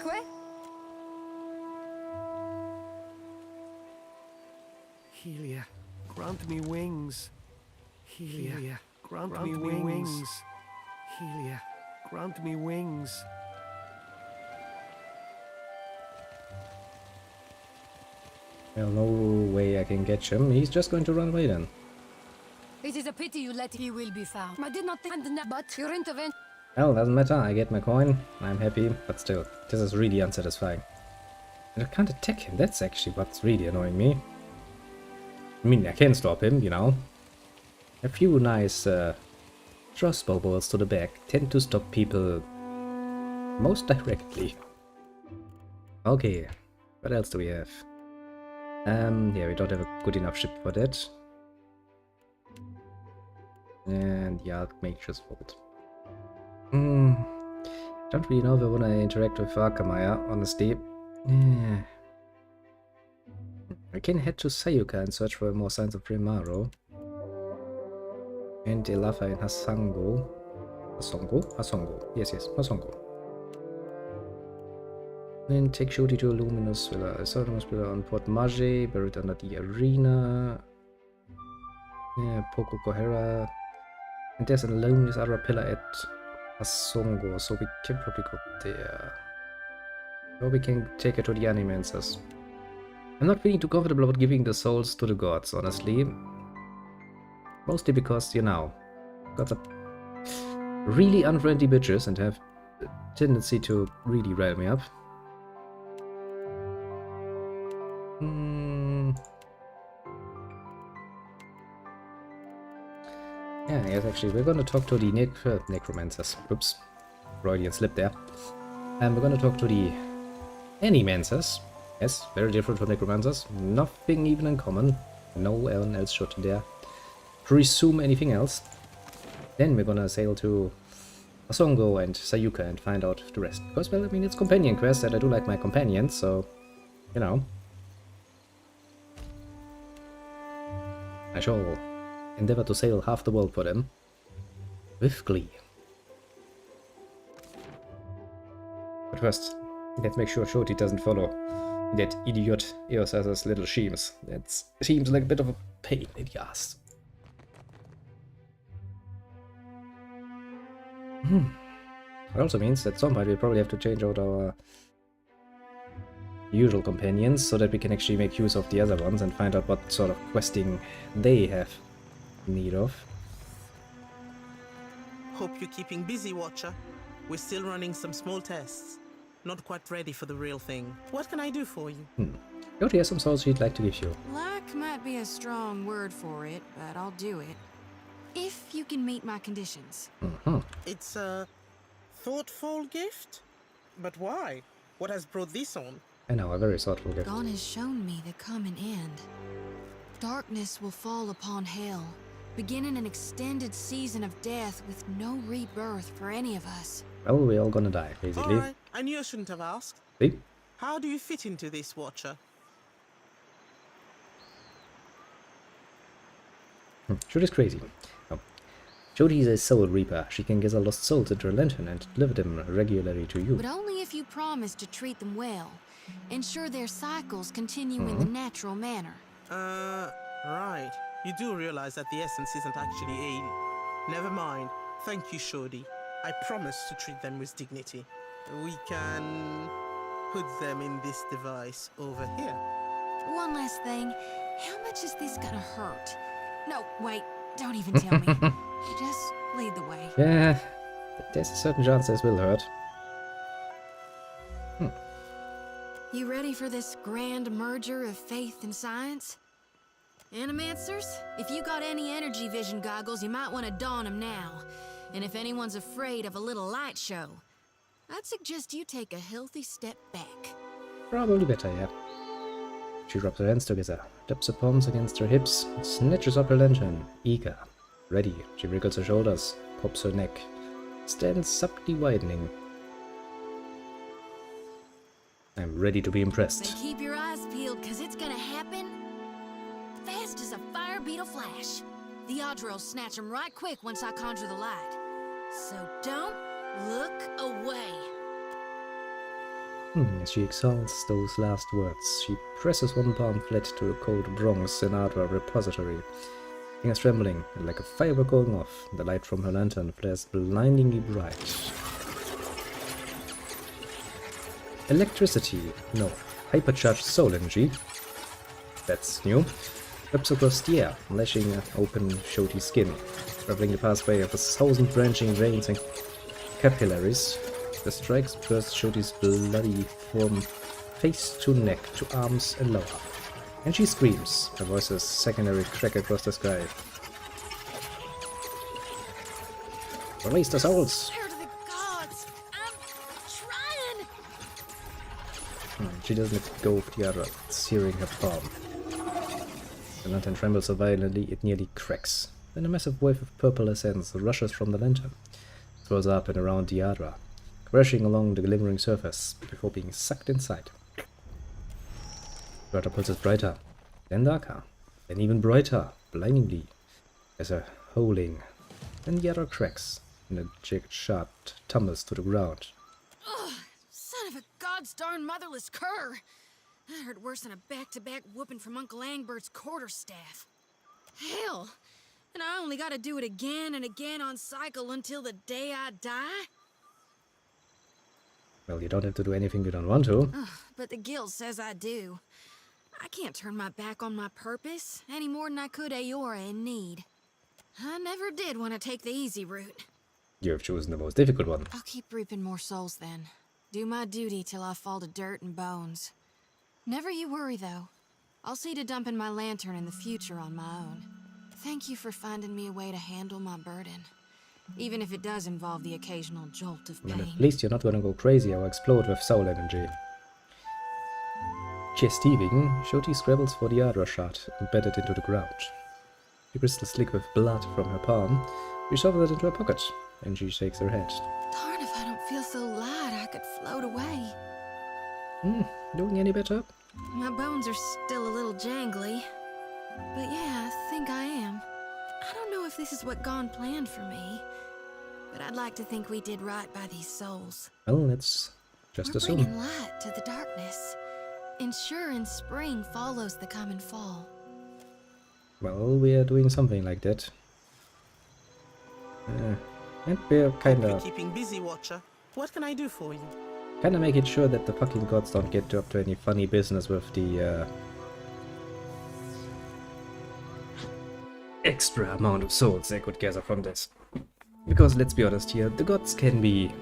Helia, grant me wings. Helia, grant me wings. Helia, grant me wings. Well, no way I can catch him. He's just going to run away then. It is a pity you let he will be found. I did not think... But your intervention... Well, doesn't matter. I get my coin. I'm happy. But still, this is really unsatisfying. And I can't attack him. That's actually what's really annoying me. I mean, I can stop him, you know. A few nice crossbow bolts to the back tend to stop people most directly. Okay, what else do we have? Yeah, we don't have a good enough ship for that. And yeah, Mage's Vault. Don't really know if I want to interact with Arkamaya, honestly. Yeah. I can head to Sayuka and search for more signs of Primaro. And Elafa in Hasongo. Hasongo. Yes, Hasongo. Then take Shoti to a luminous villa. A Sodomos villa on Port Marge, buried under the arena. Yeah, Poco Kohera. And there's a luminous Ara pillar at Hasongo, so we can probably go there. Or we can take her to the Animancers. I'm not feeling too comfortable about giving the souls to the gods, honestly. Mostly because, you know, gods are really unfriendly bitches and have a tendency to really rile me up. Yeah, yes, actually, we're gonna talk to the necromancers. Oops, Freudian slip there. And we're gonna talk to the Animancers. Yes, very different from necromancers. Nothing even in common. No one else should dare presume anything else. Then we're gonna sail to Hasongo and Sayuka and find out the rest. Because, well, I mean, it's companion quest and I do like my companions, so, you know. I shall endeavor to sail half the world for them. With glee. But first, let's make sure Shoti doesn't follow that idiot Eosas's little schemes. That seems like a bit of a pain in the ass. It also means that at some point we probably have to change out our usual companions so that we can actually make use of the other ones and find out what sort of questing they have need of. Hope you're keeping busy, Watcher. We're still running some small tests. Not quite ready for the real thing. What can I do for you? Jody has some souls she'd like to give you. Luck might be a strong word for it, but I'll do it. If you can meet my conditions. It's a thoughtful gift? But why? What has brought this on? I know, a very thoughtful gift. Dawn has shown me the coming end. Darkness will fall upon hell, beginning an extended season of death with no rebirth for any of us. Well, we're all gonna die, basically. Alright, I knew I shouldn't have asked. See? How do you fit into this, Watcher? Jody's crazy. Oh. Jody is a soul reaper. She can gather lost souls into her lantern and deliver them regularly to you. But only if you promise to treat them well. Ensure their cycles continue in the natural manner. Right. You do realize that the essence isn't actually a... Never mind. Thank you, Shorty. I promise to treat them with dignity. We can... put them in this device over here. One last thing. How much is this gonna hurt? No, wait. Don't even tell me. Just lead the way. Yeah, there's a certain chance this will hurt. You ready for this grand merger of faith and science? Animancers, if you got any energy vision goggles, you might want to don them now. And if anyone's afraid of a little light show, I'd suggest you take a healthy step back. Probably better, yeah. She rubs her hands together, taps her palms against her hips, snatches up her lantern, eager. Ready, she wriggles her shoulders, pops her neck, stands subtly widening. I'm ready to be impressed. But keep your eyes peeled, cause it's gonna happen fast as a fire beetle flash. The Audra will snatch him right quick once I conjure the light. So don't look away. As she exhales those last words, she presses one palm flat to a cold bronze in Audra repository. Fingers trembling, and like a firework going off, the light from her lantern flares blindingly bright. Electricity, no, hypercharged soul energy. That's new. Rips across the air, lashing open Shoti's skin, traveling the pathway of 1,000 branching veins and capillaries. The strikes burst Shoti's bloody form face to neck to arms and lower. And she screams, her voice's secondary crack across the sky. Release the souls! She doesn't let go of the other, searing her palm. The lantern trembles so violently it nearly cracks. Then a massive wave of purple essence rushes from the lantern, swirls up and around the Adra, crashing along the glimmering surface before being sucked inside. The pulses brighter, then darker, then even brighter, blindingly, as a holing. Then the Adra cracks, and a jagged shaft tumbles to the ground. Ugh, son of a god's darn motherless cur! That hurt worse than a back-to-back whooping from Uncle Angbert's quarterstaff. Hell! And I only gotta do it again and again on cycle until the day I die? Well, you don't have to do anything you don't want to. Ugh, but the guild says I do. I can't turn my back on my purpose any more than I could Aora in need. I never did want to take the easy route. You have chosen the most difficult one. I'll keep reaping more souls then. Do my duty till I fall to dirt and bones. Never you worry, though. I'll see to dumping my lantern in the future on my own. Thank you for finding me a way to handle my burden. Even if it does involve the occasional jolt of pain. Well, at least you're not gonna go crazy or explode with soul energy. Chest heaving, Shoti scrabbles for the Adra shard embedded into the ground. The crystal slick with blood from her palm, she shoves it into her pocket, and she shakes her head. Darn if I don't feel so light I could float away. Doing any better? My bones are still a little jangly. But yeah, I think I am. I don't know if this is what Gon planned for me, but I'd like to think we did right by these souls. Well, let's just assume. We're bringing light to the darkness. Ensuring spring follows the common fall. Well, we are doing something like that. And we're kinda... You're keeping busy, Watcher. What can I do for you? Kinda making sure that the fucking gods don't get up to any funny business with the, extra amount of souls they could gather from this. Because let's be honest here, the gods can be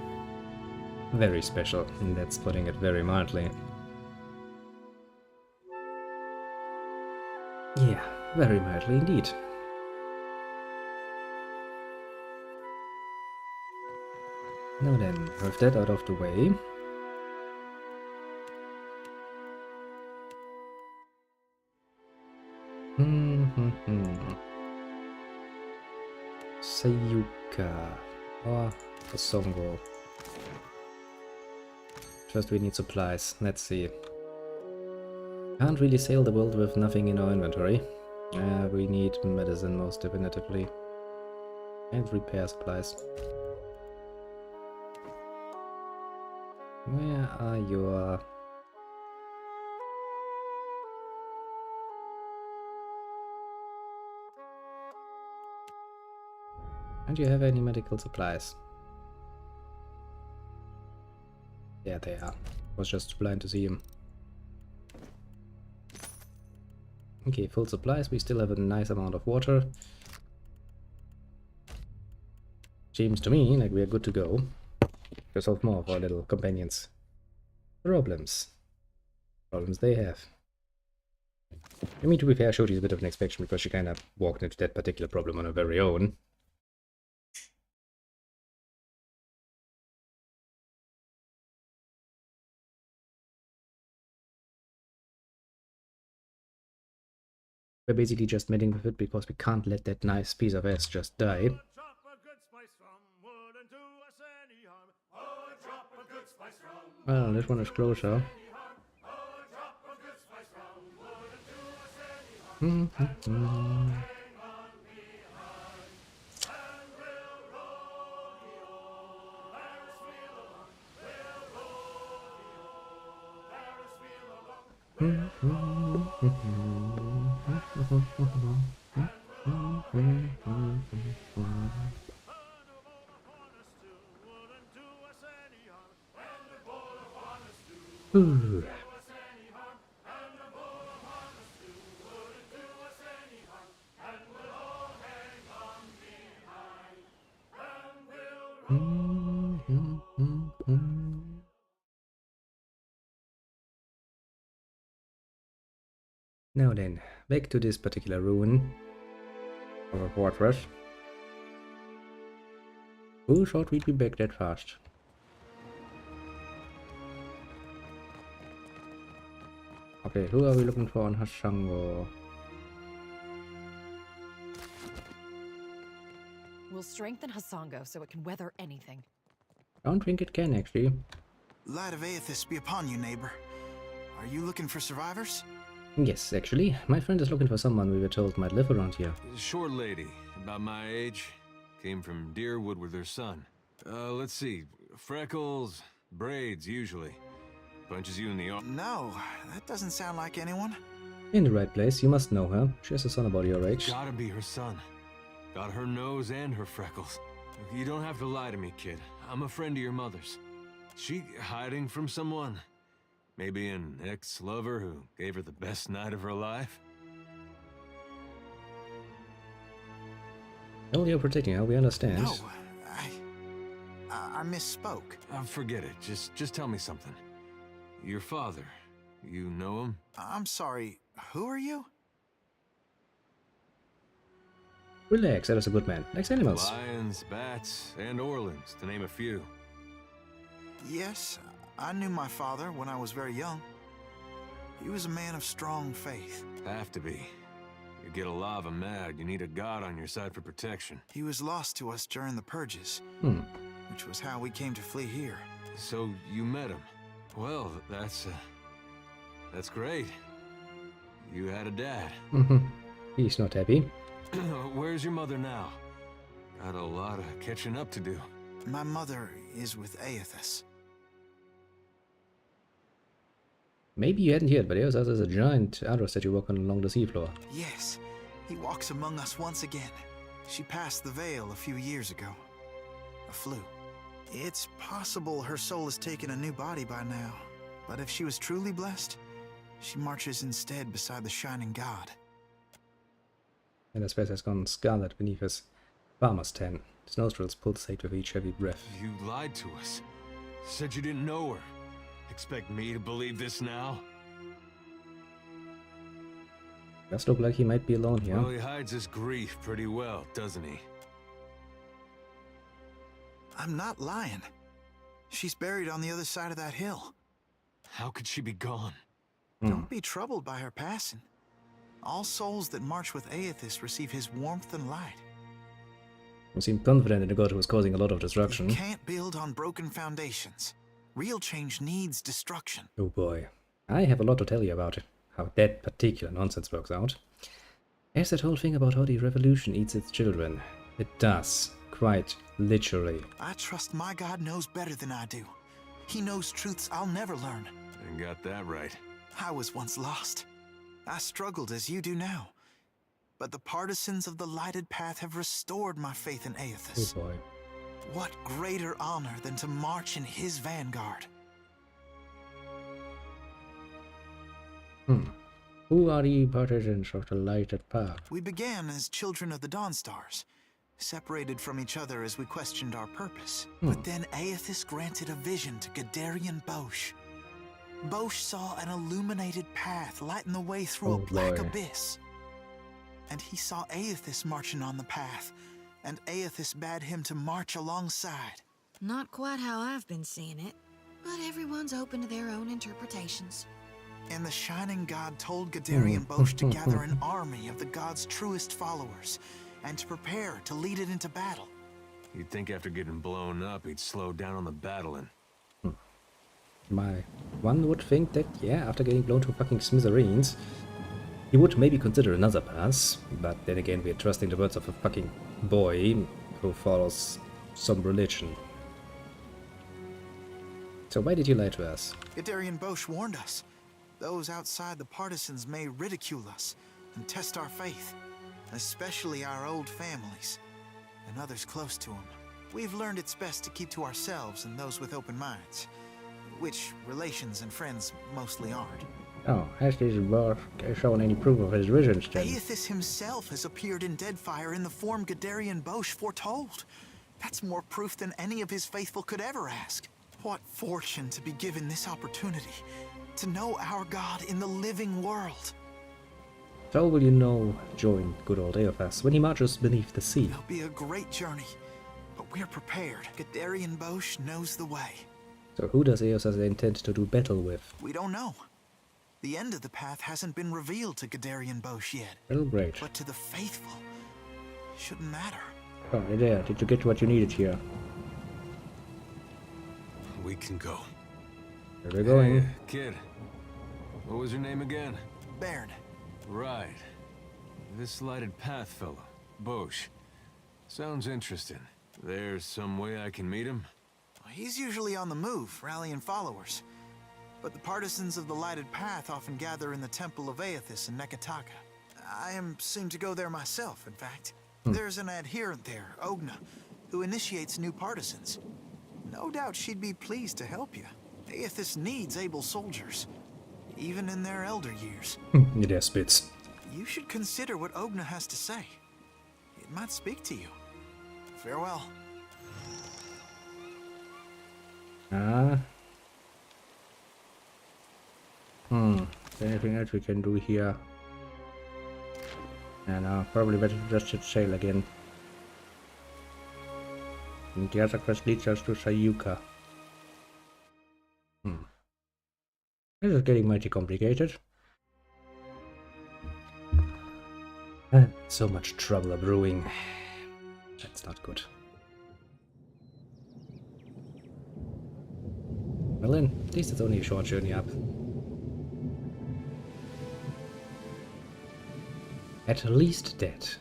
very special, and that's putting it very mildly. Yeah, very mildly indeed. Now then, with that out of the way, Sayuka or Osongo. First we need supplies, let's see. Can't really sail the world with nothing in our inventory. We need medicine most definitively. And repair supplies. Where are your... And do you have any medical supplies? Yeah, they are. Was just blind to see him. Okay, full supplies. We still have a nice amount of water. Seems to me like we are good to go. To solve more of our little companions' problems. Problems they have. I mean, to be fair, Shodi's a bit of an exception because she kind of walked into that particular problem on her very own. We're basically just meddling with it because we can't let that nice piece of ass just die. Well, this one is closer. Ooh. Now then, back to this particular ruin of a fortress. Who thought we'd be back that fast? Okay, who are we looking for on Hashango? We'll strengthen Hasango so it can weather anything. I don't think it can, actually. Light of Aethys be upon you, neighbor. Are you looking for survivors? Yes, actually. My friend is looking for someone we were told might live around here. Short lady, about my age. Came from Deerwood with her son. Let's see. Freckles, braids, usually. Punches you in the arm. No, that doesn't sound like anyone. In the right place, you must know her. She has a son about your age. Gotta be her son. Got her nose and her freckles. You don't have to lie to me, kid. I'm a friend of your mother's. She hiding from someone? Maybe an ex-lover who gave her the best night of her life? Well, you're protecting her, we understand. No, I misspoke. Forget it. Just tell me something. Your father, you know him? I'm sorry, who are you? Relax, that is a good man. Likes animals. Lions, bats, and Orleans, to name a few. Yes, I knew my father when I was very young. He was a man of strong faith. Have to be. You get a lava mad, you need a god on your side for protection. He was lost to us during the purges, which was how we came to flee here. So you met him. Well, that's great. You had a dad. He's not happy. Where's your mother now? Got a lot of catching up to do. My mother is with Aethys. Maybe you hadn't heard, but Eos is a giant Adros that you walk on along the seafloor. Yes, he walks among us once again. She passed the veil a few years ago. A flu. It's possible her soul has taken a new body by now. But if she was truly blessed, she marches instead beside the shining god. And his face has gone scarlet beneath his farmer's tan. His nostrils pulsate with each heavy breath. You lied to us. Said you didn't know her. Expect me to believe this now? Does look like he might be alone here. Well, he hides his grief pretty well, doesn't he? I'm not lying. She's buried on the other side of that hill. How could she be gone? Don't be troubled by her passing. All souls that march with Aethys receive his warmth and light. You seem confident in a god who is causing a lot of destruction. You can't build on broken foundations. Real change needs destruction. Oh boy. I have a lot to tell you about it. How that particular nonsense works out. There's that whole thing about how the revolution eats its children. It does. Quite literally. I trust my God knows better than I do. He knows truths I'll never learn. And got that right. I was once lost. I struggled as you do now. But the partisans of the lighted path have restored my faith in Aethys. Oh boy. What greater honor than to march in his vanguard? Who are the partisans of the lighted path? We began as children of the Dawnstars, separated from each other as we questioned our purpose. But then Aethys granted a vision to Gadarian Bosch. Bosch saw an illuminated path lighten the way through a black abyss. And he saw Aethys marching on the path, and Aethys bade him to march alongside. Not quite how I've been seeing it, but everyone's open to their own interpretations. And the Shining God told Gadarian Bosch to gather an army of the god's truest followers, and to prepare to lead it into battle. You'd think after getting blown up, he'd slow down on the battling. One would think that, yeah, after getting blown to fucking smithereens, he would maybe consider another pass, but then again we're trusting the words of a fucking boy who follows some religion. So why did you lie to us? Gadarian Bosch warned us. Those outside the partisans may ridicule us and test our faith, especially our old families and others close to them. We've learned it's best to keep to ourselves and those with open minds, which relations and friends mostly aren't. Oh, has this boss shown any proof of his visions then? Aethys himself has appeared in Deadfire in the form Gadarian Bosch foretold. That's more proof than any of his faithful could ever ask. What fortune to be given this opportunity, to know our God in the living world. So will you know, join good old Aethys when he marches beneath the sea? It'll be a great journey, but we're prepared. Gadarian Bosch knows the way. So who does Aethys intend to do battle with? We don't know. The end of the path hasn't been revealed to Gadarian Bosch yet. Well, great. But to the faithful, shouldn't matter. Oh, there. Did you get what you needed here? We can go. Where we're going. Hey, kid. What was your name again? Baird. Right. This lighted path fellow, Bosch. Sounds interesting. There's some way I can meet him? He's usually on the move, rallying followers. But the partisans of the lighted path often gather in the temple of Aethys in Nekataka. I am soon to go there myself, in fact. There's an adherent there, Ogna, who initiates new partisans. No doubt she'd be pleased to help you. Aethys needs able soldiers, even in their elder years. It has bits. You should consider what Ogna has to say. It might speak to you. Farewell. Is there anything else we can do here? And probably better to just hit sail again. And the other quest leads us to Sayuka. This is getting mighty complicated. So much trouble brewing. That's not good. Well then, at least it's only a short journey up. At least that.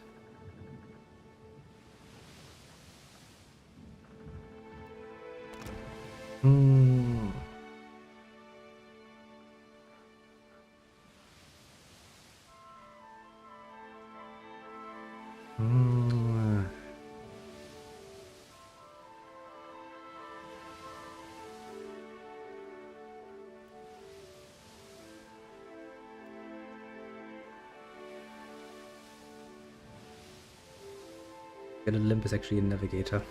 And Limp is actually a navigator.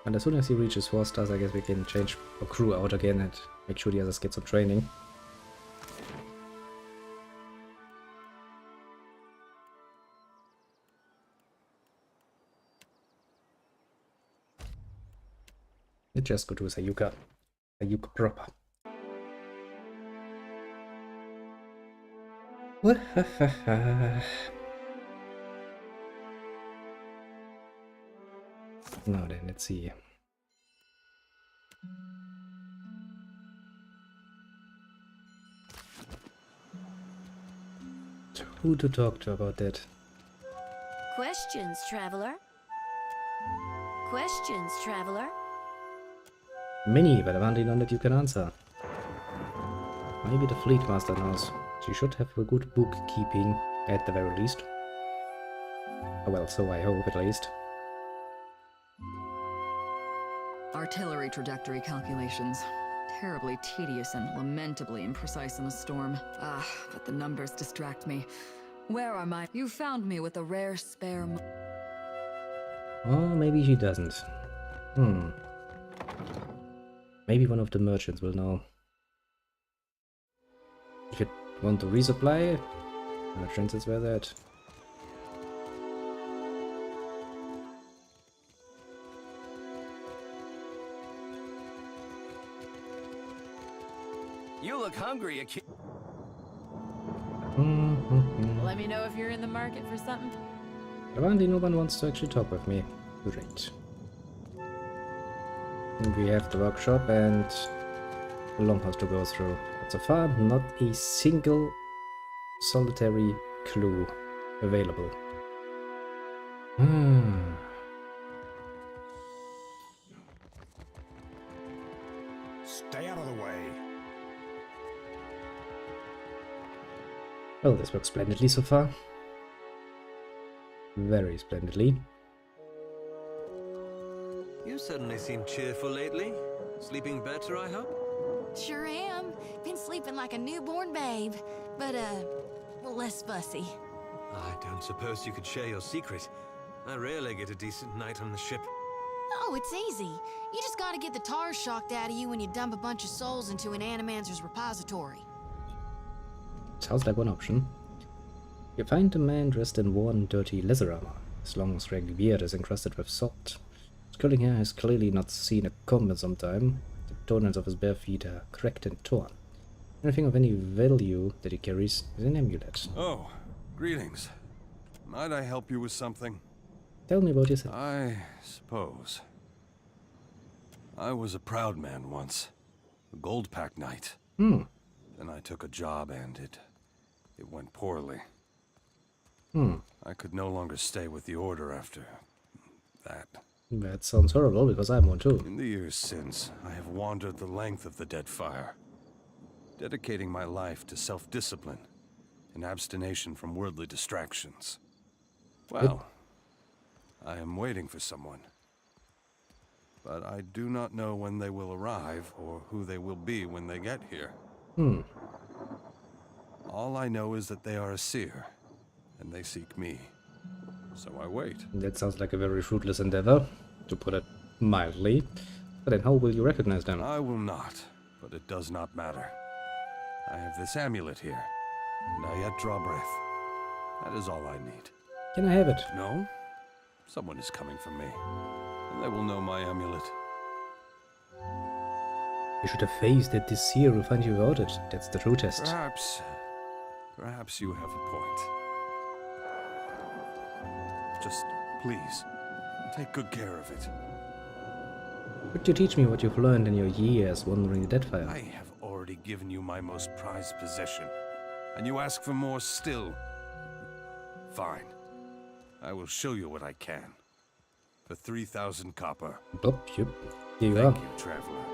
And as soon as he reaches 4 stars, I guess we can change our crew out again and make sure the others get some training. Let's just go to Sayuka. Sayuka proper. Now then, let's see. Who to talk to about that? Questions, traveler? Questions, traveler? Many, but I want to know that you can answer. Maybe the Fleet Master knows. She should have a good bookkeeping at the very least. Oh, well, so I hope at least. Artillery trajectory calculations. Terribly tedious and lamentably imprecise in a storm. Ah, but the numbers distract me. Where are my... You found me with a rare spare... Oh, maybe she doesn't. Maybe one of the merchants will know. If you want to resupply, merchants is where that. You look hungry, Aki. Let me know if you're in the market for something. Apparently no one wants to actually talk with me. Great. We have the workshop and the Longhouse to go through. But so far, not a single solitary clue available. Stay out of the way. Well, this works splendidly so far. Very splendidly. You suddenly seem cheerful lately. Sleeping better, I hope? Sure am. Been sleeping like a newborn babe, but, less fussy. I don't suppose you could share your secret. I rarely get a decent night on the ship. Oh, it's easy. You just gotta get the tar shocked out of you when you dump a bunch of souls into an Animancer's repository. Sounds like one option. You find a man dressed in worn, dirty leather armor. His long, scraggly beard is encrusted with salt. His curling hair has clearly not seen a comb in some time. The toenails of his bare feet are cracked and torn. Anything of any value that he carries is an amulet. Oh, greetings. Might I help you with something? Tell me about yourself. I suppose. I was a proud man once. A gold pack knight. Then I took a job and it went poorly. I could no longer stay with the Order after that. That sounds horrible, because I'm one too. In the years since, I have wandered the length of the Dead Fire, dedicating my life to self-discipline and abstination from worldly distractions. Well, I am waiting for someone. But I do not know when they will arrive or who they will be when they get here. All I know is that they are a seer, and they seek me. So I wait. That sounds like a very fruitless endeavor, to put it mildly. But then how will you recognize them? I will not, but it does not matter. I have this amulet here, and I yet draw breath. That is all I need. Can I have it? No? Someone is coming for me, and they will know my amulet. You should have faced that this seer will find you without it. That's the true test. Perhaps you have a point. Just, please, take good care of it. Could you teach me what you've learned in your years wandering the Deadfire? I have already given you my most prized possession, and you ask for more still. Fine. I will show you what I can. For 3,000 copper. Yep. Here you are. Thank you, traveler.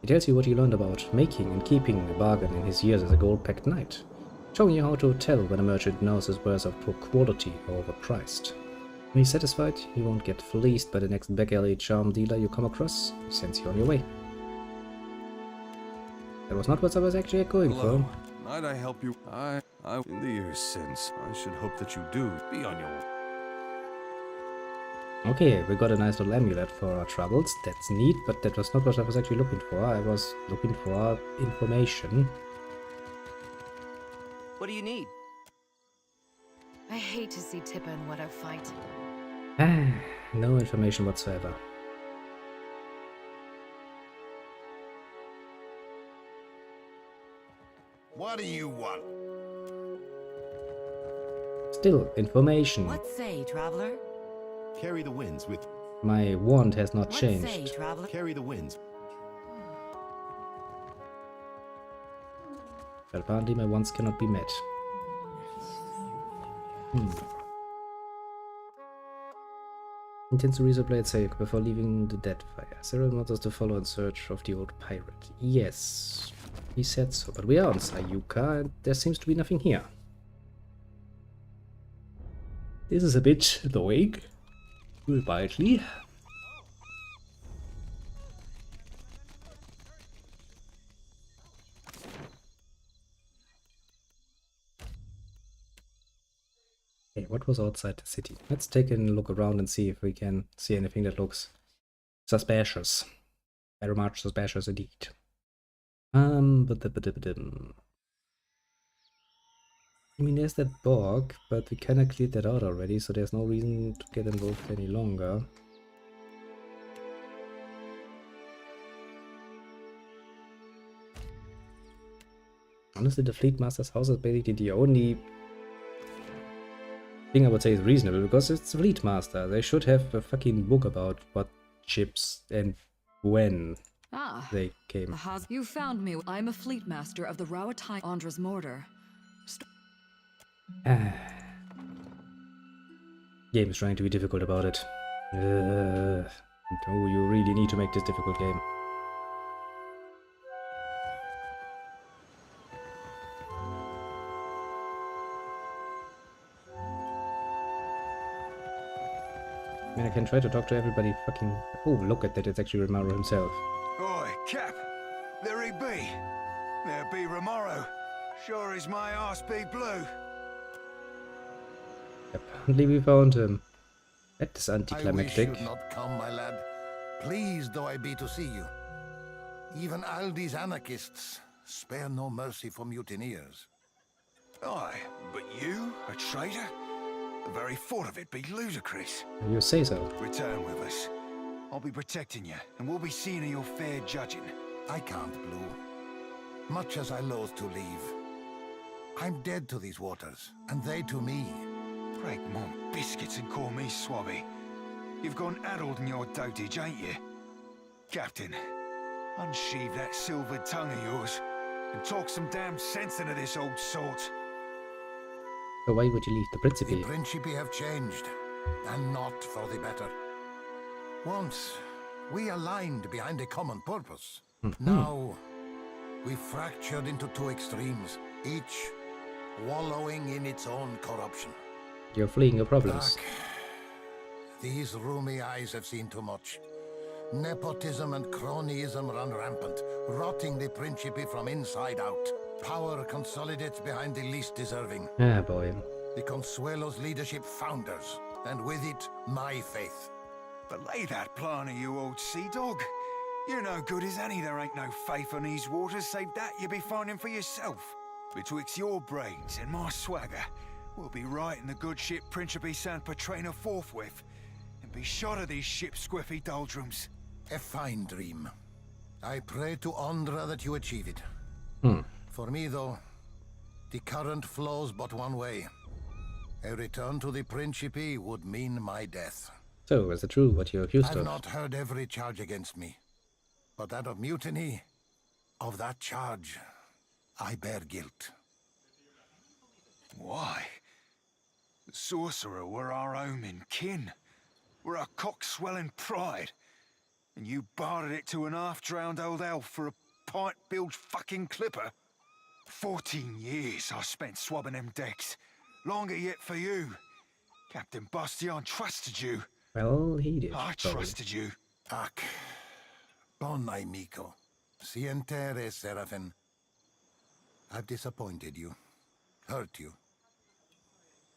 He tells you what he learned about making and keeping a bargain in his years as a gold-packed knight, showing you how to tell when a merchant knows his wares are poor quality or overpriced. When he's satisfied, you won't get fleeced by the next back-alley charm dealer you come across. He sends you on your way. That was not what I was actually going for. Might I help you? In the years since, I should hope that you do be on your way. Okay, we got a nice little amulet for our troubles. That's neat, but that was not what I was actually looking for. I was looking for information. What do you need? I hate to see Tippa in what I fight. No information whatsoever. What do you want? Still, information. What say, traveler? Carry the winds with... My wand has not What changed. say, traveler? Carry the winds. But apparently my wants cannot be met. Intends to resupply at Sayuk before leaving the dead fire. Several mothers to follow in search of the old pirate. Yes, he said so, but we are on Sayuka and there seems to be nothing here. This is a bit annoying, mildly. Okay, what was outside the city? Let's take a look around and see if we can see anything that looks suspicious. Very much suspicious indeed. I mean, there's that bog, but we kinda cleared that out already, so there's no reason to get involved any longer. Honestly, the Fleet Master's house is basically the only thing I would say is reasonable, because it's the Fleet Master. They should have a fucking book about what ships and when they came. You found me. I'm a fleet master of the Rawatai Andra's mortar. Game is trying to be difficult about it. No, you really need to make this difficult game. I mean, I can try to talk to everybody fucking... Oh, look at that, it's actually Romaro himself. Oi, Cap! There he be! There be Romaro. Sure as my arse be blue. Apparently we found him. That is I anticlimactic. wish you'd not come, my lad. Pleased though I be to see you. Even Aldi's anarchists spare no mercy for mutineers. Aye, but you, a traitor? The very thought of it be ludicrous. You say so. Return with us. I'll be protecting you, and we'll be seeing your fair judging. I can't, Blue. Much as I loathe to leave. I'm dead to these waters, and they to me. Break more biscuits and call me Swabby. You've gone addled in your dotage, ain't you? Captain, unsheathe that silvered tongue of yours, and talk some damn sense into this old sort. So why would you leave the Principe? The Principe have changed, and not for the better. Once, we aligned behind a common purpose. Now, we fractured into two extremes, each wallowing in its own corruption. You're fleeing your problems. Doc, these roomy eyes have seen too much. Nepotism and cronyism run rampant, rotting the Principe from inside out. Power consolidates behind the least deserving. Ah, boy. The Consuelo's leadership founders, and with it, my faith. Belay that plan of you, old sea dog. You're no good as any. There ain't no faith on these waters, save that you be finding for yourself. Betwixt your brains and my swagger, we'll be right in the good ship Principe San Petrino forthwith, and be shot of these ship squiffy doldrums. A fine dream. I pray to Andra that you achieve it. For me, though, the current flows but one way. A return to the Principe would mean my death. So, is it true what you're accused I've of? not heard every charge against me, but that of mutiny, of that charge, I bear guilt. Why? The sorcerer were our home and kin. We're our cock-swelling pride. And you bartered it to an half-drowned old elf for a pint-bilged fucking clipper. 14 years I spent swabbing them decks. Longer yet for you. Captain Bastion trusted you. Well, he did. I trusted you. Ac. Bon amico. Sientere, Seraphin. I've disappointed you. Hurt you.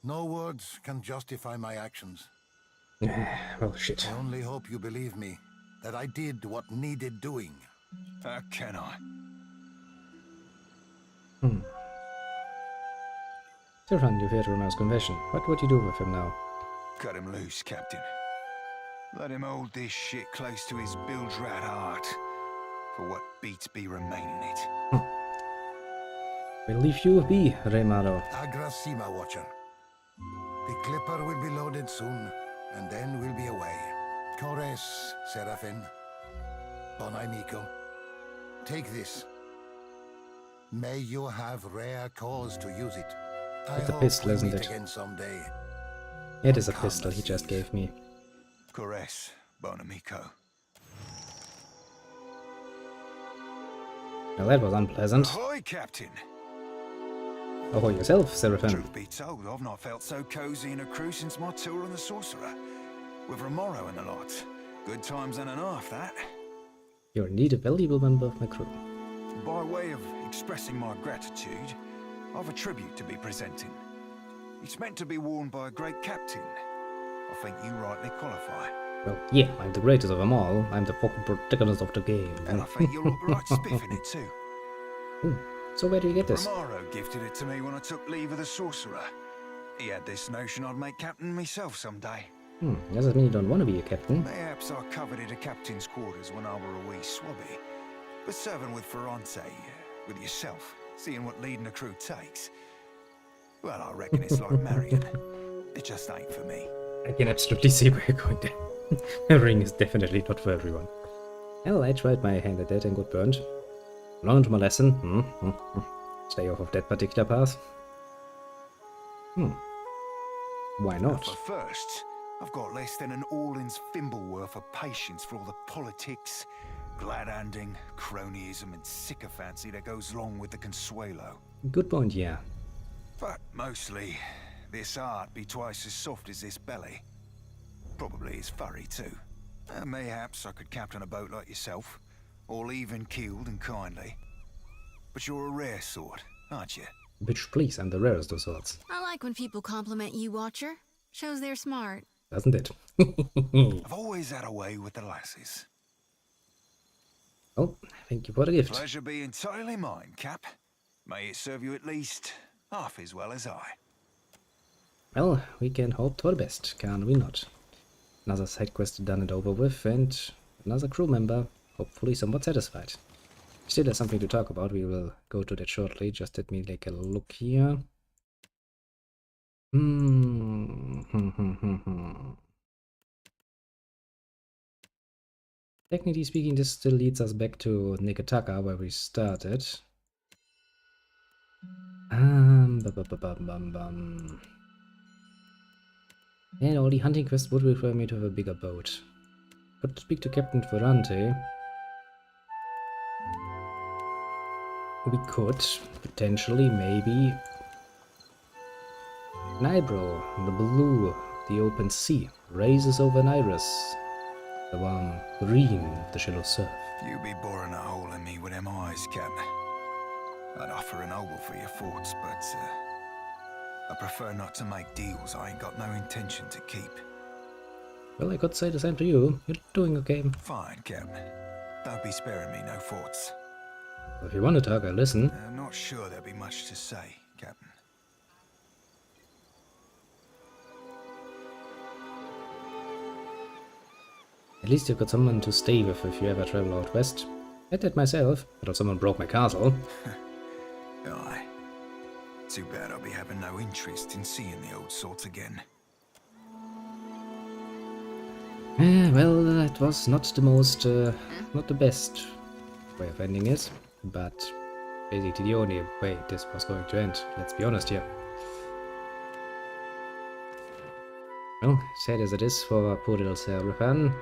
No words can justify my actions. Well, shit. I only hope you believe me, that I did what needed doing. How can I? Stefan, you've heard Romeo's confession. What would you do with him now? Cut him loose, Captain. Let him hold this shit close to his bilge rat heart, for what beats be remaining it. We'll leave you be, Remaro. Agrasima, Watcher. The Clipper will be loaded soon, and then we'll be away. Kores, Seraphin. Bonai Miko. Take this. May you have rare cause to use it. It's a pistol, isn't it? Again someday. It is a pistol he just gave me. Kores, Bonamico. Well, that was unpleasant. Ahoy, Captain! Oh, yourself, Seraphim. Truth be told, I've not felt so cozy in a crew since my tour on the Sorcerer. With Romero and the lot. Good times and a half, that. You're indeed a valuable member of my crew. By way of expressing my gratitude, I've a tribute to be presenting. It's meant to be worn by a great captain. I think you rightly qualify. Well, yeah, I'm the greatest of them all. I'm the fucking protagonist of the game. And I think you'll look right spiff in it too. Ooh, so where do you get this? Romero gifted it to me when I took leave of the Sorcerer. He had this notion I'd make captain myself someday. Does that mean you don't want to be a captain? Perhaps I coveted a captain's quarters when I were a wee swabby. But serving with Ferrante, with yourself, seeing what leading a crew takes, well, I reckon it's like marrying. It just ain't for me. I can absolutely see where you're going there. A ring is definitely not for everyone. Well, I tried my hand at that and got burned. Learned my lesson. Stay off of that particular path. Why not? But first, I've got less than an all-in's thimble worth of patience for all the politics, glad-handing, cronyism and sycophancy that goes along with the Consuelo. Good point, yeah. But mostly, this heart be twice as soft as this belly. Probably as furry too. Mayhaps I could captain a boat like yourself, all even-keeled and kindly. But you're a rare sort, aren't you? Bitch, please, I'm the rarest of sorts. I like when people compliment you, Watcher. Shows they're smart. Doesn't it? I've always had a way with the lasses. Oh, thank you for the gift. Pleasure be entirely mine, Cap. May it serve you at least half as well as I. Well, we can hope for the best, can we not? Another side quest done and over with, and another crew member, hopefully somewhat satisfied. Still has something to talk about, we will go to that shortly. Just let me take a look here. Technically speaking, this still leads us back to Nikataka, where we started. And all the hunting quests would require me to have a bigger boat. Could speak to Captain Ferrante. We could, potentially, maybe. Nibro, the blue, the open sea, raises over an iris. The warm green of the shallow surf. You be boring a hole in me with them eyes, Cap. I'd offer an oboe for your thoughts, but I prefer not to make deals I ain't got no intention to keep. Well, I could say the same to you. You're doing okay. Fine, Cap. Don't be sparing me no thoughts. If you want to talk, I'll listen. I'm not sure there'll be much to say, Captain. At least you've got someone to stay with if you ever travel out west. I did myself, but if someone broke my castle. Aye. Too bad I'll be having no interest in seeing the old salt again. Well, that was not the most, not the best way of ending it, but basically the only way this was going to end, let's be honest here. Well, sad as it is for poor little Seraphim,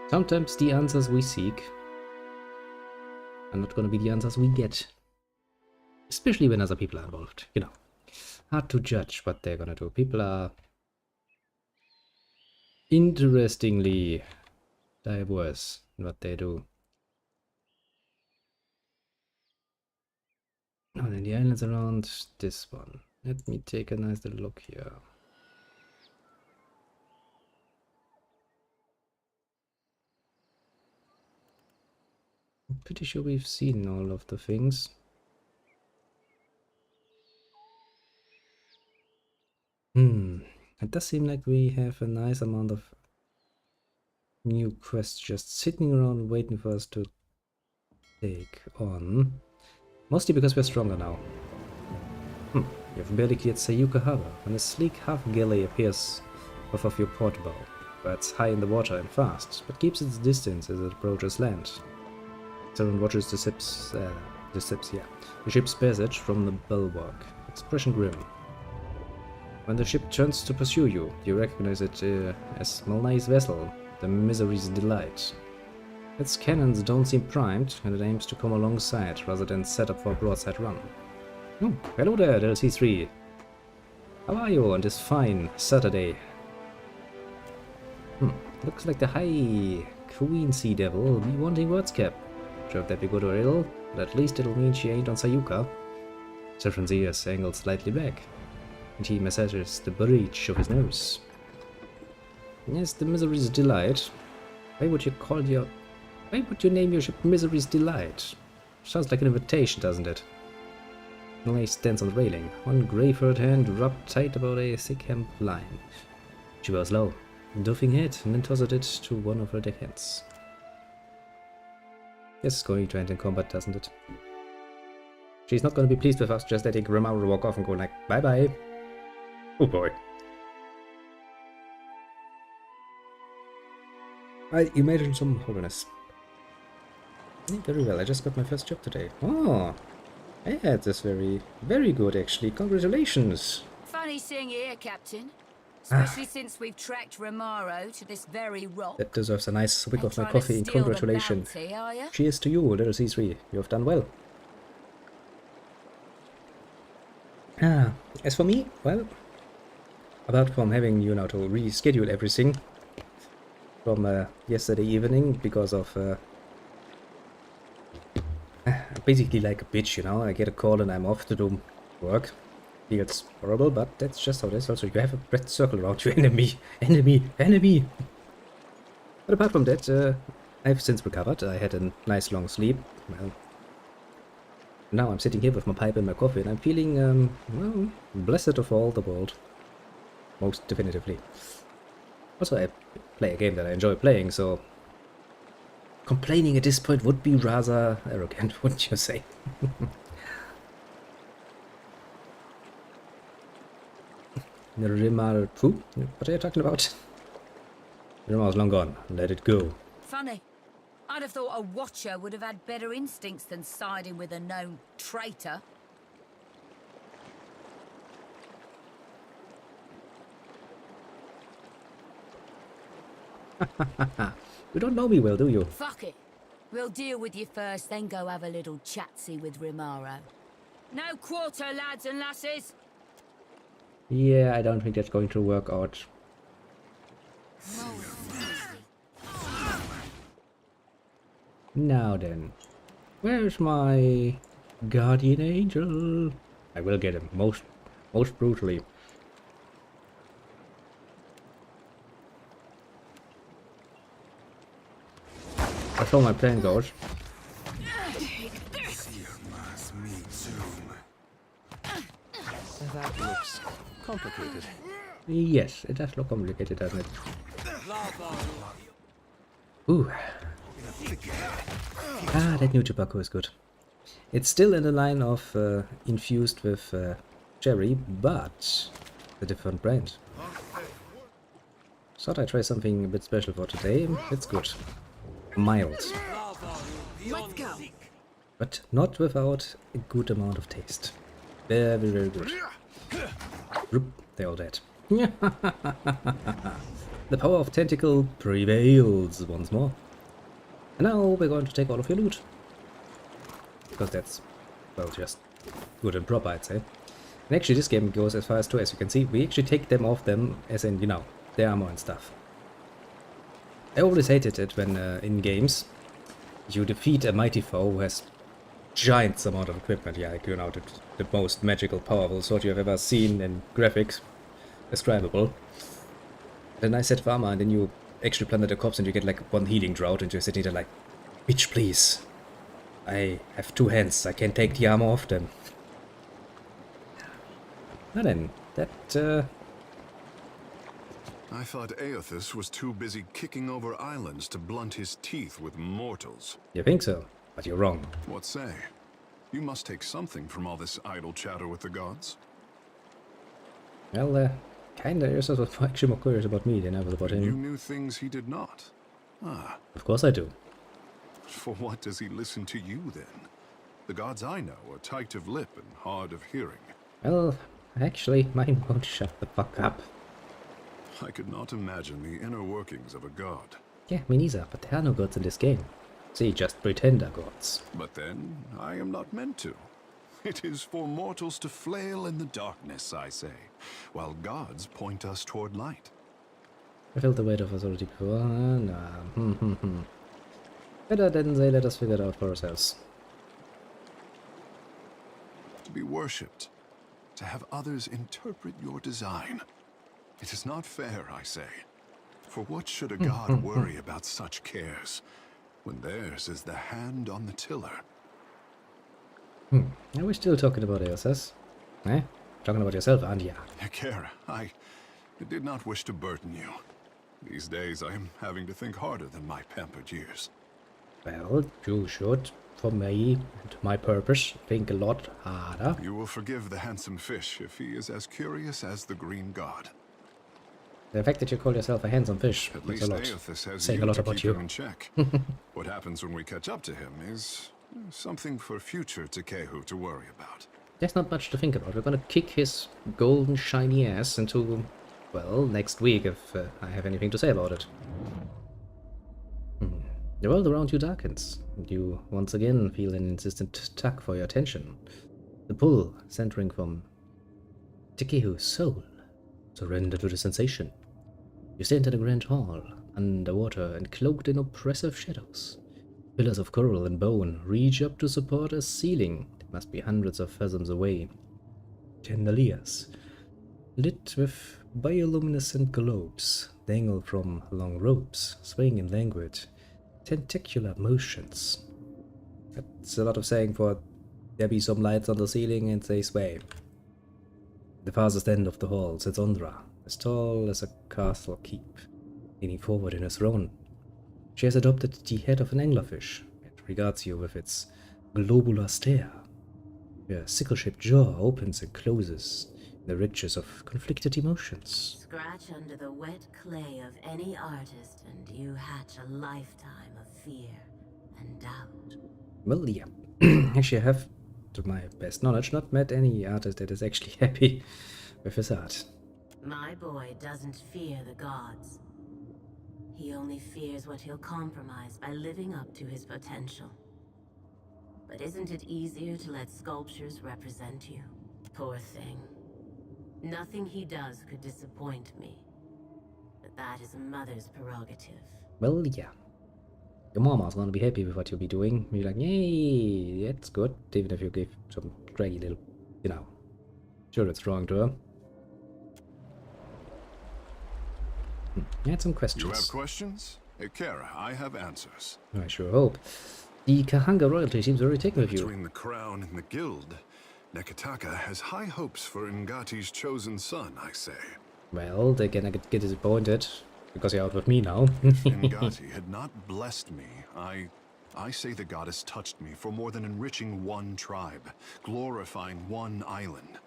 sometimes the answers we seek are not going to be the answers we get. Especially when other people are involved, you know. Hard to judge what they're gonna do. People are interestingly diverse in what they do. Oh, and then the islands around this one. Let me take a nice little look here. I'm pretty sure we've seen all of the things. It does seem like we have a nice amount of new quests just sitting around waiting for us to take on. Mostly because we're stronger now. You have barely cleared Sayuka Harbor when a sleek half-galley appears off of your port bow. It's high in the water and fast, but keeps its distance as it approaches land. Saren watches the ship's passage from the bulwark, expression grim. When the ship turns to pursue you, you recognize it as Malnay's vessel, the Misery's Delight. Its cannons don't seem primed, and it aims to come alongside rather than set up for a broadside run. Oh, hello there, DLC3. How are you on this fine Saturday? Looks like the High Queen Sea Devil will be wanting words cap. Sure if that'd be good or ill, but at least it'll mean she ain't on Sayuka. Saffron's ears angled slightly back, and he massages the bridge of his nose. Yes, the Misery's Delight. Why would you name your ship Misery's Delight? Sounds like an invitation, doesn't it? Malay stands on the railing, one grey-furred hand wrapped tight about a thick hemp line. She bows low, doffing head, and then tosses it to one of her deckhands. It's going to end in combat, doesn't it? She's not going to be pleased with us just letting Rimaro walk off and go like, bye-bye. Oh boy. I imagine some holiness. Very well, I just got my first job today. Oh, I had this very good actually. Congratulations. Funny seeing you here, Captain. Especially since we've tracked Rimaro to this very rock. That deserves a nice swig of my coffee in congratulation. Cheers to you, little C3. You have done well. As for me, well, apart from having, you know, to reschedule everything from yesterday evening because of basically like a bitch, you know. I get a call and I'm off to do work. Feels horrible, but that's just how it is. Also, you have a red circle around you. Enemy. But apart from that, I've since recovered. I had a nice long sleep. Well, now I'm sitting here with my pipe and my coffee, and I'm feeling, well, blessed of all the world. Most definitively. Also, I play a game that I enjoy playing, so complaining at this point would be rather arrogant, wouldn't you say? Rimar, who? What are you talking about? Rimar's long gone. Let it go. Funny. I'd have thought a watcher would have had better instincts than siding with a known traitor. You don't know me well, do you? Fuck it. We'll deal with you first, then go have a little chatsy with Rimaro. No quarter, lads and lasses. Yeah, I don't think that's going to work out. Now then, where's my guardian angel? I will get him, most brutally. That's how my plan goes. That looks complicated. Yes, it does look complicated, doesn't it? Ooh. Ah, that new tobacco is good. It's still in the line of infused with cherry, but a different brand. Thought I'd try something a bit special for today. It's good. Mild. Let's go. But not without a good amount of taste. Very, very good. They're all dead. The power of tentacle prevails once more. And now we're going to take all of your loot. Because that's, well, just good and proper, I'd say. And actually this game goes as far as to, as you can see, we actually take them off them, as in, you know, their armor and stuff. I always hated it when, in games, you defeat a mighty foe who has giant amount of equipment, yeah, like, you know, the most magical, powerful sword you have ever seen in graphics, describable. And a nice set of armor, and then you actually plunder the corpse and you get like one healing drought, and you're sitting there like, bitch, please. I have 2 hands, I can't take the armor off them. Now then, that, I thought Aethys was too busy kicking over islands to blunt his teeth with mortals. You think so? But you're wrong. What say? You must take something from all this idle chatter with the gods. Well, kinda, you're sort of actually more curious about me than I was about You him. knew things he did not. Ah. Of course I do. For what does he listen to you, then? The gods I know are tight of lip and hard of hearing. Well, actually, mine won't shut the fuck up. I could not imagine the inner workings of a god. Yeah, me neither, but there are no gods in this game. See, just pretender gods. But then, I am not meant to. It is for mortals to flail in the darkness, I say, while gods point us toward light. I felt the weight of authority before. Nah. Better than they let us figure it out for ourselves. To be worshipped, to have others interpret your design. It is not fair, I say. For what should a god worry about such cares, when theirs is the hand on the tiller? Are we still talking about ASS? Eh? Talking about yourself, aren't ya? Kara, I did not wish to burden you. These days I am having to think harder than my pampered years. Well, you should, for me and my purpose, think a lot harder. You will forgive the handsome fish if he is as curious as the green god. The fact that you call yourself a handsome fish At is least a lot. Aethys has Saying you a lot to about keep you. him in check. What happens when we catch up to him is something for future Takehu to worry about. There's not much to think about. We're gonna kick his golden shiny ass into, well, next week if I have anything to say about it. The world around you darkens, and you once again feel an insistent tug for your attention. The pull centering from Takehu's soul. Surrender to the sensation. You stand in a grand hall, underwater and cloaked in oppressive shadows. Pillars of coral and bone reach up to support a ceiling that must be hundreds of fathoms away. Chandeliers, lit with bioluminescent globes, dangle from long ropes, swaying in languid, tentacular motions. That's a lot of saying for there be some lights on the ceiling and they sway. The farthest end of the hall sits Ondra, as tall as a castle keep, leaning forward in her throne. She has adopted the head of an anglerfish and regards you with its globular stare. Her sickle-shaped jaw opens and closes in the riches of conflicted emotions. Scratch under the wet clay of any artist and you hatch a lifetime of fear and doubt. Well, yeah. Actually, I have, to my best knowledge, not met any artist that is actually happy with his art. My boy doesn't fear the gods. He only fears what he'll compromise by living up to his potential. But isn't it easier to let sculptures represent you? Poor thing. Nothing he does could disappoint me. But that is a mother's prerogative. Well, yeah. Your mama's gonna be happy with what you'll be doing. You're like, yay, that's good. Even if you give some draggy little, you know. Sure, it's wrong to her. I had some questions. You have questions? Kara, I have answers. I sure hope. The Kahanga royalty seems very taken with you. Between the crown and the guild, Nekataka has high hopes for Ngati's chosen son, I say. Well, they're gonna get disappointed, because you're out with me now. If Ngati had not blessed me, I say the goddess touched me for more than enriching one tribe, glorifying one island.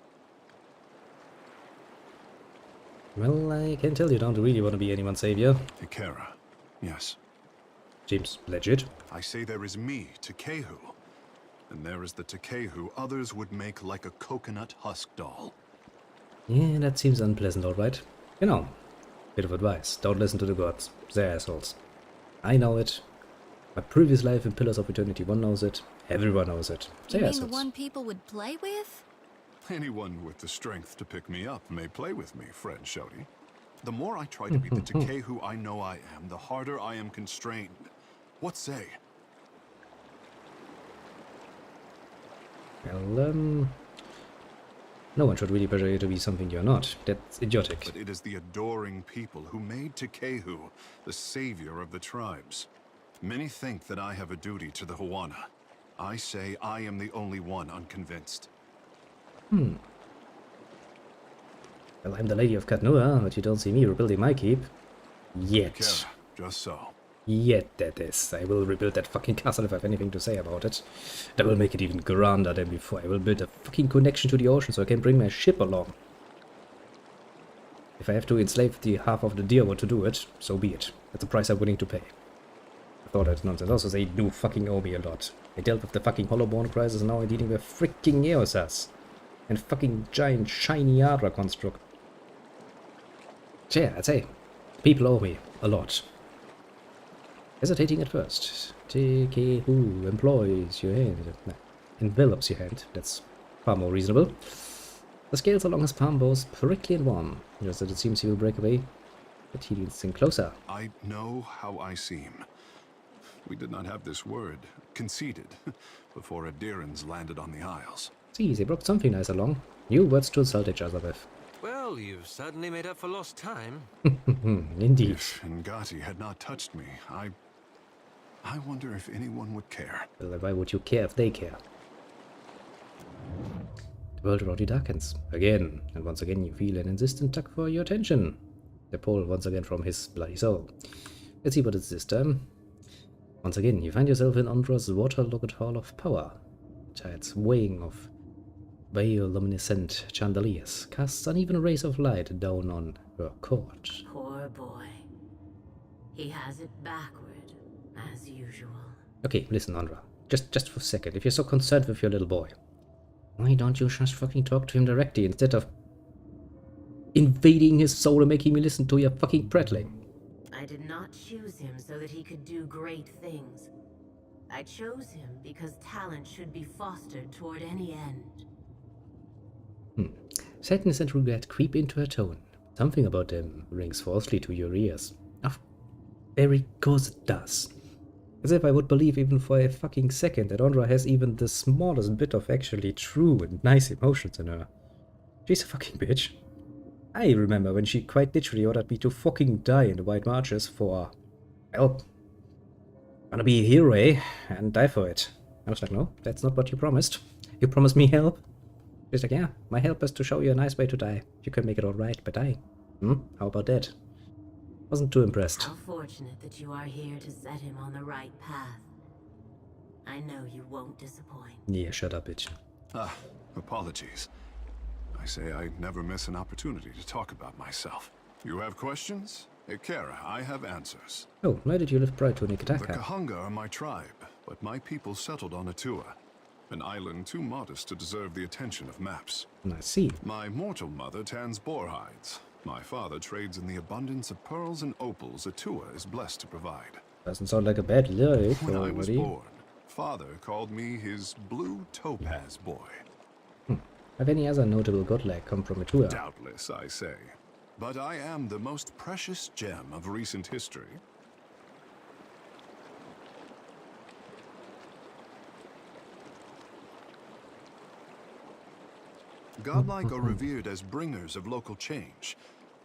Well, I can tell you don't really want to be anyone's savior. Kara, yes. Seems legit. I say there is me, Takehu, and there is the Takehu others would make like a coconut husk doll. Yeah, that seems unpleasant, alright. You know, bit of advice. Don't listen to the gods. They're assholes. I know it. My previous life in Pillars of Eternity 1 knows it. Everyone knows it. You They're mean assholes. the one people would play with? Anyone with the strength to pick me up may play with me, friend Shouty. The more I try to be the Takehu I know I am, the harder I am constrained. What say? Well, no one should really pressure you to be something you're not. That's idiotic. But it is the adoring people who made Takehu the savior of the tribes. Many think that I have a duty to the Huana. I say I am the only one unconvinced. Well, I'm the Lady of Katnua, but you don't see me rebuilding my keep. Yet. Kara, just so. Yet, that is. I will rebuild that fucking castle if I have anything to say about it. I will make it even grander than before. I will build a fucking connection to the ocean so I can bring my ship along. If I have to enslave the half of the deer to do it, so be it. That's a price I'm willing to pay. I thought that's nonsense. Also, they do fucking owe me a lot. I dealt with the fucking Hollowborn crisis, now I'm dealing with freaking Eosas. And fucking giant shiny Adra construct. Yeah, I'd say people owe me a lot. Hesitating at first. TK who employs your hand. No, envelops your hand. That's far more reasonable. The scales along his palm bows prickly and warm. Just that it seems he will break away. But he leans in closer. I know how I seem. We did not have this word conceded before Adirans landed on the Isles. See, they brought something nice along. New words to insult each other with. Well, you've certainly made up for lost time. Indeed. If Ngati had not touched me, I wonder if anyone would care. Well, why would you care if they care? The world already darkens. Again. And once again you feel an insistent tug for your attention. The pull once again from his bloody soul. Let's see what it's this time. Once again, you find yourself in Ondra's waterlogged hall of power. Its weighing of bioluminescent chandeliers casts uneven rays of light down on her court. Poor boy. He has it backward, as usual. Okay, listen, Ondra. Just for a second, if you're so concerned with your little boy, why don't you just fucking talk to him directly instead of invading his soul and making me listen to your fucking prattling? I did not choose him so that he could do great things. I chose him because talent should be fostered toward any end. Sadness and regret creep into her tone. Something about them rings falsely to your ears. Of very course it does. As if I would believe even for a fucking second that Ondra has even the smallest bit of actually true and nice emotions in her. She's a fucking bitch. I remember when she quite literally ordered me to fucking die in the White Marches for help. Wanna be a hero, eh? And die for it. I was like, no, that's not what you promised. You promised me help. She's like, yeah, my help is to show you a nice way to die. You can make it alright by dying. How about that? Wasn't too impressed. How fortunate that you are here to set him on the right path. I know you won't disappoint. Yeah, shut up, bitch. Apologies. I say I never miss an opportunity to talk about myself. You have questions? Ikera, I have answers. Oh, why did you live prior to The Nikitaka? Kahunga are my tribe, but my people settled on Atua, an island too modest to deserve the attention of maps. I see. My mortal mother tans boar hides. My father trades in the abundance of pearls and opals Atua is blessed to provide. Doesn't sound like a bad life When I was already. born, father called me his blue topaz boy. Have any other notable godlike come from Atua? Doubtless, I say. But I am the most precious gem of recent history. Godlike are revered as bringers of local change,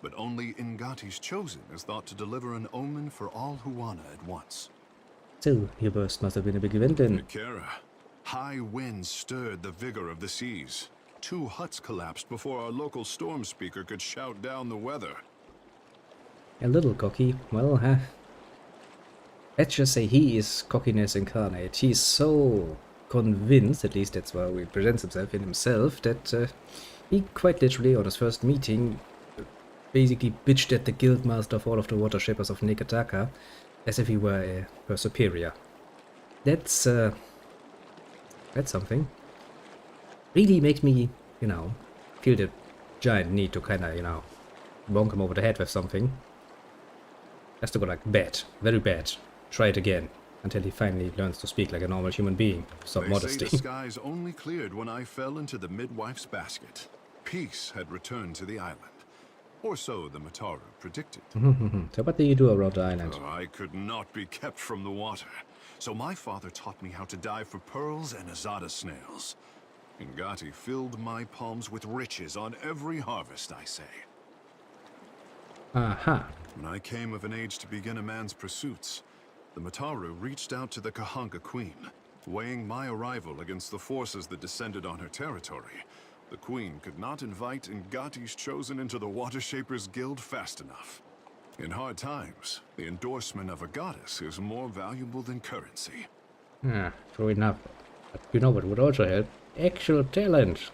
but only Ngati's chosen is thought to deliver an omen for all Huana at once. Still, your burst must have been a big event then. Ikera, high winds stirred the vigor of the seas. 2 huts collapsed before our local storm speaker could shout down the weather. A little cocky. Well, let's just say he is cockiness incarnate. He's so convinced, at least that's how he presents himself in himself, that he quite literally, on his first meeting, basically bitched at the guildmaster of all of the water shapers of Nikitaka, as if he were her superior. That's something. Really makes me, feel the giant need to kinda, bonk him over the head with something. Has to go like bad, very bad. Try it again, until he finally learns to speak like a normal human being. Some They modesty. say the skies only cleared when I fell into the midwife's basket. Peace had returned to the island. Or so the Mataru predicted. So what do you do around the island? Oh, I could not be kept from the water. So my father taught me how to dive for pearls and azada snails. Ngati filled my palms with riches on every harvest, I say. Aha. When I came of an age to begin a man's pursuits, the Mataru reached out to the Kahunga Queen. Weighing my arrival against the forces that descended on her territory, the Queen could not invite Ngati's chosen into the Water Shapers Guild fast enough. In hard times, the endorsement of a goddess is more valuable than currency. True enough. But you know what would also help? Actual talent.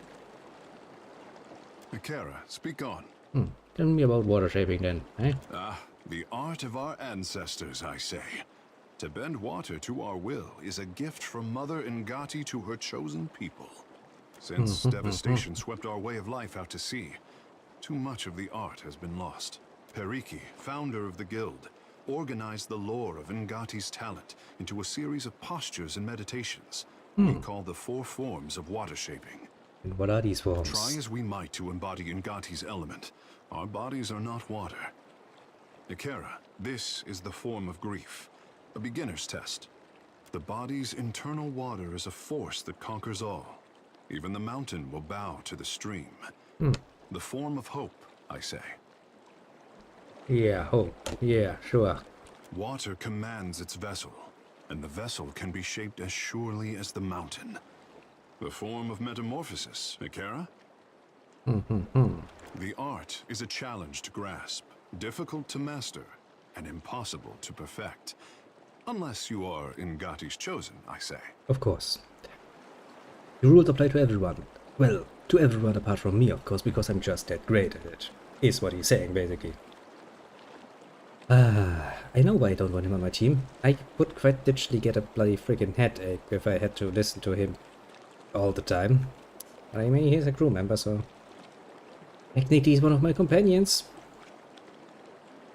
Ikera, speak on. Tell me about water shaping then, eh? Ah, the art of our ancestors, I say. To bend water to our will is a gift from Mother Ngati to her chosen people. Since devastation swept our way of life out to sea, too much of the art has been lost. Periki, founder of the guild, organized the lore of Ngati's talent into a series of postures and meditations he called the 4 forms of water shaping. And what are these forms? Try as we might to embody Ngati's element, our bodies are not water. Ikera, this is the form of grief, a beginner's test. The body's internal water is a force that conquers all. Even the mountain will bow to the stream. The form of hope, I say. Yeah, hope. Yeah, sure. Water commands its vessel, and the vessel can be shaped as surely as the mountain. The form of metamorphosis, Ikera? The art is a challenge to grasp, difficult to master, and impossible to perfect. Unless you are Ngati's chosen, I say. Of course. The rules apply to everyone. Well, to everyone apart from me, of course, because I'm just that great at it. Is what he's saying, basically. I know why I don't want him on my team. I would quite literally get a bloody freaking headache if I had to listen to him all the time. I mean, he's a crew member, so... technically he's one of my companions.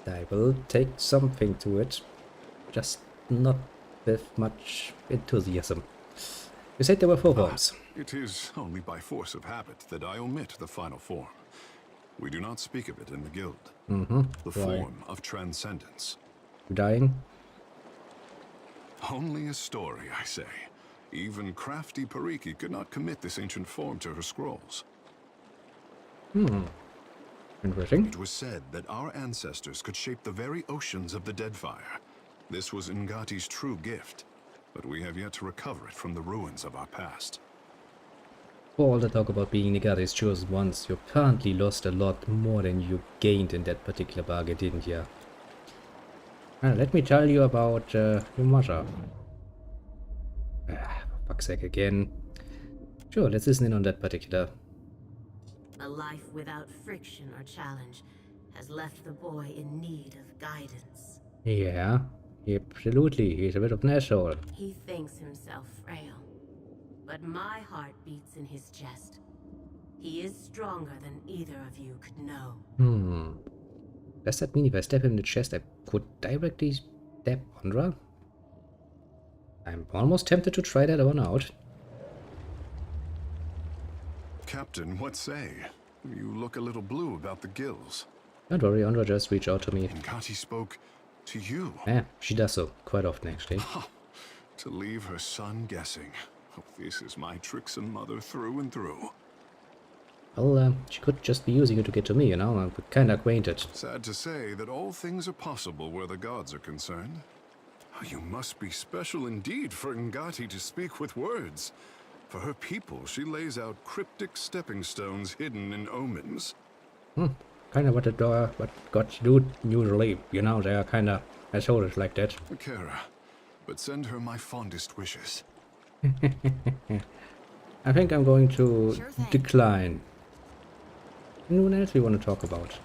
I will take something to it. Just not with much enthusiasm. You said there were 4 forms. It is only by force of habit that I omit the final form. We do not speak of it in the guild. The form of transcendence. Dying? Only a story, I say. Even crafty Periki could not commit this ancient form to her scrolls. Interesting. It was said that our ancestors could shape the very oceans of the Deadfire. This was Ngati's true gift, but we have yet to recover it from the ruins of our past. For all the talk about being Ngati's chosen ones, you apparently lost a lot more than you gained in that particular bargain, didn't you? Let me tell you about your mother. For fuck's sake again. Sure, let's listen in on that particular. A life without friction or challenge has left the boy in need of guidance. Yeah, absolutely. He's a bit of an asshole. He thinks himself frail, but my heart beats in his chest. He is stronger than either of you could know. Does that mean if I stab him in the chest, I could directly stab Ondra? I'm almost tempted to try that one out. Captain, what say? You look a little blue about the gills. Don't worry, Ondra just reached out to me. Ngati spoke to you. Yeah, she does so quite often, actually. To leave her son guessing. Oh, this is my tricksome mother through and through. Well, she could just be using you to get to me, you know? We're kinda acquainted. Sad to say that all things are possible where the gods are concerned. Oh, you must be special indeed for Ngati to speak with words. For her people, she lays out cryptic stepping stones hidden in omens. Kinda what gods do usually, you know, they are kinda assholes like that. Ikera, but send her my fondest wishes. I think I'm going to decline. Anyone else we want to talk about?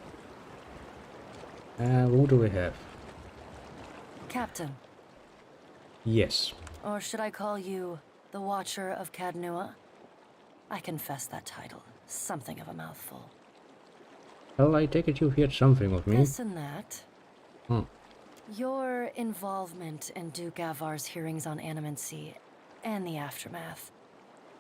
Who do we have? Captain. Yes. Or should I call you the Watcher of Cadnua? I confess that title. Something of a mouthful. Well, I take it you've heard something of me. This and that. Your involvement in Duke Avar's hearings on animancy and the aftermath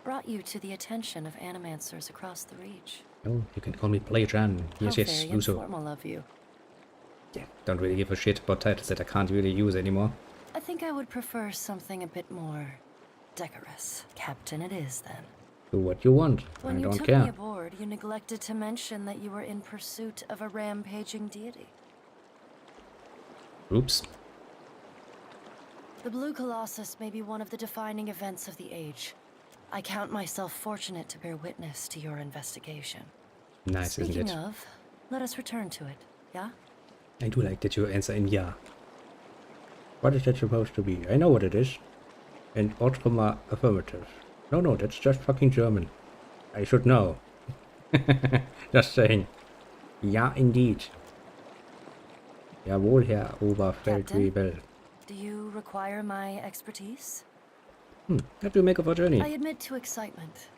brought you to the attention of animancers across the Reach. Oh, you can call me Playjan. Yes, yes, very do so. informal of you. Yeah, don't really give a shit about titles that I can't really use anymore. I think I would prefer something a bit more decorous. Captain it is, then. Do what you want. When I you don't took care. me aboard, you neglected to mention that you were in pursuit of a rampaging deity. Oops. The Blue Colossus may be one of the defining events of the age. I count myself fortunate to bear witness to your investigation. Nice, isn't Speaking it? of, let us return to it, yeah? I do like that you answer in yeah. What is that supposed to be? I know what it is. And Automa affirmative. No, that's just fucking German. I should know. Just saying. Ja, indeed. Jawohl, Herr Oberfeldwebel. Do you require my expertise? What do you make of our journey? I admit to excitement,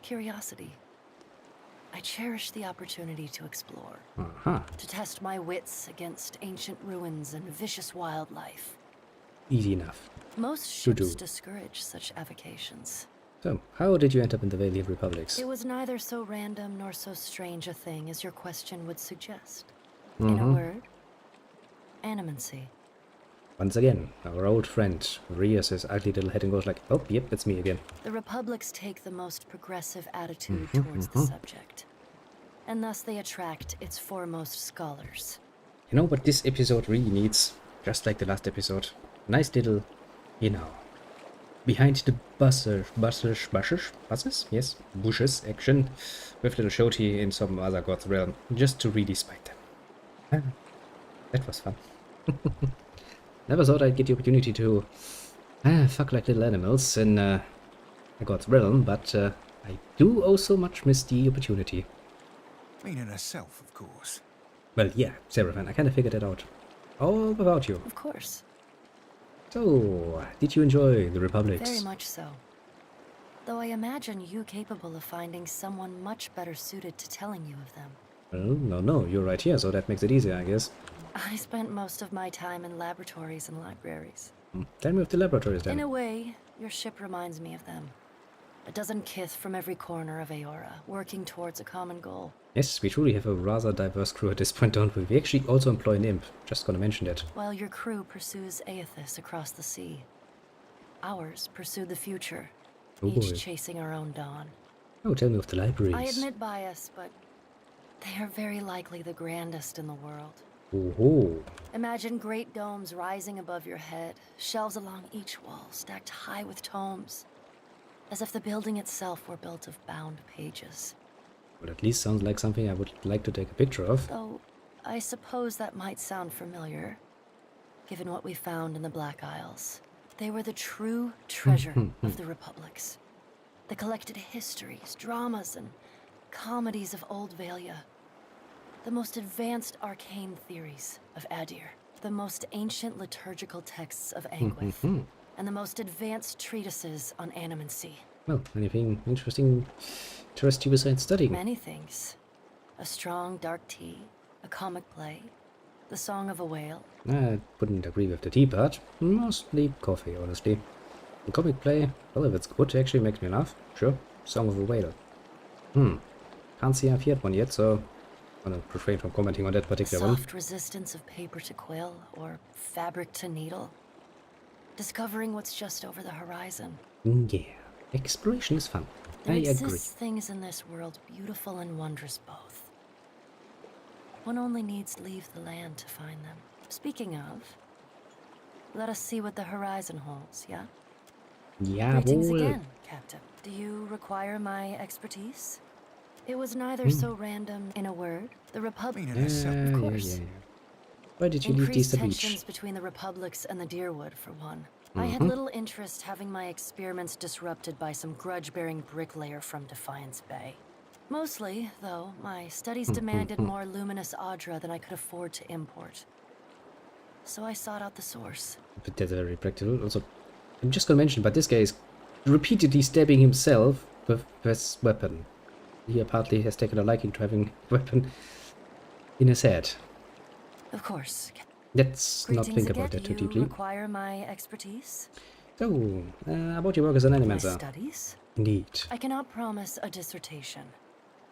curiosity. I cherish the opportunity to explore, to test my wits against ancient ruins and vicious wildlife. Easy enough. Most ships discourage such avocations. So, how did you end up in the Valley of Republics? It was neither so random nor so strange a thing as your question would suggest. In a word, animancy. Once again, our old friend rears his ugly little head and goes like, oh, yep, it's me again. The Republics take the most progressive attitude towards the subject, and thus they attract its foremost scholars. You know what this episode really needs? Just like the last episode. Nice little, behind the buses? Yes, bushes action with little Shoti in some other god's realm, just to really spite them. That was fun. Never thought I'd get the opportunity to fuck like little animals in a god's realm, but I do also much miss the opportunity. Meaning herself, of course. Well, yeah, Seraphine, I kind of figured it out. All about you. Of course. So, did you enjoy the Republics? Very much so. Though I imagine you capable of finding someone much better suited to telling you of them. Well, no, you're right here, so that makes it easier, I guess. I spent most of my time in laboratories and libraries. Tell me of the laboratories then. In a way, your ship reminds me of them. A dozen kith from every corner of Aora, working towards a common goal. Yes, we truly have a rather diverse crew at this point, don't we? We actually also employ an imp. Just gonna mention that. While your crew pursues Aethys across the sea, ours pursue the future, each chasing our own dawn. Oh, tell me of the libraries. I admit bias, but they are very likely the grandest in the world. Oh. Imagine great domes rising above your head, shelves along each wall stacked high with tomes, as if the building itself were built of bound pages. Well, at least sounds like something I would like to take a picture of. Though, I suppose that might sound familiar, given what we found in the Black Isles. They were the true treasure of the Republics. The collected histories, dramas, and comedies of Old Valia. The most advanced arcane theories of Adir. The most ancient liturgical texts of Anguith. And the most advanced treatises on animancy. Well, anything interesting interest you besides studying? Many things. A strong dark tea, a comic play, the song of a whale. I wouldn't agree with the tea part. Mostly coffee, honestly. The comic play, well, if it's good, it actually makes me laugh. Sure, song of a whale. Can't see I've heard one yet, so I'm gonna refrain from commenting on that particular one. Soft resistance of paper to quill, or fabric to needle. Discovering what's just over the horizon. Yeah, exploration is fun. There I agree. exists things in this world beautiful and wondrous both. One only needs leave the land to find them. Speaking of, let us see what the horizon holds, yeah? Greetings again, Captain. Do you require my expertise? It was neither so random. In a word, the Republic. Of course. Yeah. Why did you leave these to beach? Tensions between the Republics and the Deerwood, for one. I had little interest having my experiments disrupted by some grudge-bearing bricklayer from Defiance Bay. Mostly, though, my studies demanded more luminous Audra than I could afford to import. So I sought out the source. But that's very practical. Also, I'm just gonna mention, but this guy is repeatedly stabbing himself with this weapon. He apparently has taken a liking to having a weapon in his head. Of course. Let's not think about that too deeply. Require my expertise? So, about your work as an animator. My studies? Indeed. I cannot promise a dissertation,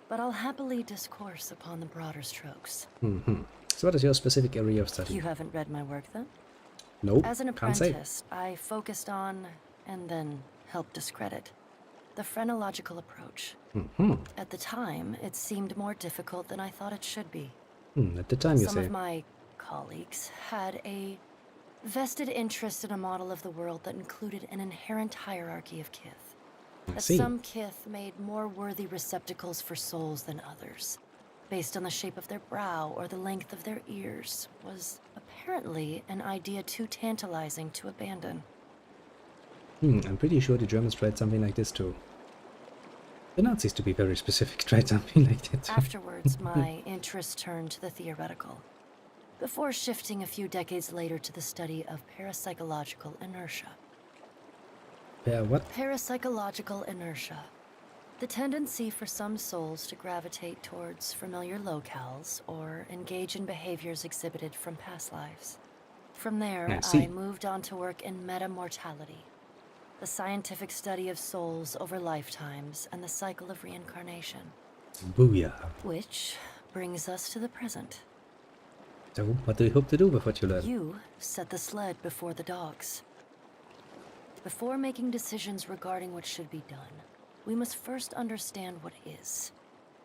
but I'll happily discourse upon the broader strokes. So what is your specific area of study? You haven't read my work then? Nope. As an apprentice, I focused on, and then helped discredit, the phrenological approach. At the time, it seemed more difficult than I thought it should be. At the time, you Some say. of my colleagues had a vested interest in a model of the world that included an inherent hierarchy of kith. That some kith made more worthy receptacles for souls than others, based on the shape of their brow or the length of their ears, was apparently an idea too tantalizing to abandon. I'm pretty sure the Germans tried something like this too. The Nazis, to be very specific, tried something like that. Afterwards, my interest turned to the theoretical, before shifting a few decades later to the study of parapsychological inertia. Yeah, what? Parapsychological inertia. The tendency for some souls to gravitate towards familiar locales or engage in behaviors exhibited from past lives. From there, I moved on to work in metamortality, the scientific study of souls over lifetimes and the cycle of reincarnation. Booyah. Which brings us to the present. So, what do you hope to do with what you learn? You set the sled before the dogs. Before making decisions regarding what should be done, we must first understand what is.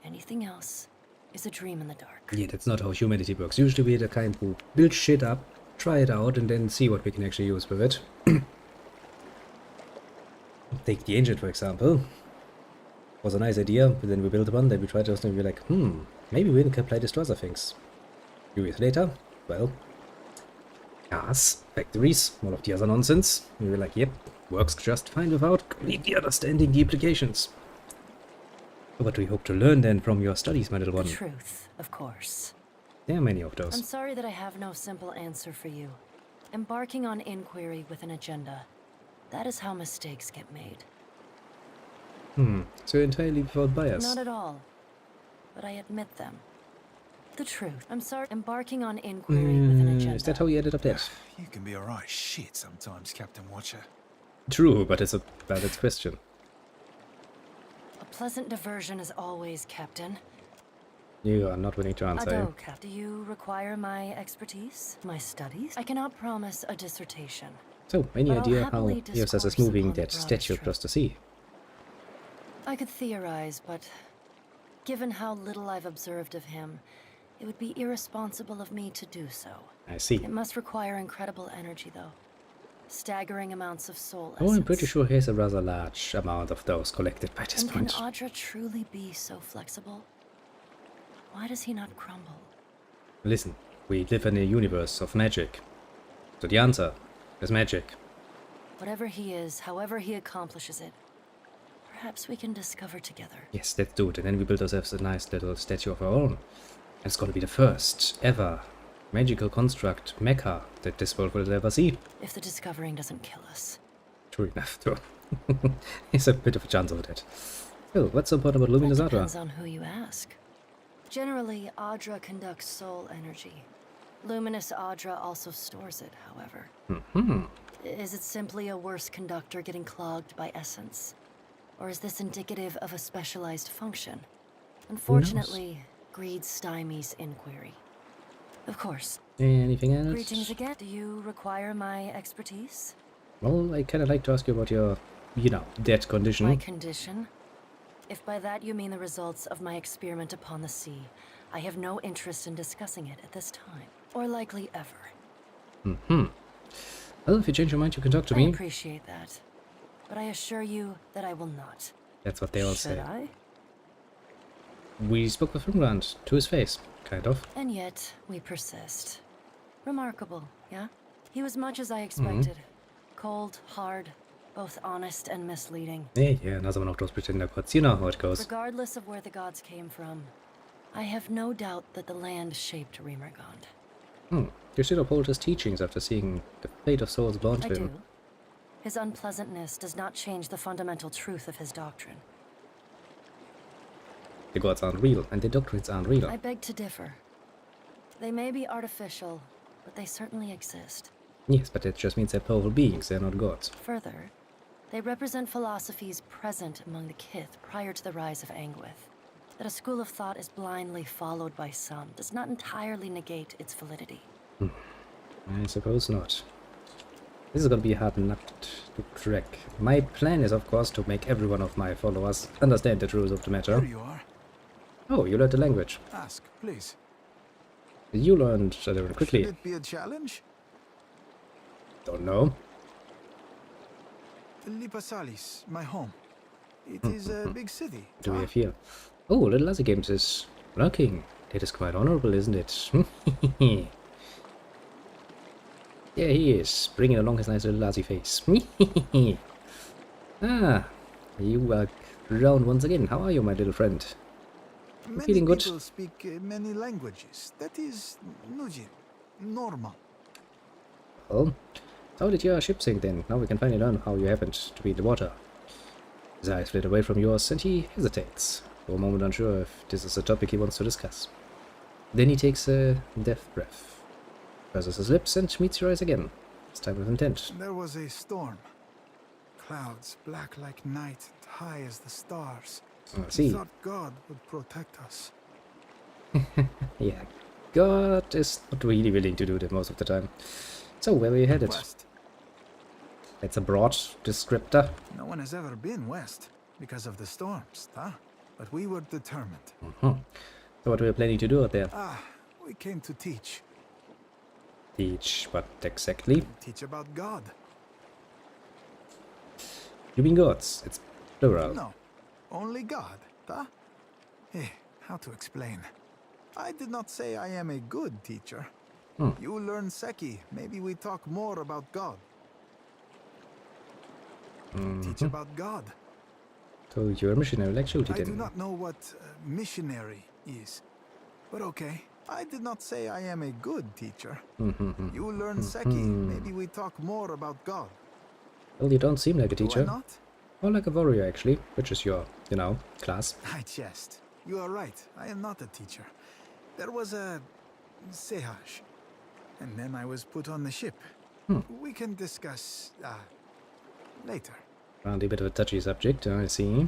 Anything else is a dream in the dark. Yeah, that's not how humanity works. Usually we're the kind who build shit up, try it out, and then see what we can actually use with it. Take the engine, for example. Was a nice idea, but then we built one, then we tried it, and we were like, maybe we can apply this to other things. A few years later, well, cars, factories, all of the other nonsense. We were like, yep, works just fine without completely understanding the implications. What do we hope to learn then from your studies, my little one? The truth, of course. There are many of those. I'm sorry that I have no simple answer for you. Embarking on inquiry with an agenda. That is how mistakes get made. So entirely without bias? Not at all. But I admit them. The truth. I'm sorry. Embarking on inquiry with an agenda. Is that how you ended up dead? You can be alright shit sometimes, Captain Watcher. True, but it's a valid question. A pleasant diversion as always, Captain. You are not willing to answer. Ado, Cap. Do you require my expertise? My studies? I cannot promise a dissertation. So, any idea how Eos is moving that statue across the sea? I could theorize, but given how little I've observed of him, it would be irresponsible of me to do so. I see. It must require incredible energy, though. Staggering amounts of soul essence. Oh, I'm pretty sure he has a rather large amount of those collected by this point. Can Audra truly be so flexible? Why does he not crumble? Listen, we live in a universe of magic. So the answer is magic. Whatever he is, however he accomplishes it, perhaps we can discover together. Yes, let's do it. And then we build ourselves a nice little statue of our own. And it's gonna be the first ever magical construct mecha that this world will ever see. If the discovering doesn't kill us. True enough, though. There's a bit of a chance of that. Oh, what's so important about Luminous Audra? Depends on who you ask. Generally, Audra conducts soul energy. Luminous Audra also stores it, however. Is it simply a worse conductor getting clogged by essence? Or is this indicative of a specialized function? Unfortunately, greed stymies inquiry. Of course. Anything else? Greetings again. Do you require my expertise? Well, I kind of like to ask you about your, dead condition. My condition? If by that you mean the results of my experiment upon the sea, I have no interest in discussing it at this time, or likely ever. Well, if you change your mind, you can talk to me. I appreciate that, but I assure you that I will not. That's what they all say. Should I? We spoke with Rimland to his face, kind of. And yet, we persist. Remarkable, yeah? He was much as I expected. Cold, hard, both honest and misleading. Yeah, another one of those pretender gods. You know how it goes. Regardless of where the gods came from, I have no doubt that the land shaped Remergand. You should uphold his teachings after seeing the fate of souls born to him. I do. His unpleasantness does not change the fundamental truth of his doctrine. The gods aren't real, and the doctrines aren't real. I beg to differ. They may be artificial, but they certainly exist. Yes, but it just means they're powerful beings, they're not gods. Further, they represent philosophies present among the Kith prior to the rise of Anguith. That a school of thought is blindly followed by some does not entirely negate its validity. I suppose not. This is gonna be a hard nut to crack. My plan is, of course, to make every one of my followers understand the truth of the matter. There you are. Oh, you learned the language. Ask, please. You learned quickly. Should it be a challenge? Don't know. Lipasalis, my home. It is a big city. Do we have here? Oh, Little Lassie Games is lurking. That is quite honorable, isn't it? Yeah, he is, bringing along his nice little Lassie face. Ah, you are round once again. How are you, my little friend? Many Feeling good? people speak many languages. That is normal. Well, how did your ship sink then? Now we can finally learn how you happened to be in the water. His eyes flit away from yours and he hesitates, for a moment unsure if this is a topic he wants to discuss. Then he takes a death breath, presses his lips and meets your eyes again, this time with intent. There was a storm. Clouds black like night and high as the stars. I see. I thought God would protect us. Yeah, God is not really willing to do that most of the time. So, where were you headed? West. It's a broad descriptor. No one has ever been west because of the storms, huh? But we were determined. So what were you planning to do out there? We came to teach. Teach what exactly? Teach about God. You mean gods? It's plural. No, only God, huh? How to explain? I did not say I am a good teacher. You learn Seki. Maybe we talk more about God. Teach about God. So you're a missionary like Shooty I then? do not know what missionary is. But okay, I did not say I am a good teacher. You learn Seki. Maybe we talk more about God. Well, you don't seem like a teacher. Do I not? Or like a warrior, actually, which is your, class. I jest. You are right. I am not a teacher. There was a sehaj. And then I was put on the ship. We can discuss later. Apparently a bit of a touchy subject, I see.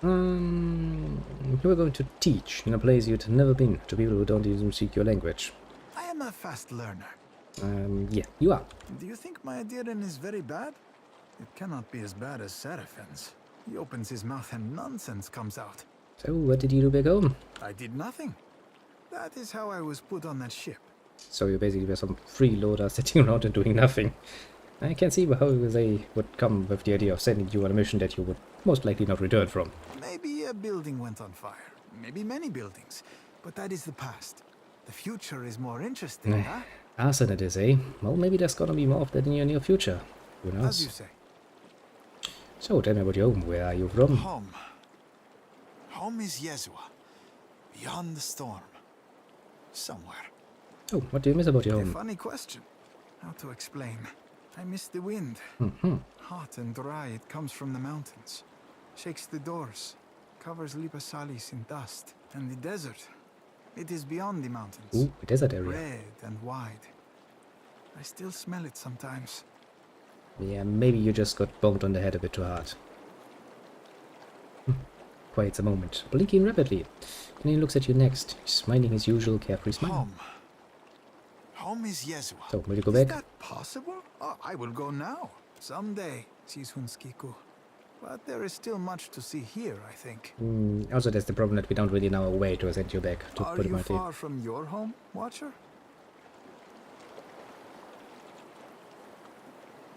You were going to teach in a place you'd never been to people who don't even speak your language. I am a fast learner. Yeah, you are. Do you think my Adiran is very bad? It cannot be as bad as Seraphin's. He opens his mouth and nonsense comes out. So, what did you do back home? I did nothing. That is how I was put on that ship. So you basically were some freeloader sitting around and doing nothing. I can see how they would come with the idea of sending you on a mission that you would most likely not return from. Maybe a building went on fire. Maybe many buildings. But that is the past. The future is more interesting, huh? Arson it is, eh? Well, maybe there's gonna be more of that in your near future. Who knows? As you say. So, tell me about your home. Where are you from? Home. Home is Yezua. Beyond the storm. Somewhere. Oh, what do you miss about your home? A funny question. How to explain? I miss the wind. Hot and dry, it comes from the mountains. Shakes the doors. Covers Lipasalis in dust. And the desert. It is beyond the mountains. Ooh, a desert area. Red and wide. I still smell it sometimes. Yeah, maybe you just got bumped on the head a bit too hard. Quiets a moment, blinking rapidly. And he looks at you next, smiling his usual carefree smile. Home. Home is Yezua. So, will you go back? Is that possible? Oh, I will go now. Someday, Hunskiku. But there is still much to see here, I think. Also, that's the problem that we don't really know a way to send you back, to Are put it you mildly. far from your home, Watcher?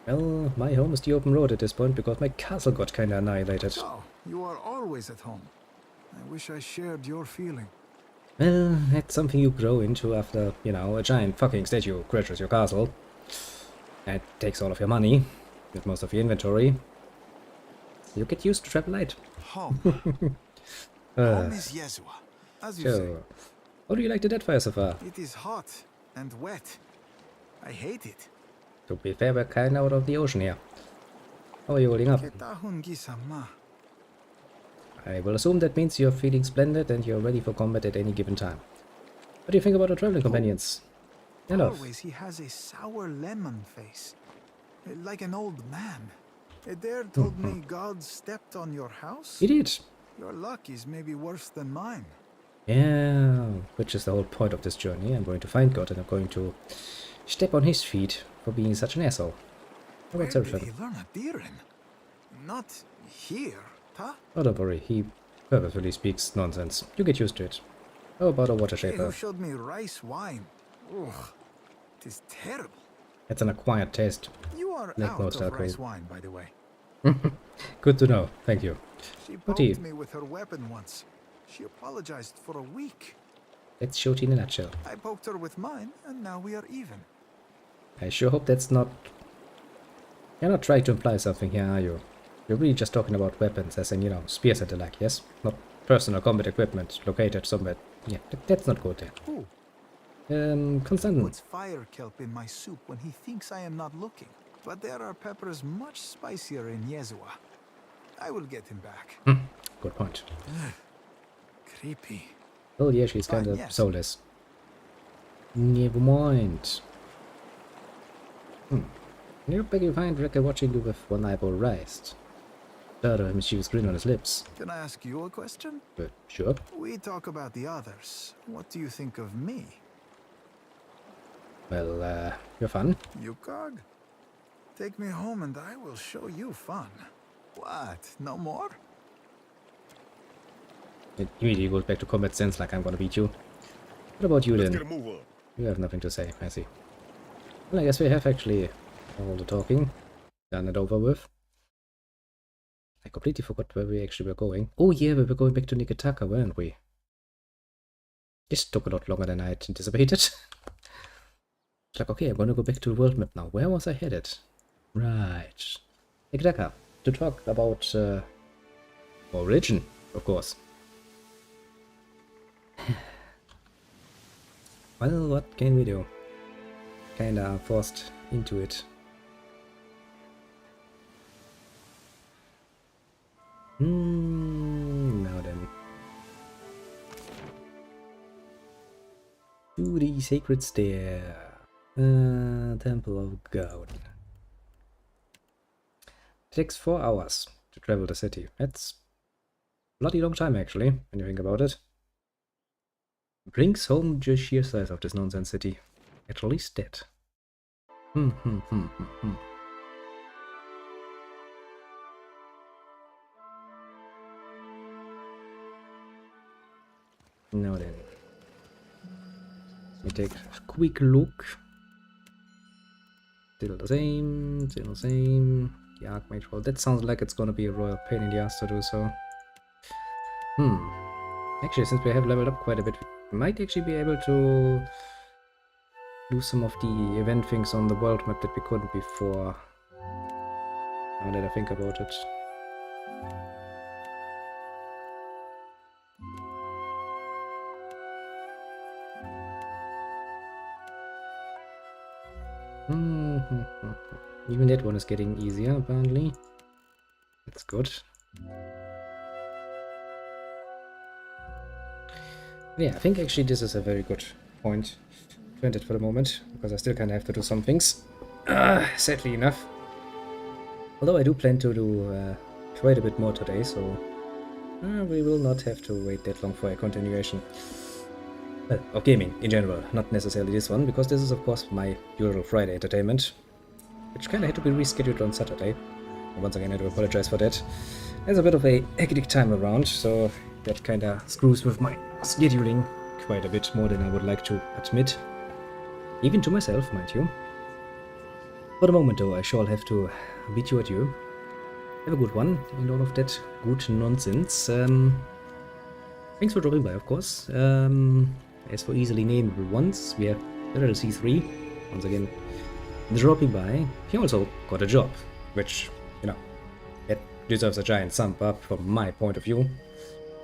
Well, my home is the open road at this point because my castle got kinda annihilated. So, you are always at home. I wish I shared your feeling. Well, that's something you grow into after, a giant fucking statue crashes your castle. And takes all of your money, with most of your inventory. You get used to travel light. Home. Home is Yezua, as you say. How do you like the Deadfire so far? It is hot and wet. I hate it. To be fair, we're kinda out of the ocean here. How are you holding up? I will assume that means you're feeling splendid and you're ready for combat at any given time. What do you think about our traveling companions? Hello. Always he has a sour lemon face. Like an old man. Adair told me God stepped on your house? He did. Your luck is maybe worse than mine. Yeah, which is the whole point of this journey. I'm going to find God and I'm going to step on his feet for being such an asshole. How about Where did he learn Adiran? Not here, huh? Oh, don't worry, he purposefully speaks nonsense. You get used to it. How about a water Hey, shaper? who showed me rice wine? Ugh, it is terrible. It's an acquired taste. You are like out most of alcohol. rice wine, by the way. Good to know, thank you. She What do you? poked me with her weapon once. She apologized for a week. Let's shoot in a nutshell. I poked her with mine, and now we are even. I sure hope that's not... You're not trying to imply something here, are you? You're really just talking about weapons, as in, you know, spears and the like, yes? Not personal combat equipment located somewhere. Yeah, that's not good there. Constantin. Puts fire kelp in my soup when he thinks I am not looking. But there are peppers much spicier in Yezua. I will get him back. Good point. Creepy. Well, yeah, she's kind of soulless. Never mind. You're back you find Rekka watching you with one eyeball raised. A mischievous grin on his lips. Can I ask you a question? Sure. We talk about the others. What do you think of me? Well, you're fun. Yukog? Take me home and I will show you fun. What? No more? It immediately goes back to combat sense like I'm gonna beat you. What about you then? Let's get a move on. You have nothing to say, I see. Well, I guess we have actually all the talking done it over with. I completely forgot where we actually were going. Oh yeah, we were going back to Nikitaka, weren't we? This took a lot longer than I had anticipated. It's like, okay, I'm gonna go back to the world map now. Where was I headed? Right. Nikitaka, to talk about more religion, of course. Well, what can we do? Kinda forced into it. Now then. To the sacred stair. Temple of God. It takes 4 hours to travel the city. That's a bloody long time actually, when you think about it. Brings home the sheer size of this nonsense city. At least that. Now then. Let me take a quick look. Still the same, still the same. The Archmage roll. That sounds like it's gonna be a royal pain in the ass to do so. Actually, since we have leveled up quite a bit, we might actually be able to do some of the event things on the world map that we couldn't before. Now that I think about it. Even that one is getting easier, apparently. That's good. Yeah, I think actually this is a very good point to end it for the moment, because I still kind of have to do some things. Sadly enough. Although I do plan to do quite a bit more today, so we will not have to wait that long for a continuation. Well, of gaming in general, not necessarily this one, because this is of course my usual Friday entertainment, which kind of had to be rescheduled on Saturday. And once again, I do apologize for that. There's a bit of a hectic time around, so that kind of screws with my scheduling quite a bit more than I would like to admit. Even to myself, mind you. For the moment though, I shall have to bid you adieu. Have a good one, and all of that good nonsense. Thanks for dropping by, of course. As for easily nameable ones, we have Little C3, once again, dropping by. He also got a job, which, you know, that deserves a giant thumb up from my point of view.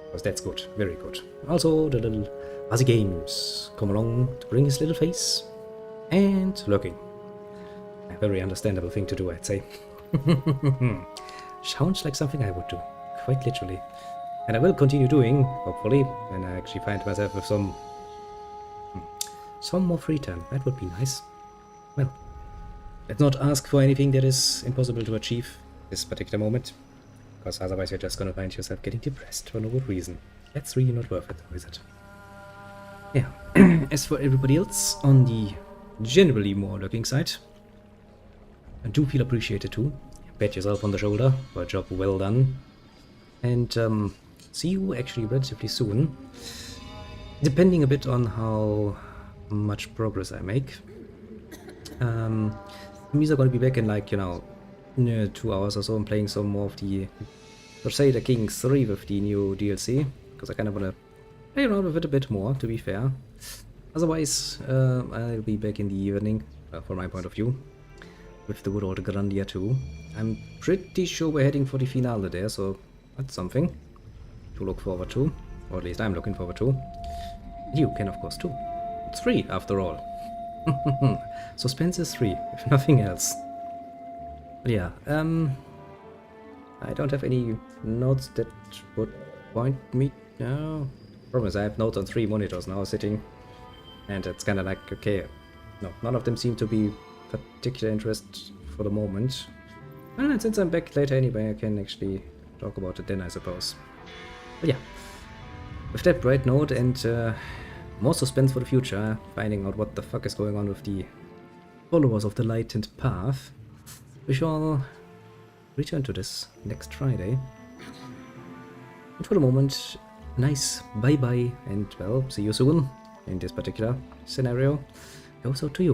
Because that's good, very good. Also, the little Fuzzy Games come along to bring his little face. And lurking. A very understandable thing to do, I'd say. Sounds like something I would do, quite literally. And I will continue doing, hopefully, when I actually find myself with some more free time. That would be nice. Well, let's not ask for anything that is impossible to achieve this particular moment, because otherwise you're just gonna find yourself getting depressed for no good reason. That's really not worth it, is it? Yeah. As for everybody else on the generally more lurking side, I do feel appreciated too. Pat yourself on the shoulder for a job well done. And see you actually relatively soon, depending a bit on how much progress I make. Means I'm gonna be back in like, 2 hours or so and playing some more of the Crusader Kings 3 with the new DLC, because I kind of want to play around with it a bit more, to be fair. Otherwise, I'll be back in the evening, from my point of view. with the good old Grandia too. I'm pretty sure we're heading for the finale there, so that's something to look forward to. Or at least I'm looking forward to. You can of course too. It's free after all. Suspense is free, if nothing else. But yeah, I don't have any notes that would point me... No. Problem is I have notes on 3 monitors now sitting. And it's kinda like, okay, no, none of them seem to be particular interest for the moment. And since I'm back later anyway, I can actually talk about it then, I suppose. But yeah, with that bright note and more suspense for the future, finding out what the fuck is going on with the followers of the Lightened Path, we shall return to this next Friday. And for the moment, nice bye-bye, and well, see you soon in this particular scenario. Goes out to you.